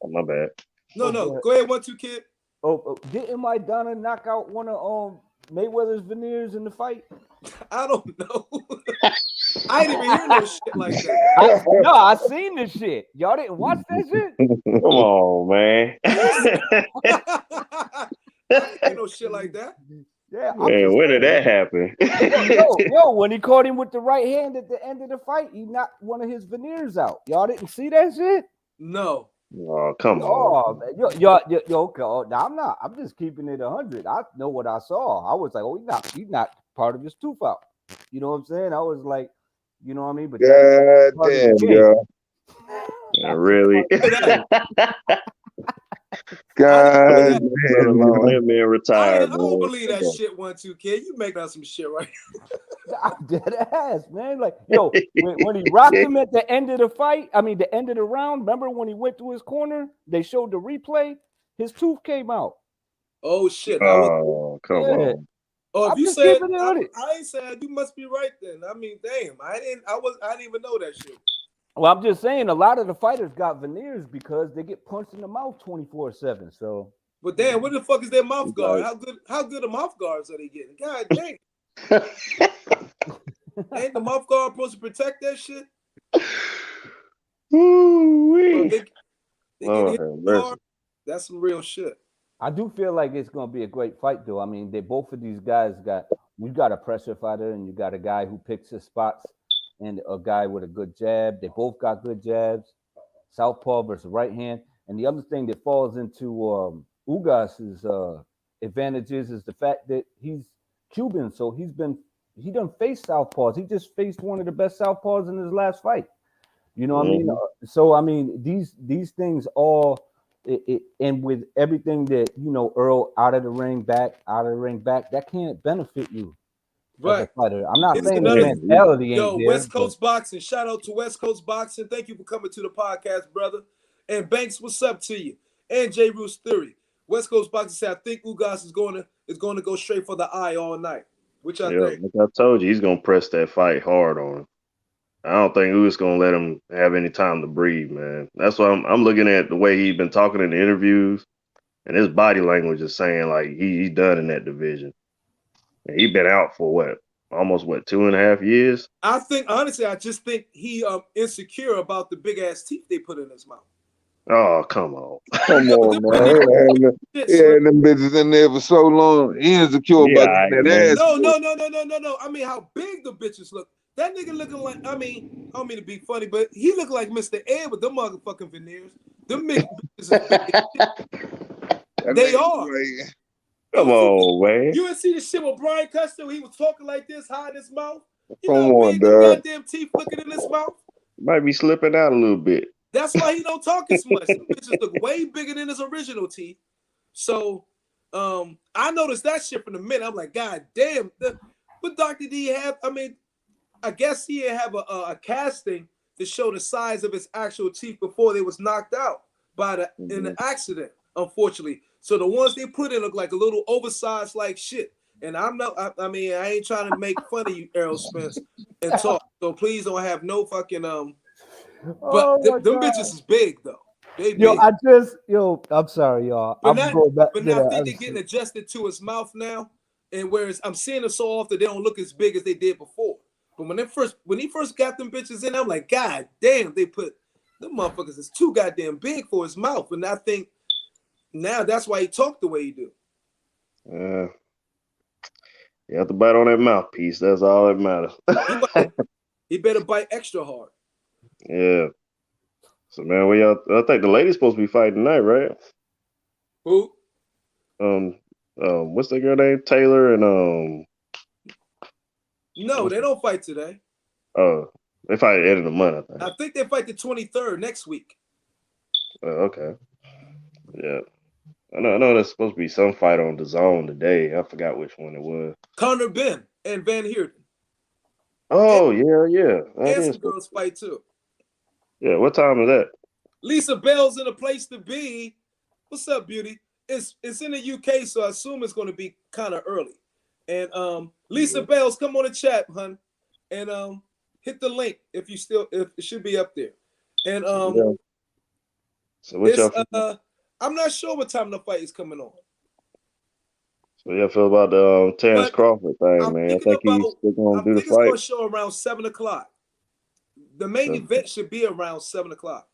Speaker 7: Oh, my bad.
Speaker 3: No. Go ahead, 1-2 kid.
Speaker 6: Didn't Maidana knock out one of Mayweather's veneers in the fight?
Speaker 3: I don't know. I didn't even hear no shit like that.
Speaker 6: I seen this shit. Y'all didn't watch that shit?
Speaker 7: Come on, man.
Speaker 3: Ain't no shit like that.
Speaker 6: Yeah,
Speaker 7: man, when did that happen?
Speaker 6: When he caught him with the right hand at the end of the fight, he knocked one of his veneers out. Y'all didn't see that shit?
Speaker 3: No.
Speaker 7: Oh, come on.
Speaker 6: Okay. I'm not. I'm just keeping it 100. I know what I saw. I was like, he knocked part of his tooth out. You know what I'm saying? I was like, you know what I mean? But
Speaker 5: God damn, girl.
Speaker 7: Yeah, really?
Speaker 5: God
Speaker 7: damn, him being retired.
Speaker 3: I don't believe that shit. 1-2 kid, you making out some shit right now.
Speaker 6: I'm dead ass, man. Like, when he rocked him at the end of the fight, the end of the round. Remember when he went to his corner? They showed the replay. His tooth came out.
Speaker 3: Oh shit!
Speaker 7: Come on.
Speaker 3: Oh, if you said I ain't said, you must be right then. I mean, damn, I didn't even know that shit.
Speaker 6: Well, I'm just saying, a lot of the fighters got veneers because they get punched in the mouth 24/7. So,
Speaker 3: but damn, what the fuck is their mouth guard? How good of mouth guards are they getting? God damn. Ain't the mouth guard supposed to protect that shit? That's some real shit.
Speaker 6: I do feel like it's gonna be a great fight, though. I mean, both of these guys you got a pressure fighter and you got a guy who picks his spots and a guy with a good jab. They both got good jabs. Southpaw versus right hand. And the other thing that falls into Ugas's advantages is the fact that he's Cuban, so he done faced southpaws. He just faced one of the best southpaws in his last fight. You know what I mean? So I mean, these things all and with everything that Earl out of the ring back, that can't benefit you. as a
Speaker 3: Right.
Speaker 6: fighter. I'm not
Speaker 3: It's
Speaker 6: saying his
Speaker 3: another
Speaker 6: mentality ain't
Speaker 3: yo,
Speaker 6: there.
Speaker 3: West
Speaker 6: But
Speaker 3: Coast Boxing. Shout out to West Coast Boxing. Thank you for coming to the podcast, brother. And Banks, what's up to you? And J. Roos Theory. West Coast Boxing said, I think Ugas is going to go straight for the eye all night. Which I
Speaker 7: Yeah,
Speaker 3: think.
Speaker 7: like I told you, he's gonna press that fight hard on him. I don't think Ugas gonna let him have any time to breathe, man. That's why I'm looking at the way he's been talking in the interviews, and his body language is saying like he's done in that division. And he been out for almost 2.5 years.
Speaker 3: I think honestly, I just think he insecure about the big ass teeth they put in his mouth.
Speaker 7: Oh, come on.
Speaker 5: Come
Speaker 3: Yo,
Speaker 5: on,
Speaker 3: them niggas
Speaker 5: man.
Speaker 3: shit,
Speaker 5: He
Speaker 3: Slim.
Speaker 5: had them bitches in there for so long. He insecure
Speaker 7: Yeah,
Speaker 5: about
Speaker 7: all right,
Speaker 5: getting that
Speaker 7: man.
Speaker 5: ass.
Speaker 3: No. I mean, how big the bitches look. That nigga looking like, I don't mean to be funny, but he look like Mr. Ed with them motherfucking veneers. Them bitches is big.
Speaker 5: That
Speaker 3: They
Speaker 5: nigga
Speaker 3: are.
Speaker 5: like,
Speaker 7: Come on, man.
Speaker 3: You would see the shit with Brian Custer. He was talking like this, high in his mouth. You
Speaker 5: come
Speaker 3: know how
Speaker 5: on,
Speaker 3: big them
Speaker 5: dog.
Speaker 3: goddamn teeth looking in his mouth?
Speaker 7: Might be slipping out a little bit.
Speaker 3: That's why he don't talk as much. Them bitches look way bigger than his original teeth. So, I noticed that shit from the minute. I'm like, God damn. What doctor did he have? I mean, I guess he didn't have a casting to show the size of his actual teeth before they was knocked out in the accident, unfortunately. So the ones they put in look like a little oversized like shit. And I'm not, I mean, I ain't trying to make fun of you, Errol Spence, and talk. So please don't have no fucking, but them bitches is big though. They big.
Speaker 6: I'm sorry, y'all.
Speaker 3: But
Speaker 6: I'm going back to
Speaker 3: now I
Speaker 6: that.
Speaker 3: think they're getting adjusted to his mouth now. And whereas I'm seeing them so often, they don't look as big as they did before. But when he first got them bitches in, I'm like, God damn, they put them motherfuckers is too goddamn big for his mouth. And I think now that's why he talked the way he do.
Speaker 7: You have to bite on that mouthpiece. That's all that matters.
Speaker 3: He better bite extra hard.
Speaker 7: Yeah. So man, I think the lady's supposed to be fighting tonight, right?
Speaker 3: Who?
Speaker 7: What's that girl name? Taylor and
Speaker 3: No, they don't fight today.
Speaker 7: they fight at the end of the month,
Speaker 3: I think they fight the 23rd next week.
Speaker 7: Okay. Yeah. I know there's supposed to be some fight on the zone today. I forgot which one it was.
Speaker 3: Connor Benn and Van Heerden.
Speaker 7: Oh, yeah.
Speaker 3: And some girls fight too.
Speaker 7: Yeah, what time is that?
Speaker 3: Lisa Bell's in a place to be. What's up, beauty? It's in the UK, so I assume it's going to be kind of early. And Lisa Bell's, come on the chat, hun, and hit the link if it should be up there. And
Speaker 7: So what y'all
Speaker 3: I'm not sure what time the fight is coming on.
Speaker 7: So y'all feel about the Terrence Crawford thing, man? I think he's still going to do the
Speaker 3: it's
Speaker 7: fight.
Speaker 3: going to show around 7:00. The main event should be around 7:00.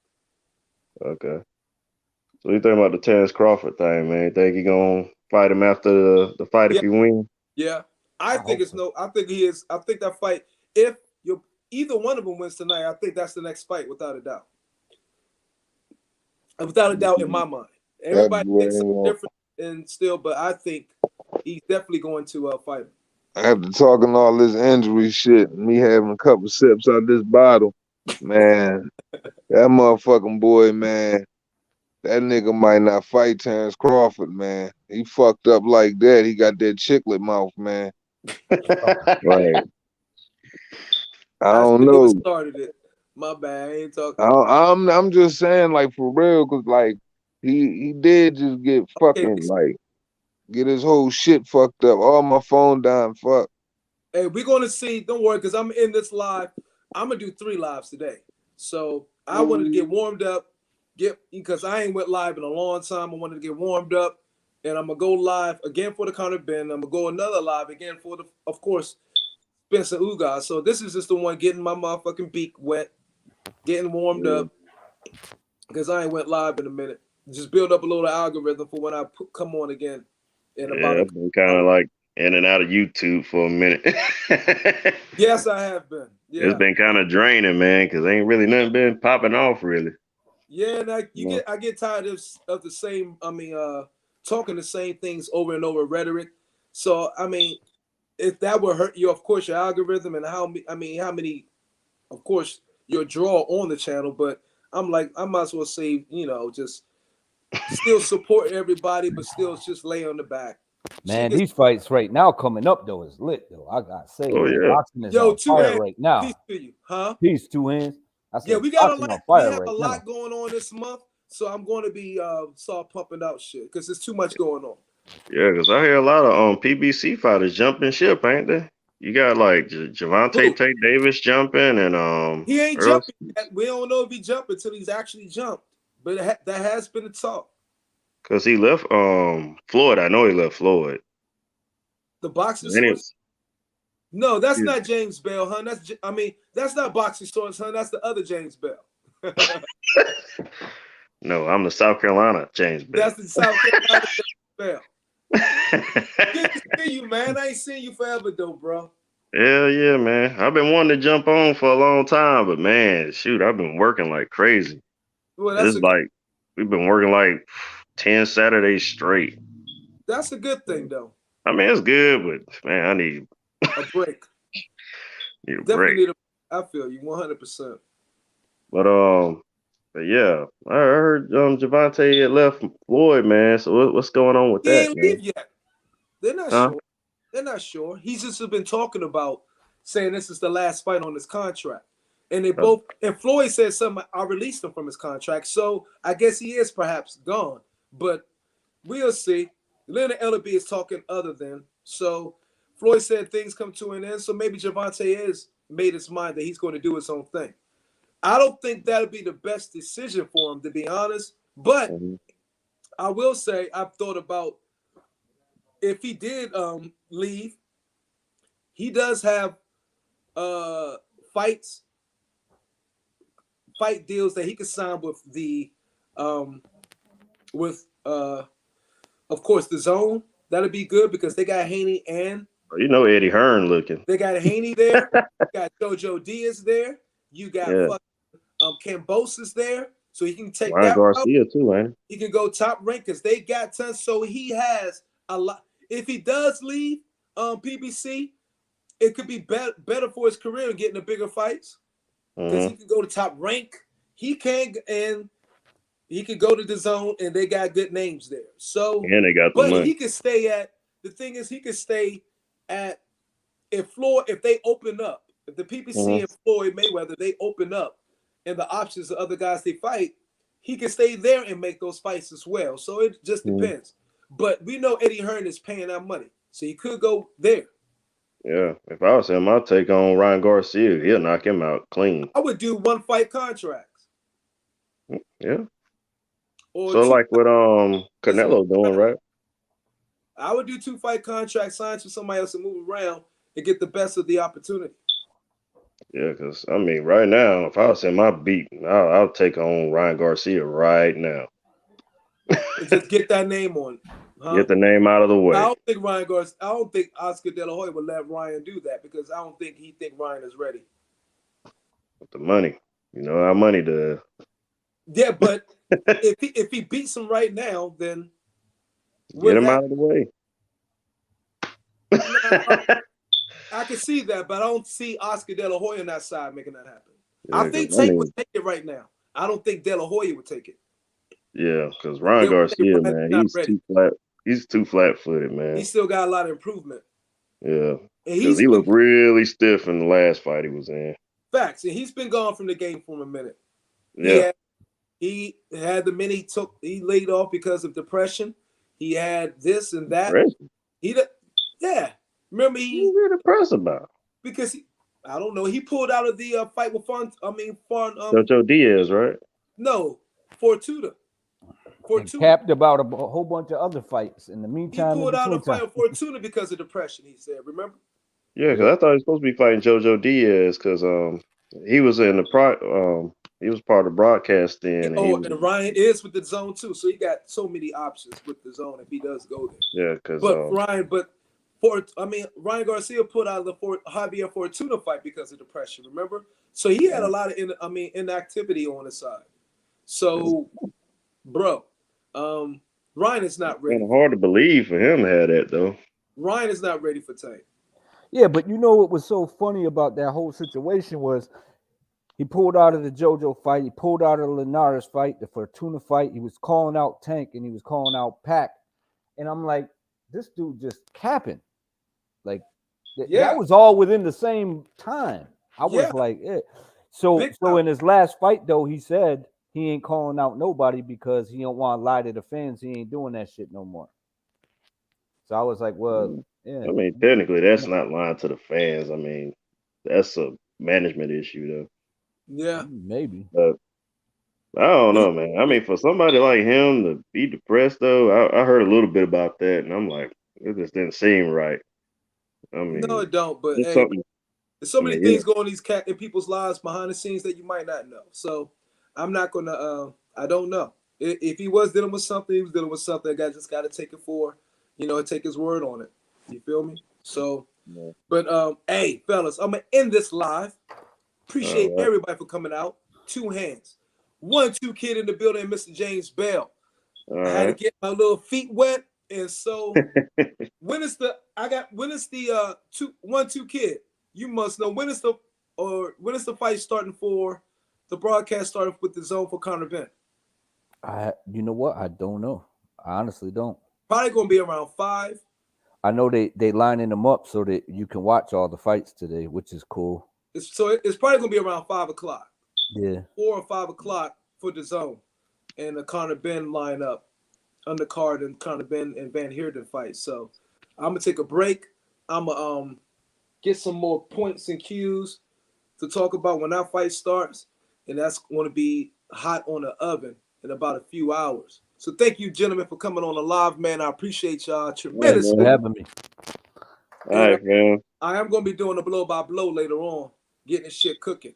Speaker 7: Okay. So what you think about the Terrence Crawford thing, man? You think he gonna fight him after the fight if he wins?
Speaker 3: Yeah, I think he is. I think that fight, if either one of them wins tonight, I think that's the next fight without a doubt. Without a doubt, in my mind. Everybody thinks something different, and still, but I think he's definitely going to fight him.
Speaker 5: After talking all this injury shit, me having a couple sips out this bottle, man, that motherfucking boy, man, that nigga might not fight Terrence Crawford, man. He fucked up like that. He got that chiclet mouth, man. Right. I don't know.
Speaker 3: He started it. My bad. I ain't talking.
Speaker 5: I'm just saying, like, for real, cause like he did just get fucking like get his whole shit fucked up. All my phone dying, fuck.
Speaker 3: Hey, we're gonna see. Don't worry, cause I'm in this live. I'm gonna do 3 lives today. So I wanted to get warmed up, because I ain't went live in a long time. I wanted to get warmed up, and I'm gonna go live again for the Connor Benn. I'm gonna go another live again for of course, Spence and Ugas. So this is just the one getting my motherfucking beak wet, getting warmed up, because I ain't went live in a minute. Just build up a little algorithm for when I come on again.
Speaker 7: I've been kind of like in and out of YouTube for a minute.
Speaker 3: Yes, I have been. Yeah.
Speaker 7: It's been kind of draining, man, because ain't really nothing been popping off, really.
Speaker 3: Yeah, and I get tired of the same. Talking the same things over and over, rhetoric. So I mean, if that would hurt you, of course, your algorithm and how many, of course, your draw on the channel. But I'm like, I might as well say, just still support everybody, but still just lay on the back.
Speaker 6: Man, these fights right now coming up though is lit though. I gotta say,
Speaker 7: Oh
Speaker 6: man,
Speaker 7: yeah.
Speaker 6: boxing is
Speaker 3: Yo,
Speaker 6: on
Speaker 3: two
Speaker 6: fire
Speaker 3: hands.
Speaker 6: right now.
Speaker 3: Peace to you, huh?
Speaker 6: Peace, two hands. I
Speaker 3: Yeah,
Speaker 6: said,
Speaker 3: we got a
Speaker 6: boxing
Speaker 3: lot.
Speaker 6: on
Speaker 3: We
Speaker 6: fire
Speaker 3: have
Speaker 6: right
Speaker 3: a
Speaker 6: now.
Speaker 3: lot going on this month, so I'm going to be start pumping out shit because there's too much going on.
Speaker 7: Yeah, because I hear a lot of PBC fighters jumping ship, ain't they? You got like Javante Tate Davis jumping and
Speaker 3: He ain't
Speaker 7: Earl,
Speaker 3: jumping yet. We don't know if he jumped until he's actually jumped, but that has been the talk.
Speaker 7: because he left Floyd. I know he left Floyd.
Speaker 3: The boxing
Speaker 7: And
Speaker 3: source? No, that's
Speaker 7: Yeah.
Speaker 3: not James Bell, huh? That's not boxing source, huh? That's the other James Bell.
Speaker 7: No, I'm the South Carolina James Bell.
Speaker 3: That's the South Carolina James Bell. Good to see you, man. I ain't seen you forever though, bro.
Speaker 7: Hell yeah, man. I've been wanting to jump on for a long time, but man, shoot, I've been working like crazy.
Speaker 3: Well,
Speaker 7: It's like we've been working like 10 Saturdays straight.
Speaker 3: that's a good thing though.
Speaker 7: I mean, it's good, but man, I need
Speaker 3: A break.
Speaker 7: need a
Speaker 3: Definitely
Speaker 7: break.
Speaker 3: I feel you 100%.
Speaker 7: But yeah, I heard Javante had left Floyd, man. So what's going on with
Speaker 3: He
Speaker 7: that,
Speaker 3: ain't
Speaker 7: man?
Speaker 3: leave yet. They're not
Speaker 7: Huh?
Speaker 3: sure. They're not sure. He's just been talking about saying this is the last fight on his contract. And they both and Floyd said something, I released him from his contract. So I guess he is perhaps gone. But we'll see. Leonard Ellerby is talking other than. So Floyd said things come to an end. So maybe Javante is made his mind that he's going to do his own thing. I don't think that'll be the best decision for him, to be honest. But I will say I've thought about if he did leave, he does have fight deals that he could sign with the of course the zone. That'll be good because they got Haney and
Speaker 7: You know Eddie Hearn looking.
Speaker 3: they got Haney there. You got JoJo Diaz there. You got Cambosis there. So he can take
Speaker 7: Ryan
Speaker 3: that
Speaker 7: Garcia
Speaker 3: route.
Speaker 7: too, man.
Speaker 3: He can go top rank because they got tons. So he has a lot. If he does leave PBC, it could be better for his career and getting the bigger fights because he can go to top rank. He can and he could go to the zone and they got good names there. So
Speaker 7: And they got the money.
Speaker 3: he could stay at the thing is he could stay at if they open up, if the PBC and Floyd Mayweather they open up and the options of other guys they fight, he can stay there and make those fights as well. So it just depends. But we know Eddie Hearn is paying that money. So he could go there.
Speaker 7: Yeah. If I was him, I'd take on Ryan Garcia. He'll knock him out clean.
Speaker 3: I would do 1 fight contracts.
Speaker 7: Yeah.
Speaker 3: Or
Speaker 7: so like what Canelo doing, right?
Speaker 3: I would do 2 fight contracts, sign to somebody else and move around and get the best of the opportunity.
Speaker 7: Yeah, because I mean, right now, if I was in my beat, I'll take on Ryan Garcia right now.
Speaker 3: Just get that name on. Huh?
Speaker 7: Get the name out of the way.
Speaker 3: I don't think Oscar De La Hoya would let Ryan do that because I don't think he think Ryan is ready.
Speaker 7: With the money, you know how money does.
Speaker 3: Yeah, but if he beats him right now, then
Speaker 7: get him out of the way.
Speaker 3: I can see that, but I don't see Oscar De La Hoya on that side making that happen.
Speaker 7: Yeah,
Speaker 3: I think Tate would take it right now. I don't think De La Hoya would take it.
Speaker 7: Yeah, because Ryan Garcia, man, he's too flat. He's too flat-footed, man.
Speaker 3: He still got a lot of improvement.
Speaker 7: Yeah, because he looked really stiff in the last fight he was in.
Speaker 3: Facts, and he's been gone from the game for a minute.
Speaker 7: Yeah,
Speaker 3: he had the minute he laid off because of depression. He had this and that.
Speaker 7: Depression?
Speaker 3: Remember
Speaker 7: what are you depressed about?
Speaker 3: Because I don't know. He pulled out of the fight with
Speaker 7: JoJo Diaz, right?
Speaker 3: No, Fortuna.
Speaker 6: Capped about a whole bunch of other fights. In the meantime,
Speaker 3: he pulled out a fight with Fortuna because of depression. He said, "Remember?"
Speaker 7: Yeah, because I thought he was supposed to be fighting JoJo Diaz because he was in the he was part of the broadcast then.
Speaker 3: And Ryan is with the zone too, so he got so many options with the zone if he does go there.
Speaker 7: Yeah, because
Speaker 3: Ryan Garcia put out the Javier Fortuna fight because of depression. Remember? So he had a lot of inactivity on his side. So, bro, Ryan is not ready.
Speaker 7: Kind of hard to believe for him to have that though.
Speaker 3: Ryan is not ready for Tank.
Speaker 6: Yeah, but you know what was so funny about that whole situation was he pulled out of the JoJo fight, he pulled out of the Linares fight, the Fortuna fight. He was calling out Tank and he was calling out Pac, and I'm like, this dude just capping. Like
Speaker 3: Yeah.
Speaker 6: that was all within the same time. I was
Speaker 3: Yeah.
Speaker 6: like, So
Speaker 3: Big time.
Speaker 6: in his last fight though, he said he ain't calling out nobody because he don't want to lie to the fans. He ain't doing that shit no more. So I was like, well, yeah.
Speaker 7: I mean, technically, that's not lying to the fans. I mean, that's a management issue, though.
Speaker 3: Yeah.
Speaker 6: Maybe.
Speaker 7: But I don't know, man. I mean, for somebody like him to be depressed, though, I heard a little bit about that, and I'm like, it just didn't seem right. I mean,
Speaker 3: No, it don't. But
Speaker 7: it's
Speaker 3: hey,
Speaker 7: something.
Speaker 3: there's so
Speaker 7: I
Speaker 3: many
Speaker 7: mean,
Speaker 3: things going on in people's lives behind the scenes that you might not know. So I'm not gonna. I don't know. If he was dealing with something, he was dealing with something. That guy just got to take it for, take his word on it. You feel me? So,
Speaker 7: yeah.
Speaker 3: but hey, fellas, I'm gonna end this live. Appreciate
Speaker 7: All right.
Speaker 3: everybody for coming out. 2 hands. 1-2 kid in the building, Mr. James Bell.
Speaker 7: All
Speaker 3: I had to
Speaker 7: right.
Speaker 3: get my little feet wet, and so when is the 1-2 kid? You must know when is the fight starting for the broadcast starting with the zone for Conor Benn?
Speaker 6: You know what? I don't know. I honestly don't.
Speaker 3: Probably gonna be around 5.
Speaker 6: I know they lining them up so that you can watch all the fights today, which is cool.
Speaker 3: It's probably gonna be around 5 o'clock.
Speaker 6: Yeah.
Speaker 3: 4 or 5 o'clock for the zone and the Conor Benn lineup, undercard and Conor Benn and Van Heerden fight. So I'm gonna take a break. I'm gonna get some more points and cues to talk about when that fight starts, and that's going to be hot on the oven in about a few hours. So thank you, gentlemen, for coming on the live, man. I appreciate y'all tremendously.
Speaker 6: For having me.
Speaker 7: All right, man.
Speaker 3: I am going to be doing a blow by blow later on, getting this shit cooking.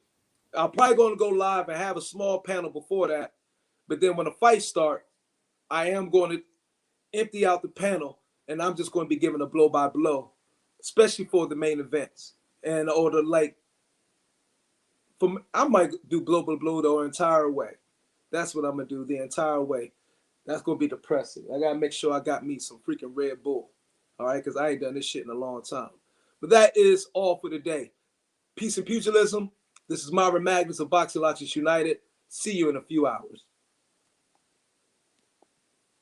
Speaker 3: I'm probably going to go live and have a small panel before that, but then when the fight starts, I am going to empty out the panel, and I'm just going to be giving a blow by blow, especially for the main events, and or I might do blow by blow the entire way. That's what I'm gonna do the entire way. That's gonna be depressing. I gotta make sure I got me some freaking Red Bull, all right? Because I ain't done this shit in a long time. But that is all for today. Peace and pugilism. This is Myron Magnus of Boxing United. See you in a few hours.